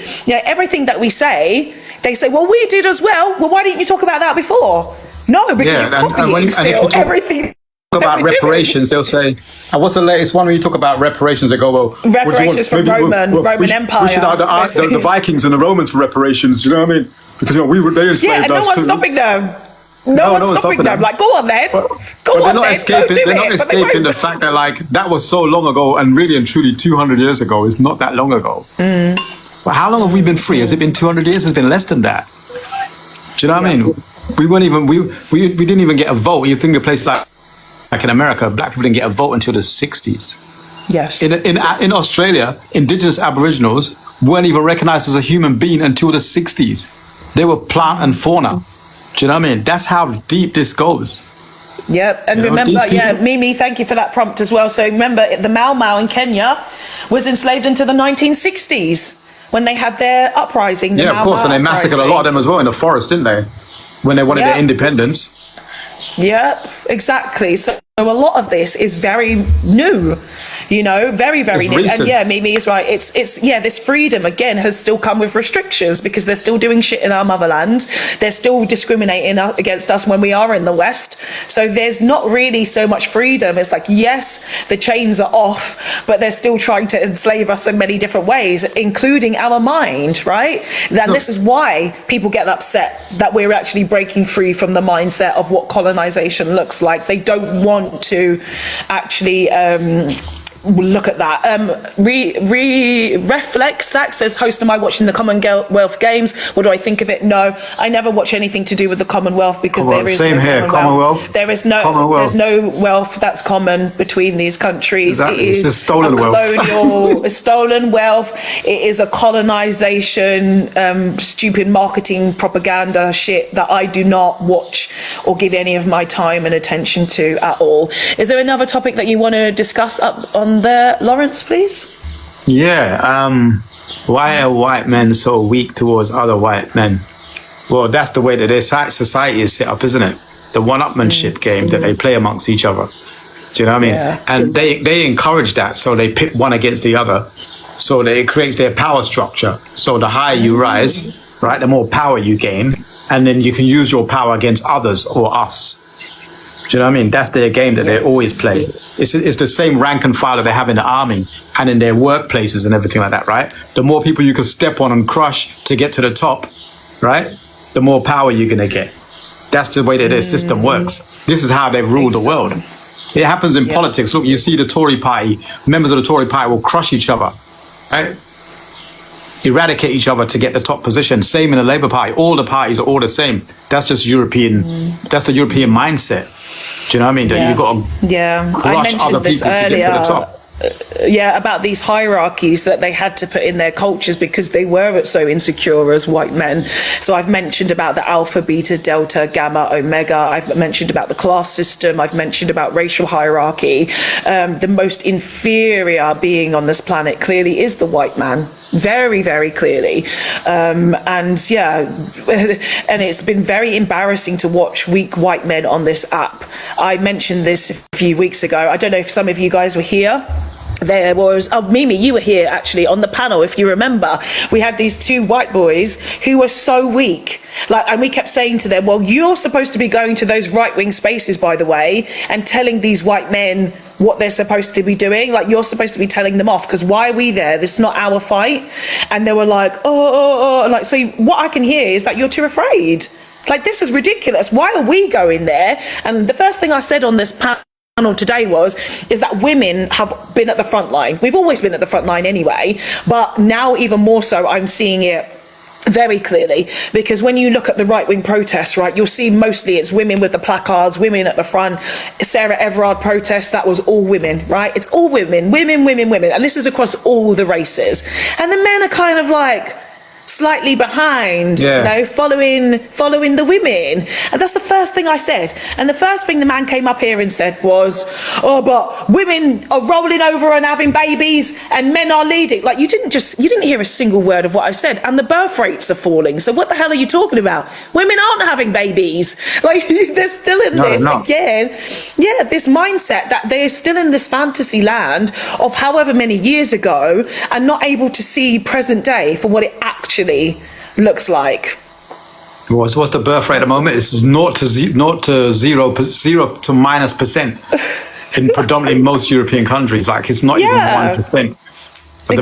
Everything that we say, they say, well, we did as well. Well, why didn't you talk about that before? No, because you're copying still everything. About reparations, they'll say, what's the latest one when you talk about reparations? They go, well, reparations from Roman Empire. We should ask the Vikings and the Romans for reparations. You know what I mean? Because they enslaved us. Yeah, and no one's stopping them. No one's stopping them. Like, go on then. They're not escaping the fact that, like, that was so long ago, and really and truly 200 years ago is not that long ago. But how long have we been free? Has it been 200 years? It's been less than that. Do you know what I mean? We weren't even we didn't even get a vote. You think a place like in America, black people didn't get a vote until the 60s. Yes. In Australia, indigenous Aboriginals weren't even recognized as a human being until the 60s. They were plant and fauna. Do you know what I mean? That's how deep this goes. Yep. And remember, Mimi, thank you for that prompt as well. So remember, the Mau Mau in Kenya was enslaved into the 1960s when they had their uprising. Yeah, of course. And they massacred a lot of them as well in the forest, didn't they? When they wanted their independence. Yeah, exactly. So a lot of this is very new, very, very new. Recent. And yeah, Mimi is right. It's this freedom again has still come with restrictions, because they're still doing shit in our motherland. They're still discriminating against us when we are in the West. So there's not really so much freedom. It's like, yes, the chains are off, but they're still trying to enslave us in many different ways, including our mind, right? And this is why people get upset that we're actually breaking free from the mindset of what colonization looks like. They don't want to actually look at that. Reflex Sack says, host, am I watching the Commonwealth Games? What do I think of it? No, I never watch anything to do with the Commonwealth, because there is same here. Commonwealth. There is there's no wealth that's common between these countries. Exactly. It is just stolen wealth. Stolen wealth. It is a colonization, stupid marketing propaganda shit that I do not watch or give any of my time and attention to at all. Is there another topic that you want to discuss up on there, Lawrence, please? Yeah. Why are white men so weak towards other white men? Well, that's the way that their society is set up, isn't it? The one-upmanship game that they play amongst each other. Do you know what I mean? Yeah. And they encourage that, so they pit one against the other, so that it creates their power structure. So the higher you rise, right, the more power you gain, and then you can use your power against others or us. Do you know what I mean? That's their game that they always play. It's the same rank and file that they have in the army and in their workplaces and everything like that, right? The more people you can step on and crush to get to the top, right, the more power you're going to get. That's the way that their system works. This is how they've ruled the world. It happens in politics. Look, you see the Tory party, members of the Tory party will crush each other, right? Eradicate each other to get the top position. Same in the Labour Party. All the parties are all the same. That's just European. That's the European mindset. Do you know what I mean? That you've got to crush other people to get to the top. About these hierarchies that they had to put in their cultures because they were so insecure as white men. So I've mentioned about the alpha, beta, delta, gamma, omega. I've mentioned about the class system. I've mentioned about racial hierarchy. The most inferior being on this planet clearly is the white man. Very, very clearly. And it's been very embarrassing to watch weak white men on this app. I mentioned this a few weeks ago. I don't know if some of you guys were here. There was, Mimi, you were here actually on the panel, if you remember. We had these two white boys who were so weak. Like, and we kept saying to them, well, you're supposed to be going to those right-wing spaces, by the way, and telling these white men what they're supposed to be doing. Like, you're supposed to be telling them off, because why are we there? This is not our fight. And they were like, like, so what I can hear is that you're too afraid. Like, this is ridiculous. Why are we going there? And the first thing I said on this panel today is that women have been at the front line. We've always been at the front line anyway, but now even more so, I'm seeing it very clearly, because when you look at the right-wing protests, right, you'll see mostly it's women with the placards, women at the front. Sarah Everard protest, that was all women, right? It's all women, and this is across all the races. And the men are kind of like slightly behind, you know, following the women. And that's the first thing I said. And the first thing the man came up here and said was, oh, but women are rolling over and having babies and men are leading. Like, you didn't hear a single word of what I said. And the birth rates are falling. So what the hell are you talking about? Women aren't having babies. Like, they're still in this again. Yeah, this mindset that they're still in this fantasy land of however many years ago and not able to see present day for what it actually looks like. What's the birth rate at the moment? It's 0 to 0 to minus % in predominantly most European countries. Like, it's not even 1% of them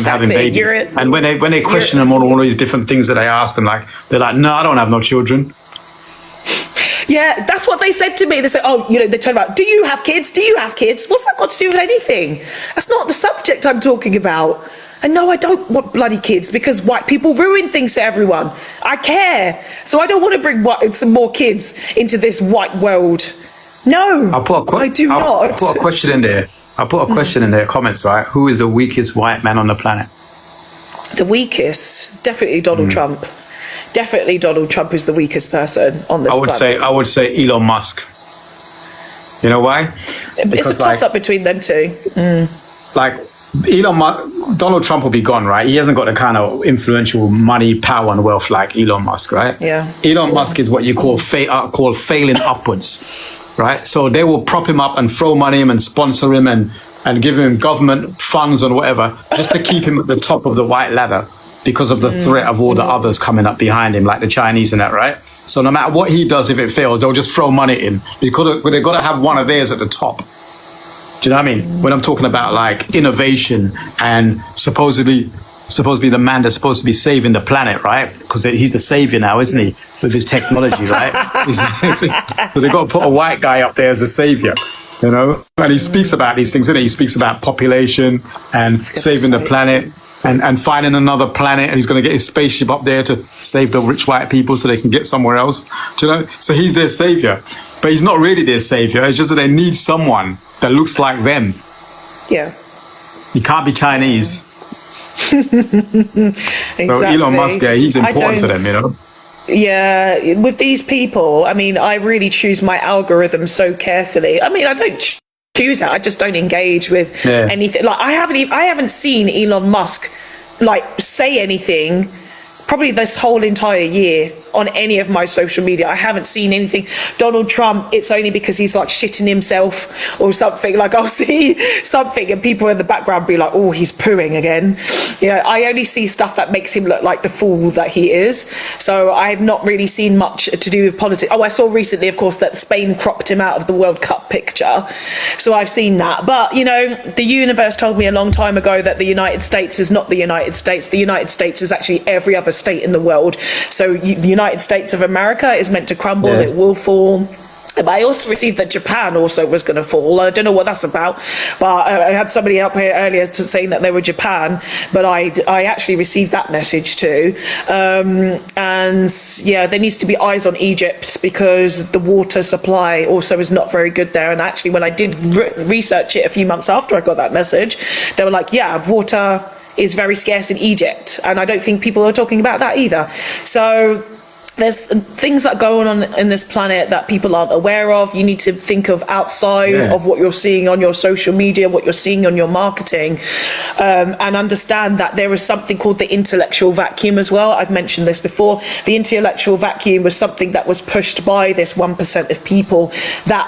having babies. And when they question them on all these different things that they ask them, like, they're like, no, I don't have no children. Yeah, that's what they said to me. They said, oh, you know, they turned around, do you have kids? Do you have kids? What's that got to do with anything? That's not the subject I'm talking about. And no, I don't want bloody kids, because white people ruin things for everyone. I care. So I don't want to bring some more kids into this white world. No, I do not. I'll put a question in there. I'll put a question in their comments, right? Who is the weakest white man on the planet? The weakest? Definitely Donald Trump. Definitely Donald Trump is the weakest person on this planet. I would say Elon Musk. You know why? It's a toss-up between them two. Like, Donald Trump will be gone, right? He hasn't got the kind of influential money, power, and wealth like Elon Musk, right? Yeah. Elon Musk is what you call failing upwards, right? So they will prop him up and throw money at him and sponsor him and give him government funds and whatever, just to keep him at the top of the white ladder because of the threat of all the others coming up behind him, like the Chinese and that, right? So no matter what he does, if it fails, they'll just throw money at him because they've got to have one of theirs at the top. Do you know what I mean? When I'm talking about like innovation and supposedly the man that's supposed to be saving the planet, right? Because he's the savior now, isn't he? With his technology, right? So they've got to put a white guy up there as the savior, you know? And he speaks about these things, doesn't he? He speaks about population and saving the planet and finding another planet. And he's going to get his spaceship up there to save the rich white people so they can get somewhere else. Do you know? So he's their savior. But he's not really their savior. It's just that they need someone that looks like them. Yeah. He can't be Chinese. Exactly. So Elon Musk, he's important to them, you know? Yeah, with these people, I mean, I really choose my algorithm so carefully. I mean, I don't choose it, I just don't engage with anything. Like, I haven't seen Elon Musk like say anything probably this whole entire year on any of my social media. I haven't seen anything. Donald Trump, it's only because he's like shitting himself or something. Like, I'll see something and people in the background be like, oh, he's pooing again. Yeah, I only see stuff that makes him look like the fool that he is. So I've not really seen much to do with politics. Oh, I saw recently, of course, that Spain cropped him out of the World Cup picture. So I've seen that. But, you know, the universe told me a long time ago that the United States is not the United States. The United States is actually every other state in the world. So the United States of America is meant to crumble. It will fall. But I also received that Japan also was going to fall. I don't know what that's about, but I had somebody up here earlier saying that they were Japan, but I actually received that message too. And yeah, there needs to be eyes on Egypt because the water supply also is not very good there. And actually, when I did research it a few months after I got that message, they were like, yeah, water is very scarce in Egypt. And I don't think people are talking about that either. So there's things that go on in this planet that people aren't aware of. You need to think of outside of what you're seeing on your social media, what you're seeing on your marketing, and understand that there is something called the intellectual vacuum as well. I've mentioned this before. The intellectual vacuum was something that was pushed by this 1% of people that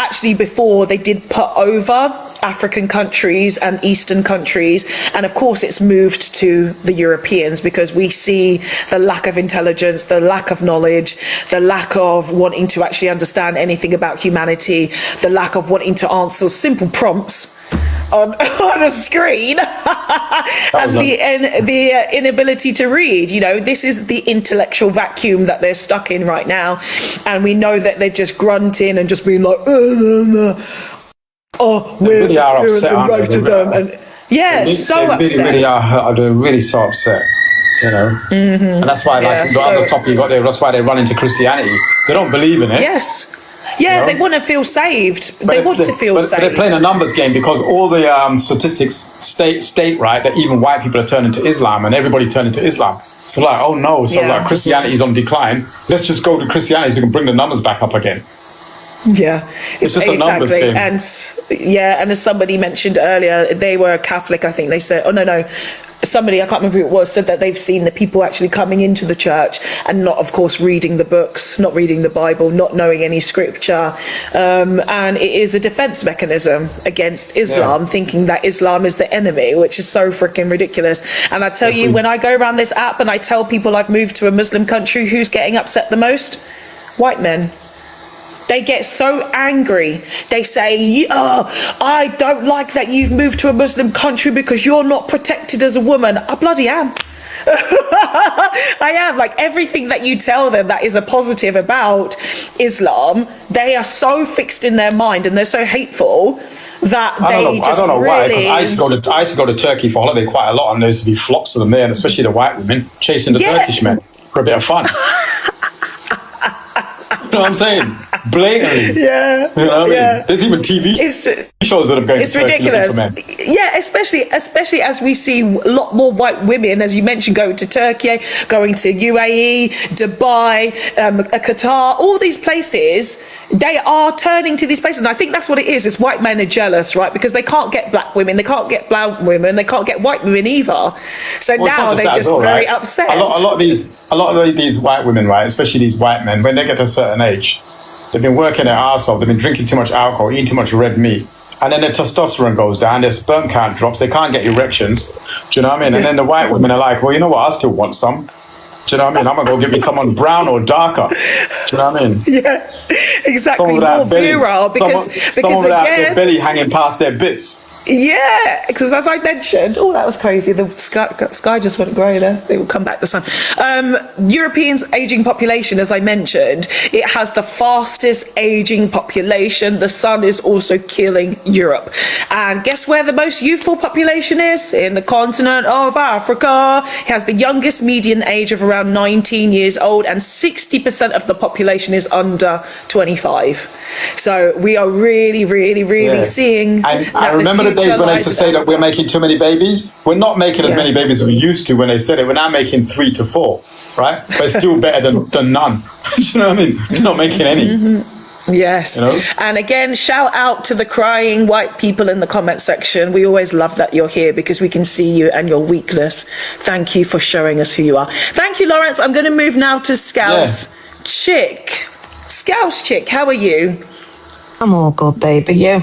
actually before they did put over African countries and Eastern countries, and of course it's moved to the Europeans because we see the lack of intelligence, the lack of knowledge, the lack of wanting to actually understand anything about humanity, the lack of wanting to answer simple prompts on a screen, and the inability to read. You know, this is the intellectual vacuum that they're stuck in right now, and we know that they're just grunting and just being like, oh, we're really are upset, the right of them, and yeah, so upset. They're really so upset. You know, and that's why, like, the other topic you got there, that's why they run into Christianity. They don't believe in it. Yes. Yeah, You know? they want to feel saved. They want to feel saved. But they're playing a numbers game because all the statistics state right that even white people are turning to Islam and everybody's turning to Islam. So like, oh no, so like Christianity is on decline. Let's just go to Christianity so we can bring the numbers back up again. Yeah, it's just a numbers game. And and as somebody mentioned earlier, they were Catholic. I think they said, somebody, I can't remember who it was, said that they've seen the people actually coming into the church and not, of course, reading the books, not reading the Bible, not knowing any scripture, and it is a defense mechanism against Islam, thinking that Islam is the enemy, which is so freaking ridiculous. And I tell you, when I go around this app and I tell people I've moved to a Muslim country, who's getting upset the most? White men. They get so angry. They say, I don't like that you've moved to a Muslim country because you're not protected as a woman. I bloody am. I am. Like, everything that you tell them that is a positive about Islam, they are so fixed in their mind and they're so hateful that I don't know why, because I used to go to Turkey for holiday quite a lot, and there used to be flocks of them there, and especially the white women chasing the Turkish men for a bit of fun. You know what I'm saying? Blatantly. Yeah. You know what I mean? There's even TV shows that are going to Turkey looking for men. Yeah, especially as we see a lot more white women, as you mentioned, going to Turkey, going to UAE, Dubai, Qatar, all these places, they are turning to these places. And I think that's what it is. It's white men are jealous, right? Because they can't get black women, they can't get brown women, they can't get white women either. So now they're just very upset. A lot of these white women, right, especially these white men, when they get to a certain age, they've been working their arse off, they've been drinking too much alcohol, eating too much red meat, and then their testosterone goes down, their sperm count drops, they can't get erections. Do you know what I mean? And then the white women are like, well, you know what, I still want some. Do you know what I mean? I'm gonna go give me someone brown or darker. Do you know what I mean? Yeah, exactly. More virile because without their belly hanging past their bits. Yeah, because as I mentioned, that was crazy. The sky just went grey there. They will come back the sun. Europeans' aging population, as I mentioned, it has the fastest aging population. The sun is also killing Europe. And guess where the most youthful population is? In the continent of Africa. It has the youngest median age of around 19 years old, and 60% of the population is under 25. So we are really, really, really seeing. I remember the days when they used to say that we're making too many babies. We're not making as many babies as we used to when they said it. We're now making 3 to 4, right? But it's still better than none. Do you know what I mean? We're not making any. Yes. You know? And again, shout out to the crying white people in the comment section. We always love that you're here because we can see you and your weakness. Thank you for showing us who you are. Thank you, Lawrence. I'm going to move now to Scouse Chick. Scouse Chick, how are you? I'm all good, baby. You?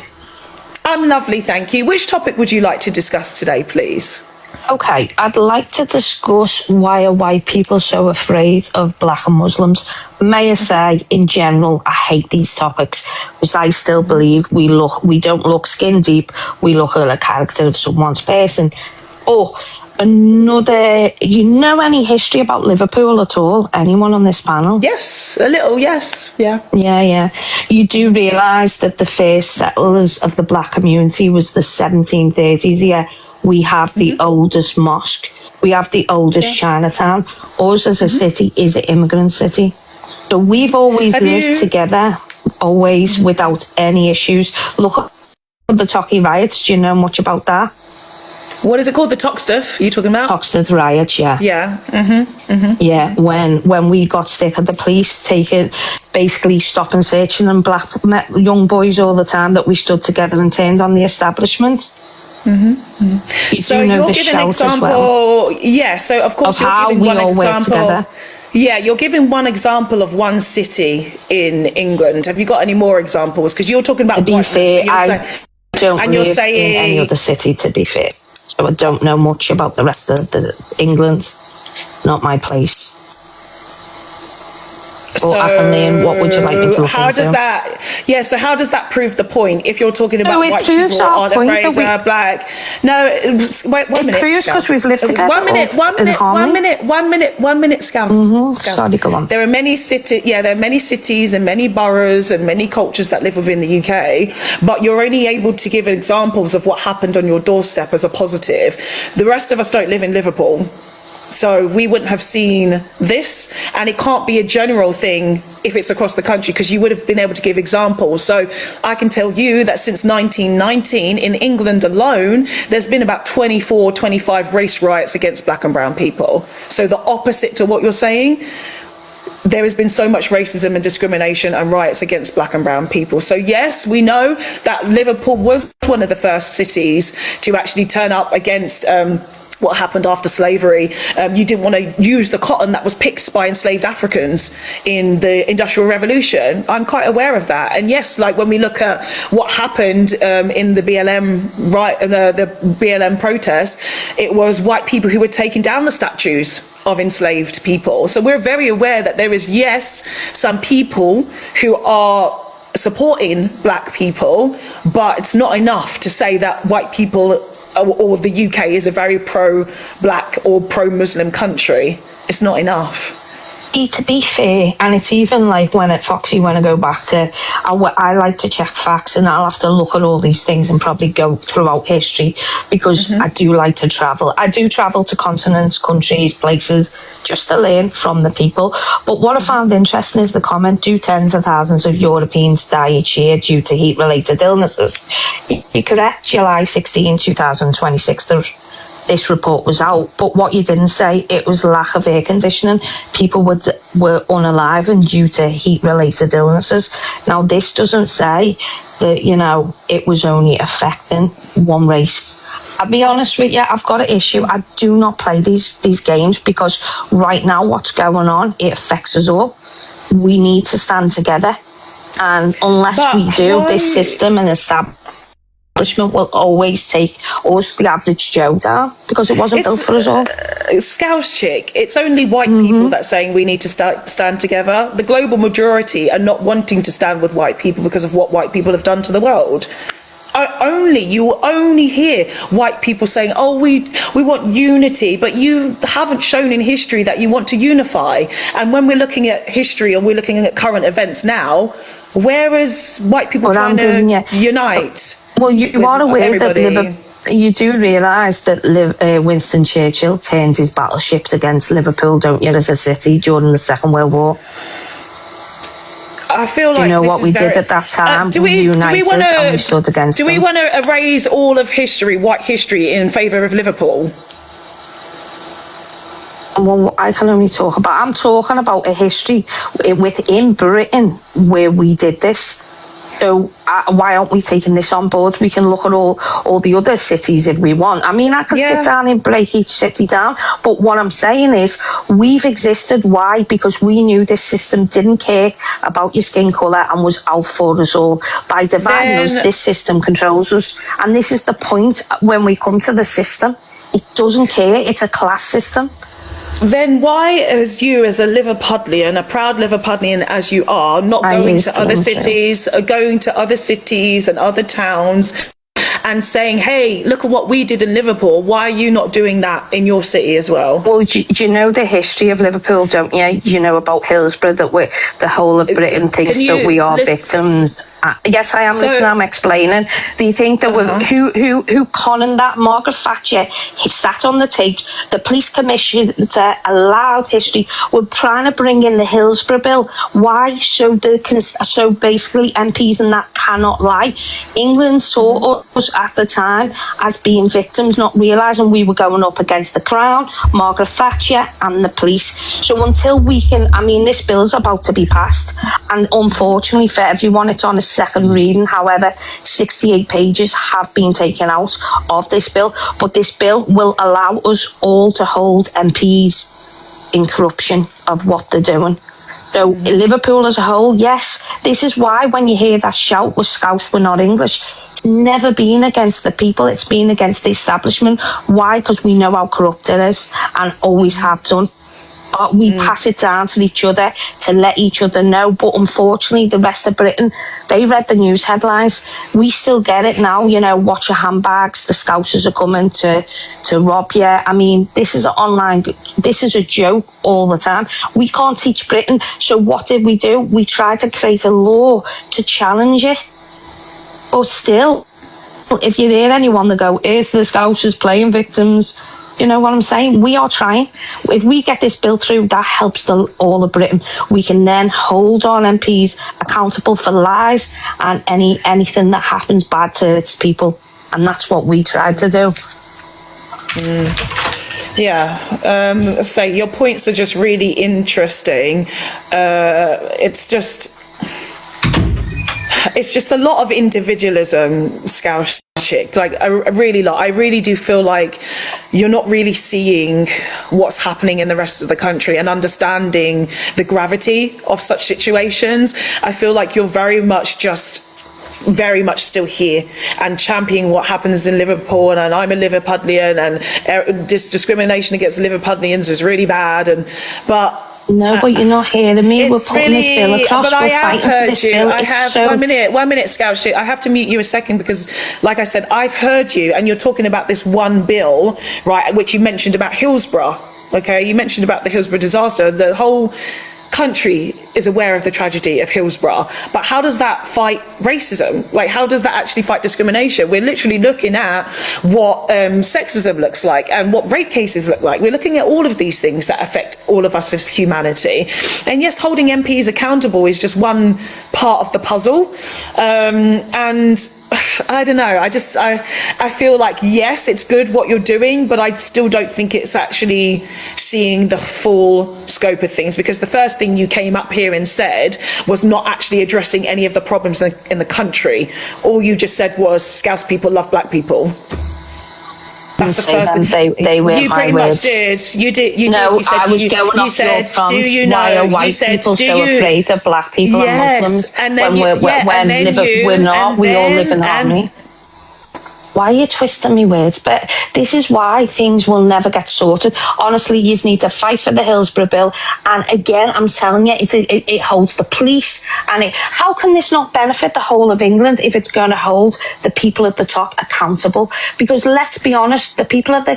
I'm lovely, thank you. Which topic would you like to discuss today, please? Okay, I'd like to discuss why are white people so afraid of black and Muslims. May I say, in general, I hate these topics because I still believe we don't look skin deep, we look at the character of someone's person. You know any history about Liverpool at all? Anyone on this panel? Yes, a little, yes. Yeah. Yeah. You do realise that the first settlers of the black community was the 1730s. Yeah, we have the oldest mosque. We have the oldest Chinatown. Us as a city is an immigrant city. So we've always lived together, always without any issues. Look at the Tocky riots. Do you know much about that? What is it called? The Toxteth? Are you talking about? Toxteth riots, yeah. Yeah. Yeah, when we got sick of the police basically stop and searching and black young boys all the time that we stood together and turned on the establishment. You So do know you're the giving an shout example, as well. yeah. So of course Of you're how giving we one all work example. together. Yeah, you're giving one example of one city in England. Have you got any more examples? Because you're talking about To be whiteness, fair, so you're I saying- don't live in any other city, to be fair. So I don't know much about the rest of England. Not my place. But I can learn. What would you like me to look how into? does that? Yeah. So how does that prove the point? If you're talking about it white proves people our aren't point afraid that of black. No, wait one It minute. proves 'cause Scouts. we've lived together One minute. all in harmony. One minute. Scouts. Scouts. Sorry, go on. There are many cities. Yeah, there are many cities and many boroughs and many cultures that live within the UK. But you're only able to give examples of what happened on your doorstep as a positive. The rest of us don't live in Liverpool. So we wouldn't have seen this, and it can't be a general thing if it's across the country, because you would have been able to give examples. So I can tell you that since 1919 in England alone, there's been about 24, 25 race riots against black and brown people. So the opposite to what you're saying. There has been so much racism and discrimination and riots against black and brown people. So yes, we know that Liverpool was one of the first cities to actually turn up against what happened after slavery. You didn't want to use the cotton that was picked by enslaved Africans in the Industrial Revolution. I'm quite aware of that. And yes, like when we look at what happened in the BLM the BLM protests, it was white people who were taking down the statues of enslaved people. So we're very aware that there is, yes, some people who are supporting black people, but it's not enough to say that white people or the UK is a very pro-black or pro-Muslim country. It's not enough. To be fair, and it's even like when I go back to, I like to check facts, and I'll have to look at all these things and probably go throughout history, because I do like to travel. I do travel to continents, countries, places, just to learn from the people. But what I found interesting is the comment, do tens of thousands of Europeans die each year due to heat-related illnesses? You're correct, July 16, 2026, this report was out. But what you didn't say, it was lack of air conditioning. People were unalive due to heat-related illnesses. Now, this doesn't say that, it was only affecting one race. I'll be honest with you, I've got an issue. I do not play these games, because right now what's going on, it affects us all. We need to stand together. And unless we do, this system and establishment will always take us, the average Joe, down, because it wasn't built for us all. Scouse chick, it's only white people that's saying we need to stand together. The global majority are not wanting to stand with white people because of what white people have done to the world. You will only hear white people saying, oh, we want unity, but you haven't shown in history that you want to unify. And when we're looking at history and we're looking at current events now, where is white people trying to unite? Well, you are aware that you do realise that Winston Churchill turned his battleships against Liverpool, don't you, as a city during the Second World War? I feel like do you know what we did at that time? We united and we stood against them. Do we want to erase all of history, white history, in favour of Liverpool? Well, I can only talk about, I'm talking about a history within Britain where we did this. So why aren't we taking this on board? We can look at all the other cities if we want. I mean, I could sit down and break each city down, but what I'm saying is we've existed. Why? Because we knew this system didn't care about your skin colour and was out for us all. By dividing us, this system controls us. And this is the point when we come to the system. It doesn't care. It's a class system. Then why is you, as a Liverpudlian, a proud Liverpudlian as you are, not going to other cities, going to other cities and other towns and saying, hey, look at what we did in Liverpool. Why are you not doing that in your city as well? Well, do you know the history of Liverpool, don't you? You know about Hillsborough, that the whole of Britain thinks that we are victims. Yes, I am listening, I'm explaining. Do you think that who conned that? Margaret Thatcher, he sat on the tapes. The police commissioner allowed history. We're trying to bring in the Hillsborough Bill. Why? So basically MPs and that cannot lie. England saw us at the time as being victims, not realising we were going up against the Crown, Margaret Thatcher and the police. So until we can, I mean, this bill is about to be passed, and unfortunately for everyone, it's on a second reading. However, 68 pages have been taken out of this bill, but this bill will allow us all to hold MPs in corruption of what they're doing. So Liverpool as a whole, yes, this is why when you hear that shout, we're Scouse, we're not English, it's never been against the people, it's been against the establishment. Why? Because we know how corrupt it is and always have done. We pass it down to each other to let each other know, but unfortunately the rest of Britain, they read the news headlines. We still get it now, you know, watch your handbags, the Scousers are coming to rob you. I mean, this is this is a joke all the time. We can't teach Britain, so what did we do? We tried to create a law to challenge it, but still, if you hear anyone that go, here's the Scousers playing victims, you know what I'm saying? We are trying. If we get this bill through, that helps all of Britain. We can then hold our MPs accountable for lies and anything that happens bad to its people. And that's what we tried to do. Yeah, so your points are just really interesting. It's just a lot of individualism, Scouse chick. Like I really do feel like you're not really seeing what's happening in the rest of the country and understanding the gravity of such situations. I feel like you're very much still here and championing what happens in Liverpool, and I'm a Liverpudlian, and discrimination against Liverpudlians is really bad, but you're not hearing me. We're putting this bill across. We're fighting for this bill. One minute, Scouse chick. I have to mute you a second because, like I said, I've heard you, and you're talking about this one bill, right, which you mentioned about Hillsborough. Okay, you mentioned about the Hillsborough disaster. The whole country is aware of the tragedy of Hillsborough, but how does that fight racism? Like, how does that actually fight discrimination? We're literally looking at what sexism looks like and what rape cases look like. We're looking at all of these things that affect all of us as humanity. And yes, holding MPs accountable is just one part of the puzzle. And I don't know, I feel like, yes, it's good what you're doing, but I still don't think it's actually seeing the full scope of things, because the first thing you came up here and said was not actually addressing any of the problems in the country. All you just said was Scouse people love black people. That's the first thing. They were you pretty much did. You did. You no, did. You said, I was going off your terms. Why are white people so afraid of black people and Muslims and then we all live in harmony? Why are you twisting me words? But this is why things will never get sorted. Honestly, you need to fight for the Hillsborough bill. And again, I'm telling you, it holds the police. And how can this not benefit the whole of England if it's going to hold the people at the top accountable? Because let's be honest, the people at the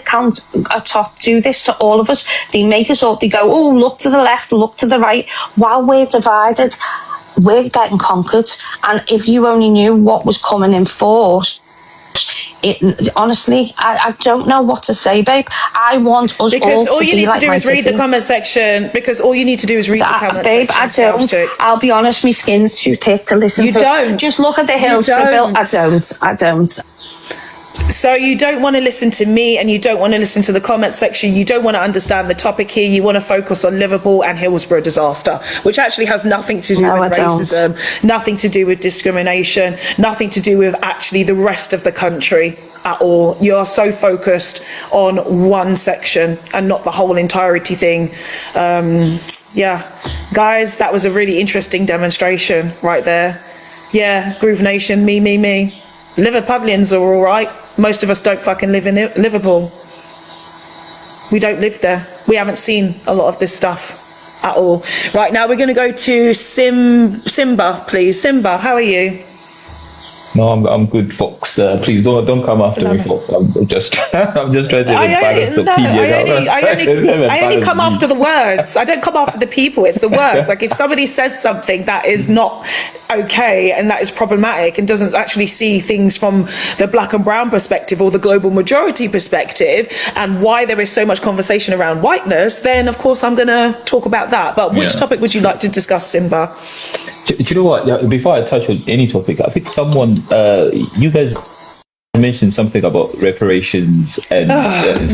top do this to all of us. They make us all, they go, oh, look to the left, look to the right. While we're divided, we're getting conquered. And if you only knew what was coming in force, honestly, I don't know what to say, babe. I want us because all to be like my city. Because all you need to do is read the comment section. Because all you need to do is read the comment babe, section. I don't. I'll be honest, my skin's too thick to listen you to. You don't. Just look at the Hillsborough bill. I don't. So you don't want to listen to me, and you don't want to listen to the comment section. You don't want to understand the topic here. You want to focus on Liverpool and Hillsborough disaster, which actually has nothing to do with racism, nothing to do with discrimination, nothing to do with actually the rest of the country at all. You are so focused on one section and not the whole entirety thing. Yeah, guys, that was a really interesting demonstration right there. Yeah, Groove Nation, me. Liverpudlians are all right. Most of us don't fucking live in Liverpool. We don't live there. We haven't seen a lot of this stuff at all. Right, now we're going to go to Simba, please. Simba, how are you? No, I'm good, Fox. Please don't come after me, Fox. I'm just trying to I only come after the words. I don't come after the people. It's the words. Like if somebody says something that is not okay and that is problematic and doesn't actually see things from the black and brown perspective or the global majority perspective and why there is so much conversation around whiteness, then of course I'm going to talk about that. But which topic would you like to discuss, Simba? Do you know what? Before I touch on any topic, I think someone, you guys mentioned something about reparations and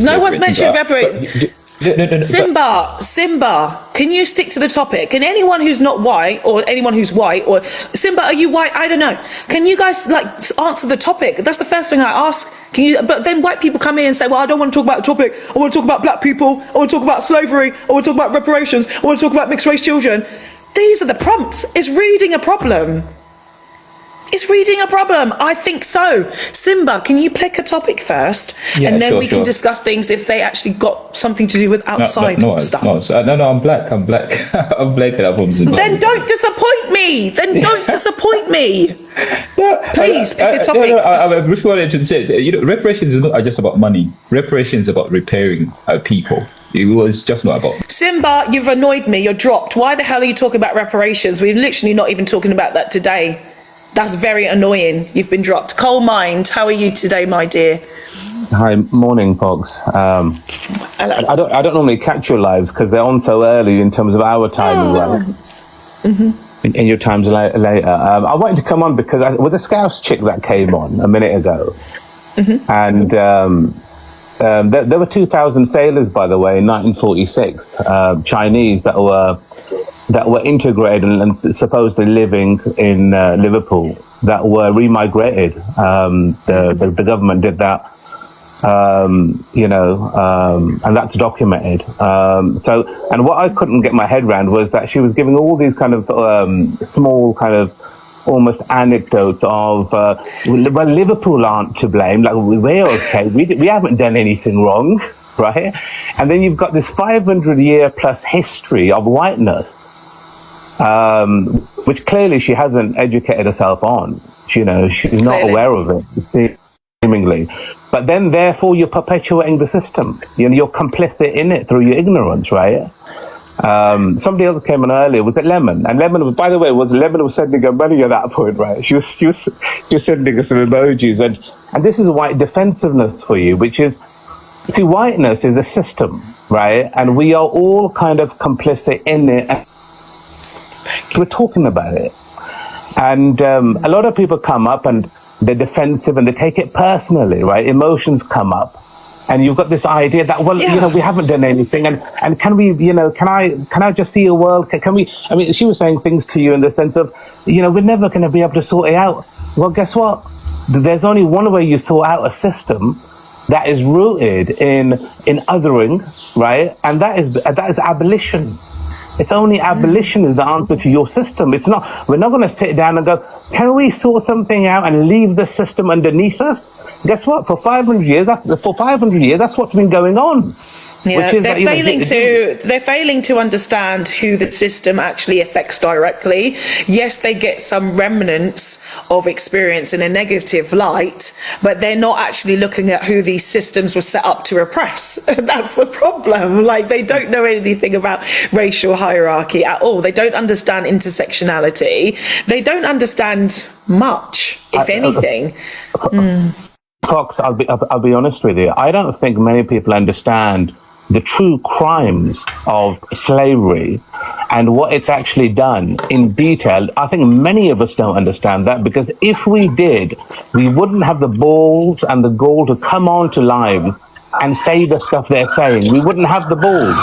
no one's mentioned reparations. No, Simba, can you stick to the topic? Can anyone who's not white, or anyone who's white, or Simba, are you white? I don't know. Can you guys like answer the topic? That's the first thing I ask. Can you? But then white people come in and say, well, I don't want to talk about the topic. I want to talk about black people. I want to talk about slavery. I want to talk about reparations. I want to talk about mixed race children. These are the prompts. Is reading a problem? Is reading a problem? I think so. Simba, can you pick a topic first, and then we can discuss things if they actually got something to do with outside stuff. No, I'm black. I'm black. I'm black. And I'm from Zimbabwe. Then don't disappoint me. Please pick a topic. I just wanted to say, reparations is not just about money. Reparations is about repairing people. It was just not about. Simba, you've annoyed me. You're dropped. Why the hell are you talking about reparations? We're literally not even talking about that today. That's very annoying. You've been dropped. Coal Mind, how are you today, my dear? Hi, morning, folks. I don't normally catch your lives because they're on so early in terms of our time as well. Mm-hmm. In your times later. I wanted to come on because with the Scouse chick that came on a minute ago, and there were 2,000 sailors, by the way, in 1946, Chinese that were integrated and supposedly living in Liverpool, that were remigrated. The government did that, and that's documented. And what I couldn't get my head around was that she was giving all these kind of small kind of almost anecdotes of, well, Liverpool aren't to blame, like we're okay, we haven't done anything wrong, right? And then you've got this 500-year plus history of whiteness, which clearly she hasn't educated herself on. She's not aware of it, seemingly. But then, therefore, you're perpetuating the system. You're complicit in it through your ignorance, right? Somebody else came on earlier. Was it Lemon? And Lemon was, by the way, Lemon was sending her money at that point, right? She was sending us some emojis, and this is white defensiveness for you, which is, see, whiteness is a system, right? And we are all kind of complicit in it. We're talking about it, and a lot of people come up and they're defensive and they take it personally, right? Emotions come up. And you've got this idea that, well, we haven't done anything, and can we, can I just see a world? Can we? I mean, she was saying things to you in the sense of, we're never going to be able to sort it out. Well, guess what? There's only one way you sort out a system that is rooted in othering, right? And that is abolition. It's only abolition is the answer to your system. It's not. We're not going to sit down and go, can we sort something out and leave the system underneath us? Guess what? For 500 years, that's what's been going on. Yeah, they're failing to understand who the system actually affects directly. Yes, they get some remnants of experience in a negative light, but they're not actually looking at who these systems were set up to repress. That's the problem. Like, they don't know anything about racial hierarchy at all. They don't understand intersectionality. They don't understand much, if anything. Fox, I'll be honest with you. I don't think many people understand the true crimes of slavery and what it's actually done in detail. I think many of us don't understand that, because if we did, we wouldn't have the balls and the gall to come on to live and say the stuff they're saying. We wouldn't have the balls.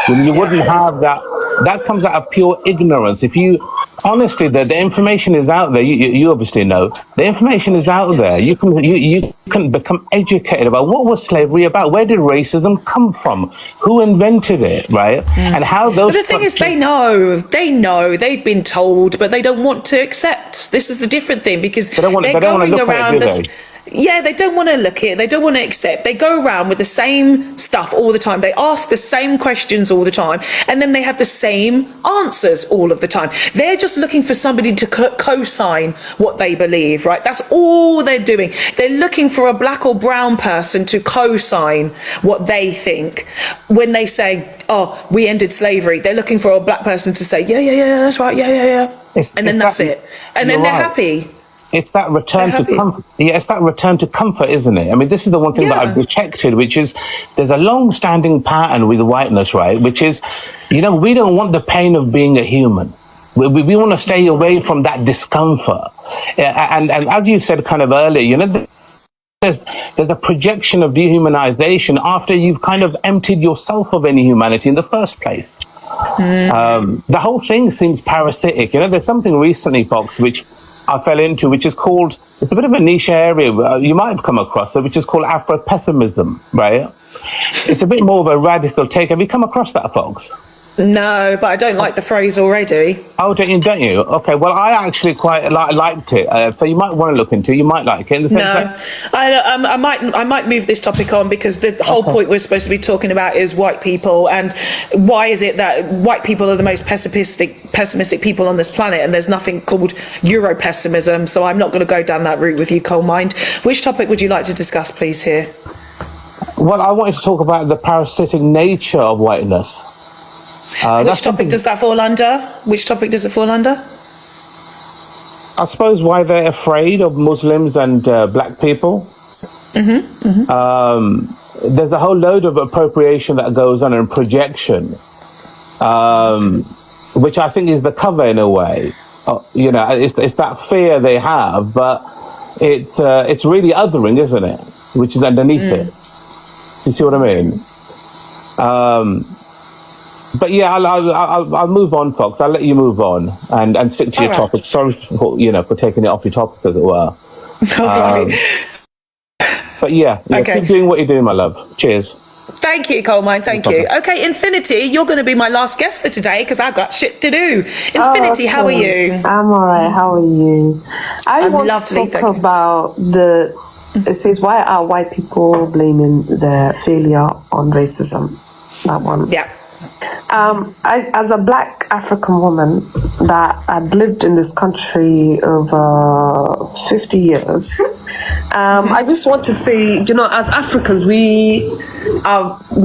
You wouldn't have that. That comes out of pure ignorance. If you, honestly, the information is out there. You obviously know. The information is out there. You can become educated about what was slavery about. Where did racism come from? Who invented it, right? And how those... But the thing is, they know. They've been told, but they don't want to accept. This is the different thing, because they're going around this... Yeah, they don't want to look at it. They don't want to accept. They go around with the same stuff all the time. They ask the same questions all the time, and then they have the same answers all of the time. They're just looking for somebody to co-sign what they believe, right? That's all they're doing. They're looking for a black or brown person to co-sign what they think. When they say, oh, we ended slavery, they're looking for a black person to say, yeah, that's right, yeah. And then that's it. And then they're happy. It's that return to comfort. Yeah, it's that return to comfort, isn't it? I mean, this is the one thing that I've rejected, which is there's a long-standing pattern with whiteness, right? Which is, we don't want the pain of being a human. We want to stay away from that discomfort. And as you said kind of earlier, there's a projection of dehumanization after you've kind of emptied yourself of any humanity in the first place. The whole thing seems parasitic. You know, there's something recently, Fox, which I fell into, which is called, it's a bit of a niche area, you might have come across it, which is called Afro-pessimism, right? It's a bit more of a radical take. Have you come across that, Fox? No, but I don't like the phrase already. Oh, don't you? Okay, well, I actually quite liked it, so you might want to look into it. You might like it. In the same I might move this topic on because the whole point we're supposed to be talking about is white people, and why is it that white people are the most pessimistic people on this planet, and there's nothing called Euro-pessimism, so I'm not going to go down that route with you, Coalmind. Which topic would you like to discuss, please, here? Well, I wanted to talk about the parasitic nature of whiteness. Which topic does that fall under? Which topic does it fall under? I suppose why they're afraid of Muslims and black people. There's a whole load of appropriation that goes on and projection, which I think is the cover in a way. You know, it's that fear they have, but it's really othering, isn't it? Which is underneath it. You see what I mean? But yeah, I'll move on, Fox. I'll let you move on and stick to your topic. Sorry for taking it off your topic, as it were. But yeah, keep doing what you're doing, my love. Cheers. Thank you, Coalmind. Thank you. Okay, Infinity, you're going to be my last guest for today because I've got shit to do. Infinity, how are you? I'm all right. How are you? I want to talk about it says, why are white people blaming their failure on racism? That one. Yeah. As a black African woman that had lived in this country over 50 years, I just want to say, you know, as Africans, we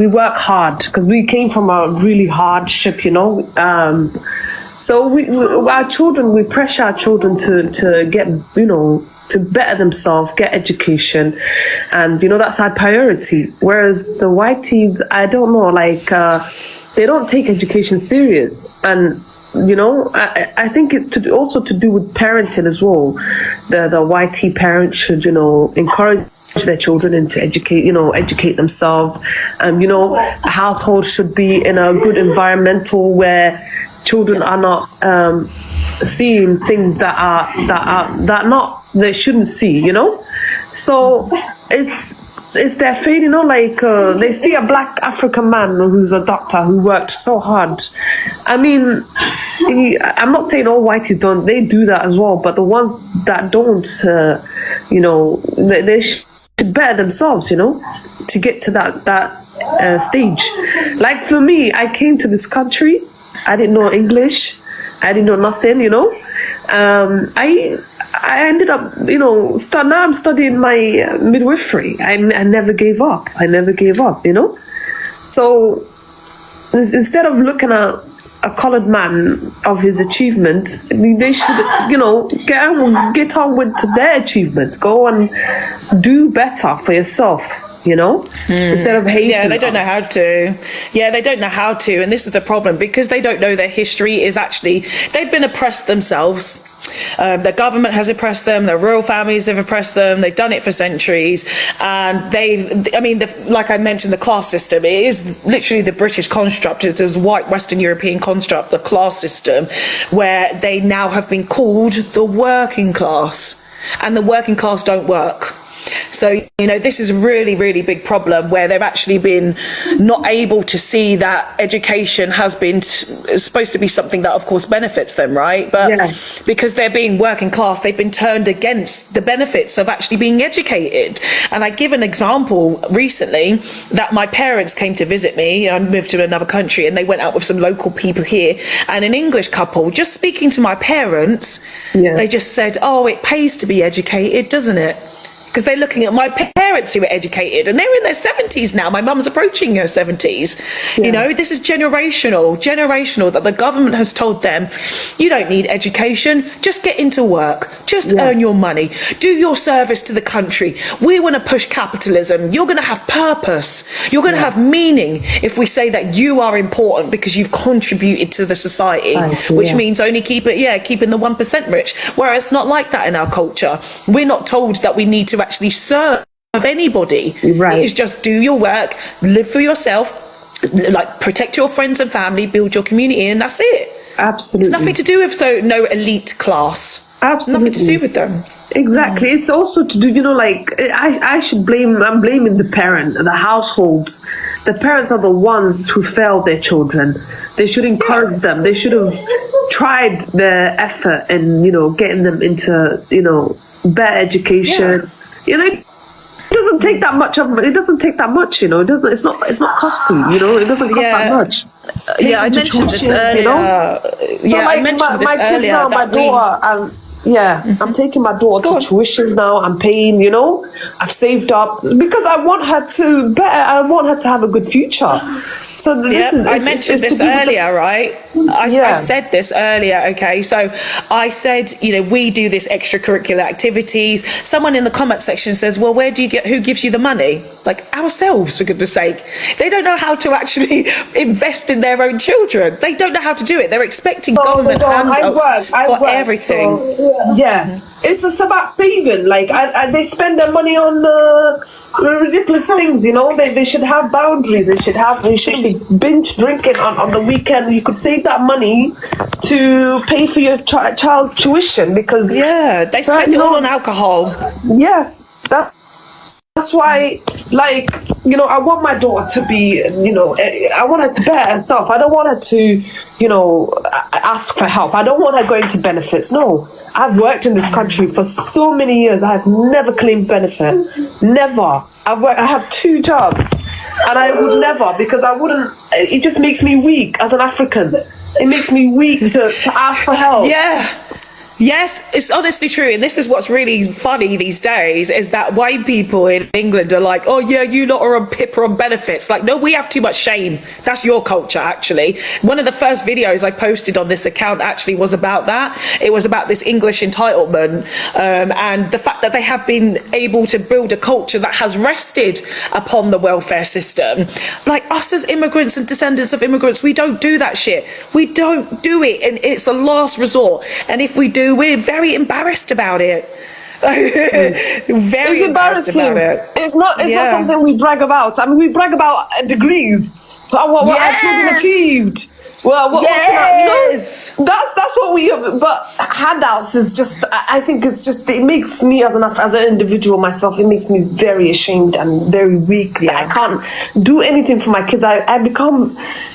work hard because we came from a really hardship, you know. So our children, we pressure our children to get, you know, to better themselves, get education, and you know that's our priority. Whereas the whiteys, I don't know, like they don't take education serious, and you know, I think it's also to do with parenting as well. The whitey parents should, you know, encourage their children into educate themselves. You know, a household should be in a good environmental where children are not seeing things that they shouldn't see, you know. So it's their fate, you know, like they see a black African man who's a doctor who worked so hard. I mean, I'm not saying all whiteys don't, they do that as well, but the ones that don't, you know, they should better themselves, you know, to get to that stage. Like for me, I came to this country, I didn't know English, I didn't know nothing, you know. I ended up, you know, now I'm studying my midwifery. I never gave up. You know. So instead of looking at a colored man of his achievement, they should, you know, get on with their achievements. Go and do better for yourself, you know, instead of hating. Yeah, they don't know how to. Yeah, they don't know how to, and this is the problem, because they don't know their history is actually, they've been oppressed themselves. The government has oppressed them, their royal families have oppressed them, they've done it for centuries, and like I mentioned, the class system, it is literally the British construct, it is white Western European construct, the class system, where they now have been called the working class, and the working class don't work. So, you know, this is a really, really big problem where they've actually been not able to see that education has been supposed to be something that, of course, benefits them, right? But because they're being working class, they've been turned against the benefits of actually being educated. And I give an example recently that my parents came to visit me. I moved to another country and they went out with some local people here, and an English couple, just speaking to my parents, they just said, oh, it pays to be educated, doesn't it? Because they're looking at my parents who are educated and they're in their 70s now. My mum's approaching her 70s. You know, this is generational, that the government has told them, you don't need education, just get into work, just earn your money, do your service to the country. We want to push capitalism. You're going to have purpose. You're going to have meaning if we say that you are important because you've contributed to the society, which means only keeping the 1% rich. Whereas it's not like that in our culture. We're not told that we need to actually serve of anybody. Right. It's just do your work, live for yourself, like protect your friends and family, build your community, and that's it. Absolutely. It's nothing to do with no elite class. Absolutely. Nothing to do with them. Exactly. It's also to do, like, I'm blaming the parent, the households. The parents are the ones who fail their children. They should encourage them. They should have tried their effort in, getting them into, better education. It doesn't take that much it doesn't take that much, it doesn't, it's not costly, it doesn't cost that much. Yeah, I mentioned this earlier. I mentioned this kids earlier. now, my daughter, I'm taking my daughter to tuitions now. I'm paying, I've saved up because I want her to have a good future. So I mentioned this earlier, right? I said this earlier, okay? So I said, we do this extracurricular activities. Someone in the comment section says, well, who gives you the money? Like, ourselves, for goodness sake. They don't know how to actually invest in their own children. They don't know how to do it. They're expecting government handouts for everything. So, it's about saving. Like, they spend their money on ridiculous things, They should have boundaries. They should be binge drinking on the weekend. You could save that money to pay for your child's tuition because they spend it all on alcohol. That's why, I want my daughter to be, I want her to better herself. I don't want her to, ask for help. I don't want her going to benefits. No, I've worked in this country for so many years. I have never claimed benefit. Never. I have 2 jobs. And I would never, because I wouldn't, it just makes me weak as an African. It makes me weak to ask for help. Yeah. Yes, it's honestly true. And this is what's really funny these days is that white people in England are like, oh yeah, you lot are on PIP or on benefits. Like, no, we have too much shame. That's your culture, actually. One of the first videos I posted on this account actually was about that. It was about this English entitlement and the fact that they have been able to build a culture that has rested upon the welfare system. Like us as immigrants and descendants of immigrants, we don't do that shit. We don't do it. And it's a last resort. And if we do, we're very embarrassed about it. Very embarrassing. About it. It's not something we brag about. I mean, we brag about degrees. What our children achieved. Well, that's what we have. But handouts is just. I think it's just. It makes me as an individual myself. It makes me very ashamed and very weak. I can't do anything for my kids. I become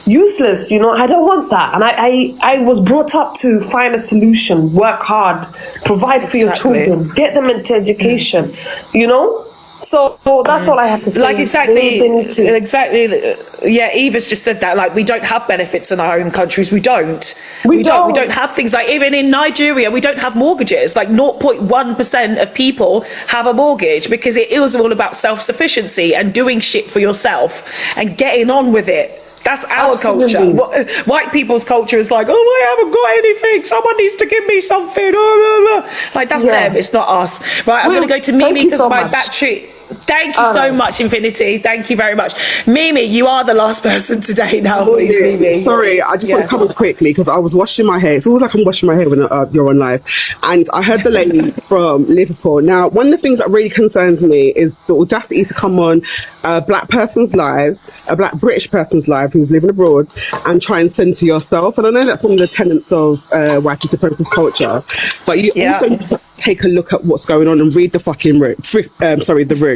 useless. I don't want that. And I was brought up to find a solution, work hard, provide for your children, get them into education. So that's all I have to say. Like exactly. Yeah, Eva's just said that. Like, we don't have benefits in our own countries. We don't. We don't have things like, even in Nigeria, we don't have mortgages. Like 0.1% of people have a mortgage because it is all about self-sufficiency and doing shit for yourself and getting on with it. That's our culture. White people's culture is like, oh, I haven't got anything. Someone needs to give me something. Like, that's them. It's not us. Right, I'm going to go to Mimi because my battery... Thank you so much, Infinity. Thank you very much. Mimi, you are the last person today now, please, Mimi. Sorry, I just want to come up quickly because I was washing my hair. It's always like I'm washing my hair when you're on live. And I heard the lady from Liverpool. Now, one of the things that really concerns me is the audacity to come on a black person's live, a black British person's live who's living abroad, and try and censor yourself. And I know that's one of the tenets of white supremacist culture. But you also need to take a look at what's going on and read the fucking room. The room.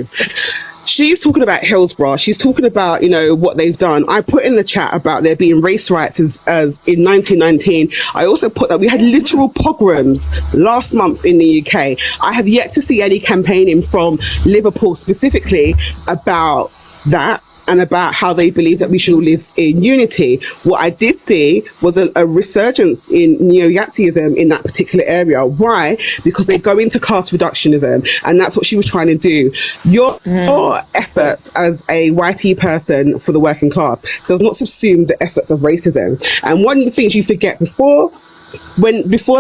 She's talking about Hillsborough. She's talking about, what they've done. I put in the chat about there being race riots as in 1919. I also put that we had literal pogroms last month in the UK. I have yet to see any campaigning from Liverpool specifically about that and about how they believe that we should all live in unity. What I did see was a resurgence in neo-Nazism in that particular area. Why? Because they go into class reductionism, and that's what she was trying to do. Your efforts as a whitey person for the working class does not subsume the efforts of racism. And one of the things you forget before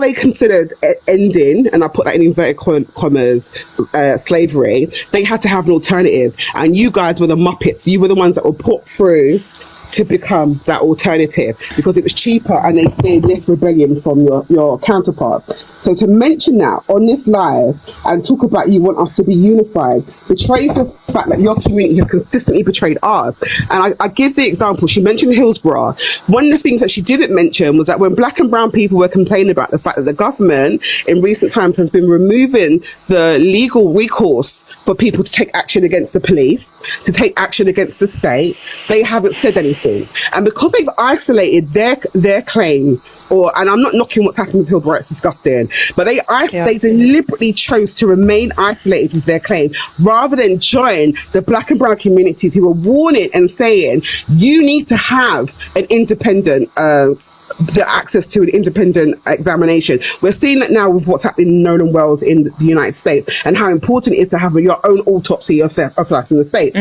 they considered ending, and I put that in inverted commas, slavery, they had to have an alternative. And you guys were the Muppets. You were the ones that were put through to become that alternative because it was cheaper and they feared less rebellion from your counterparts. So to mention that on this live and talk about you want us to be unified betrays the fact that your community has consistently betrayed ours. And I give the example, she mentioned Hillsborough. One of the things that she didn't mention was that when black and brown people were complaining about the fact that the government in recent times has been removing the legal recourse for people to take action against the police, to take action against the state, they haven't said anything. And because they've isolated their claim, and I'm not knocking what's happened with Hillsborough, it's disgusting, but they deliberately chose to remain isolated with their claim rather than join the black and brown communities who were warning and saying, you need to have an independent the access to an independent examination. We're seeing that now with what's happening in Nolan Wells in the United States and how important it is to have your own autopsy of life in the States.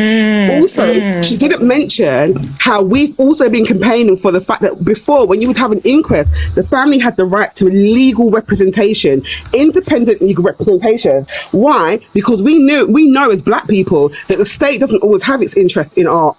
She didn't mention how we've also been campaigning for the fact that before, when you would have an inquest, the family had the right to legal representation, independent legal representation. Why? Because we know as black people that the state doesn't always have its interest in our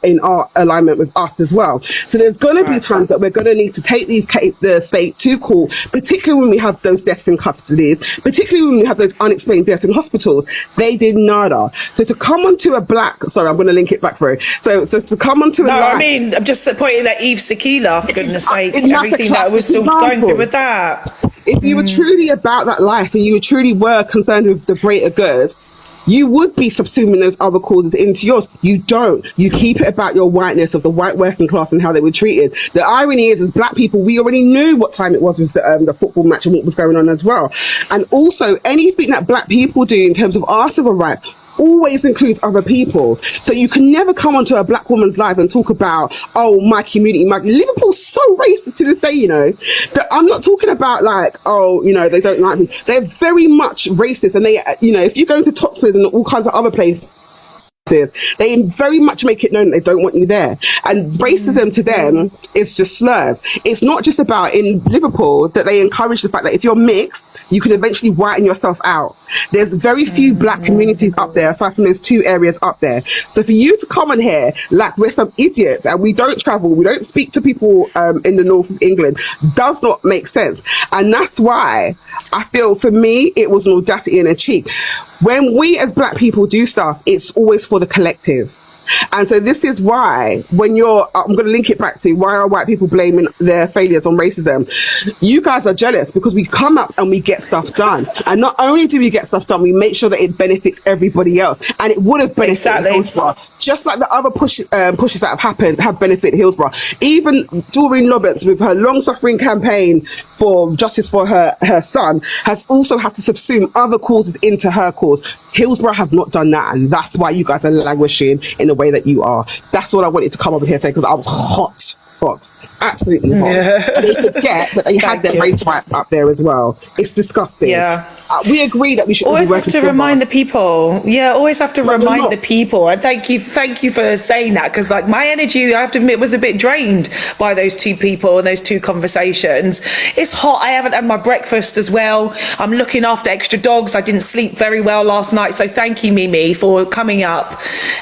alignment with us as well. So there's going to be times that we're going to need to take the state to court, particularly when we have those deaths in custody, particularly when we have those unexplained deaths in hospitals. They did nada. So to come onto a black, sorry, I'm going to link it back through. So to come onto I mean, I'm just pointing at Eve Sakila, for goodness sake, everything that was still going through with that. If you were truly about that life and you truly were concerned with the greater good, you would be subsuming those other causes into yours. You don't. You keep it about your whiteness of the white working class and how they were treated. The irony is, as black people, we already knew what time it was with the football match and what was going on as well. And also, anything that black people do in terms of our civil rights always includes other people. So you can never come onto a black woman's life and talk about, oh, my community. Liverpool's so racist to this day, you know. That I'm not talking about like, oh, you know, they don't like me. They're very much racist, and they, you know, if you go to Topsfield and all kinds of other places, they very much make it known that they don't want you there. And racism to them is just slurs. It's not just about in Liverpool that they encourage the fact that if you're mixed, you can eventually whiten yourself out. There's very few black communities up there, aside from those 2 areas up there. So for you to come on here like we're some idiots and we don't travel, we don't speak to people in the north of England, does not make sense. And that's why I feel, for me, it was an audacity and a cheek. When we as black people do stuff, it's always for the collective. And so this is why when I'm going to link it back to why are white people blaming their failures on racism. You guys are jealous because we come up and we get stuff done. And not only do we get stuff done, we make sure that it benefits everybody else. And it would have benefited Hillsborough. Just like the other pushes that have happened have benefited Hillsborough. Even Doreen Roberts, with her long-suffering campaign for justice for her son, has also had to subsume other causes into her cause. Hillsborough have not done that, and that's why you guys are languishing in the way that you are. That's what I wanted to come over here and say, because I was hot. Absolutely hot. And they forget that they had their race rights up there as well. It's disgusting. We agree that we should always have to remind the people. Always have to remind the people. And thank you for saying that, because like my energy, I have to admit, was a bit drained by those 2 people and those 2 conversations. It's hot. I haven't had my breakfast as well. I'm looking after extra dogs. I didn't sleep very well last night, so thank you, Mimi, for coming up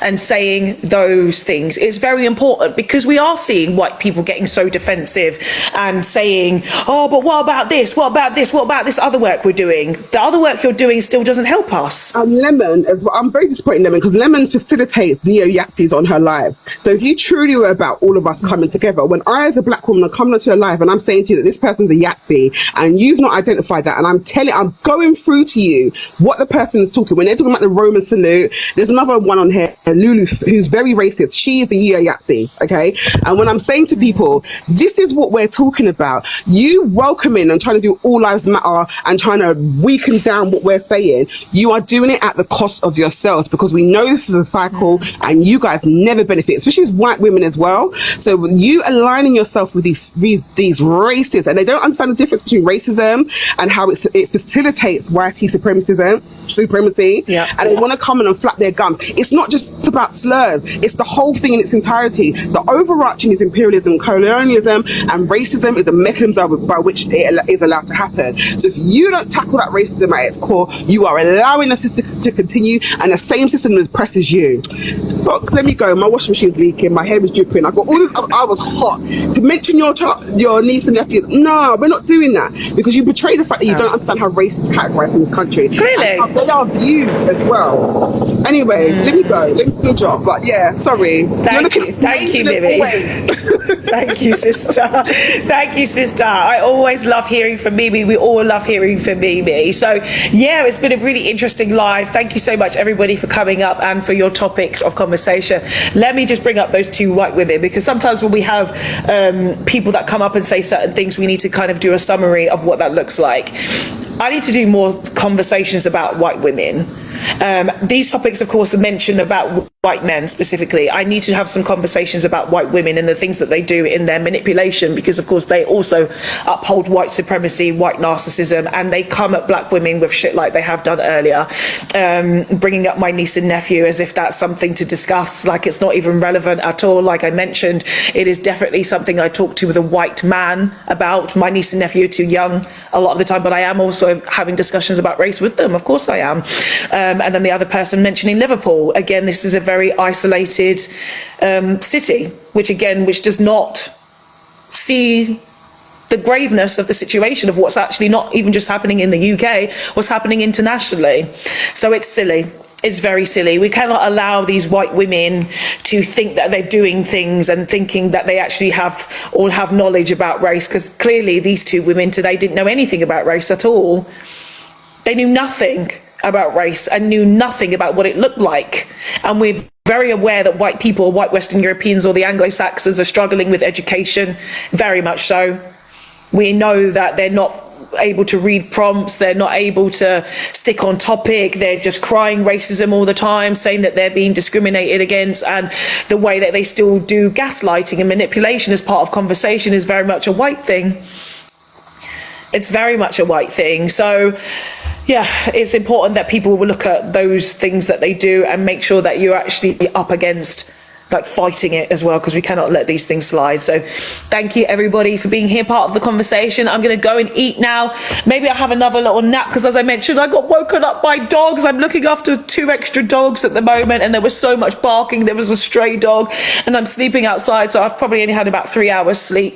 and saying those things. It's very important, because we are seeing white people getting so defensive and saying, oh, but what about this? What about this? What about this other work we're doing? The other work you're doing still doesn't help us. Lemon, as well, I'm very disappointed in Lemon, because Lemon facilitates neo-Yapsies on her live. So if you truly were about all of us coming together, when I as a black woman am coming onto your live and I'm saying to you that this person's a Yapsi and you've not identified that, and I'm going through to you what the person is talking, when they're talking about the Roman salute, there's another one on here, Lulu, who's very racist. She is a Yapsi, okay? And when I'm saying to people, this is what we're talking about. You welcoming and trying to do all lives matter and trying to weaken down what we're saying, you are doing it at the cost of yourselves, because we know this is a cycle and you guys never benefit, especially as white women as well. So you align aligning yourself with these races, and they don't understand the difference between racism and how it facilitates white supremacy. Yeah. And they want to come in and flap their gums. It's not just about slurs, it's the whole thing in its entirety. The overarching is imperialism, colonialism, and racism is a mechanism by which it is allowed to happen. So if you don't tackle that racism at its core, you are allowing the system to continue, and the same system oppresses you. Fox, let me go. My washing machine's leaking. My hair is dripping. I got all this. I was hot. To mention your niece and nephew, no, we're not doing that, because you betray the fact that you don't understand how race is categorized in this country. Clearly. And how they are viewed as well. Anyway, let me go. Let me do a job. But yeah, sorry. Thank you, Mimi. Thank you, sister. Thank you, sister. I always love hearing from Mimi. We all love hearing from Mimi. So yeah, it's been a really interesting live. Thank you so much, everybody, for coming up and for your topics of conversation. Let me just bring up those two white women, because sometimes when we have people that come up and say certain things, we need to kind of do a summary of what that looks like. I need to do more conversations about white women. These topics, of course, are mentioned about white men specifically. I need to have some conversations about white women and the things that they do in their manipulation, because, of course, they also uphold white supremacy, white narcissism, and they come at black women with shit like they have done earlier, bringing up my niece and nephew as if that's something to discuss, like it's not even relevant at all. Like I mentioned, it is definitely something I talk to with a white man about. My niece and nephew are too young a lot of the time, but I am also having discussions about race with them. Of course I am. And then the other person mentioning Liverpool. Again, this is a very isolated city, which does not see the graveness of the situation of what's actually not even just happening in the UK, what's happening internationally. So it's silly. It's very silly. We cannot allow these white women to think that they're doing things and thinking that they actually have knowledge about race, because clearly these two women today didn't know anything about race at all. They knew nothing about race and knew nothing about what it looked like. And we're very aware that white people, white Western Europeans or the Anglo-Saxons, are struggling with education, very much so. We know that they're not able to read prompts, they're not able to stick on topic, they're just crying racism all the time, saying that they're being discriminated against, and the way that they still do gaslighting and manipulation as part of conversation is very much a white thing. It's very much a white thing. So yeah, it's important that people will look at those things that they do and make sure that you're actually up against, like, fighting it as well, because we cannot let these things slide. So thank you, everybody, for being here, part of the conversation. I'm going to go and eat now. Maybe I'll have another little nap, because as I mentioned, I got woken up by dogs. I'm looking after 2 extra dogs at the moment, and there was so much barking. There was a stray dog, and I'm sleeping outside, so I've probably only had about 3 hours sleep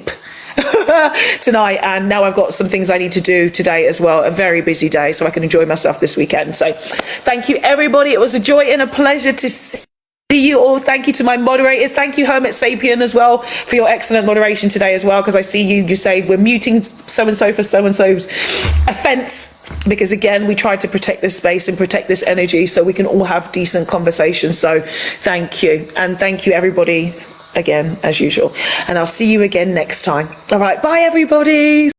tonight, and now I've got some things I need to do today as well. A very busy day, so I can enjoy myself this weekend. So thank you, everybody. It was a joy and a pleasure to see you all. Thank you to my moderators. Thank you, Hermit Sapien, as well, for your excellent moderation today as well, because I see you say we're muting so-and-so for so-and-so's offence, because again, we try to protect this space and protect this energy so we can all have decent conversations. So thank you. And thank you, everybody, again, as usual. And I'll see you again next time. All right, bye, everybody.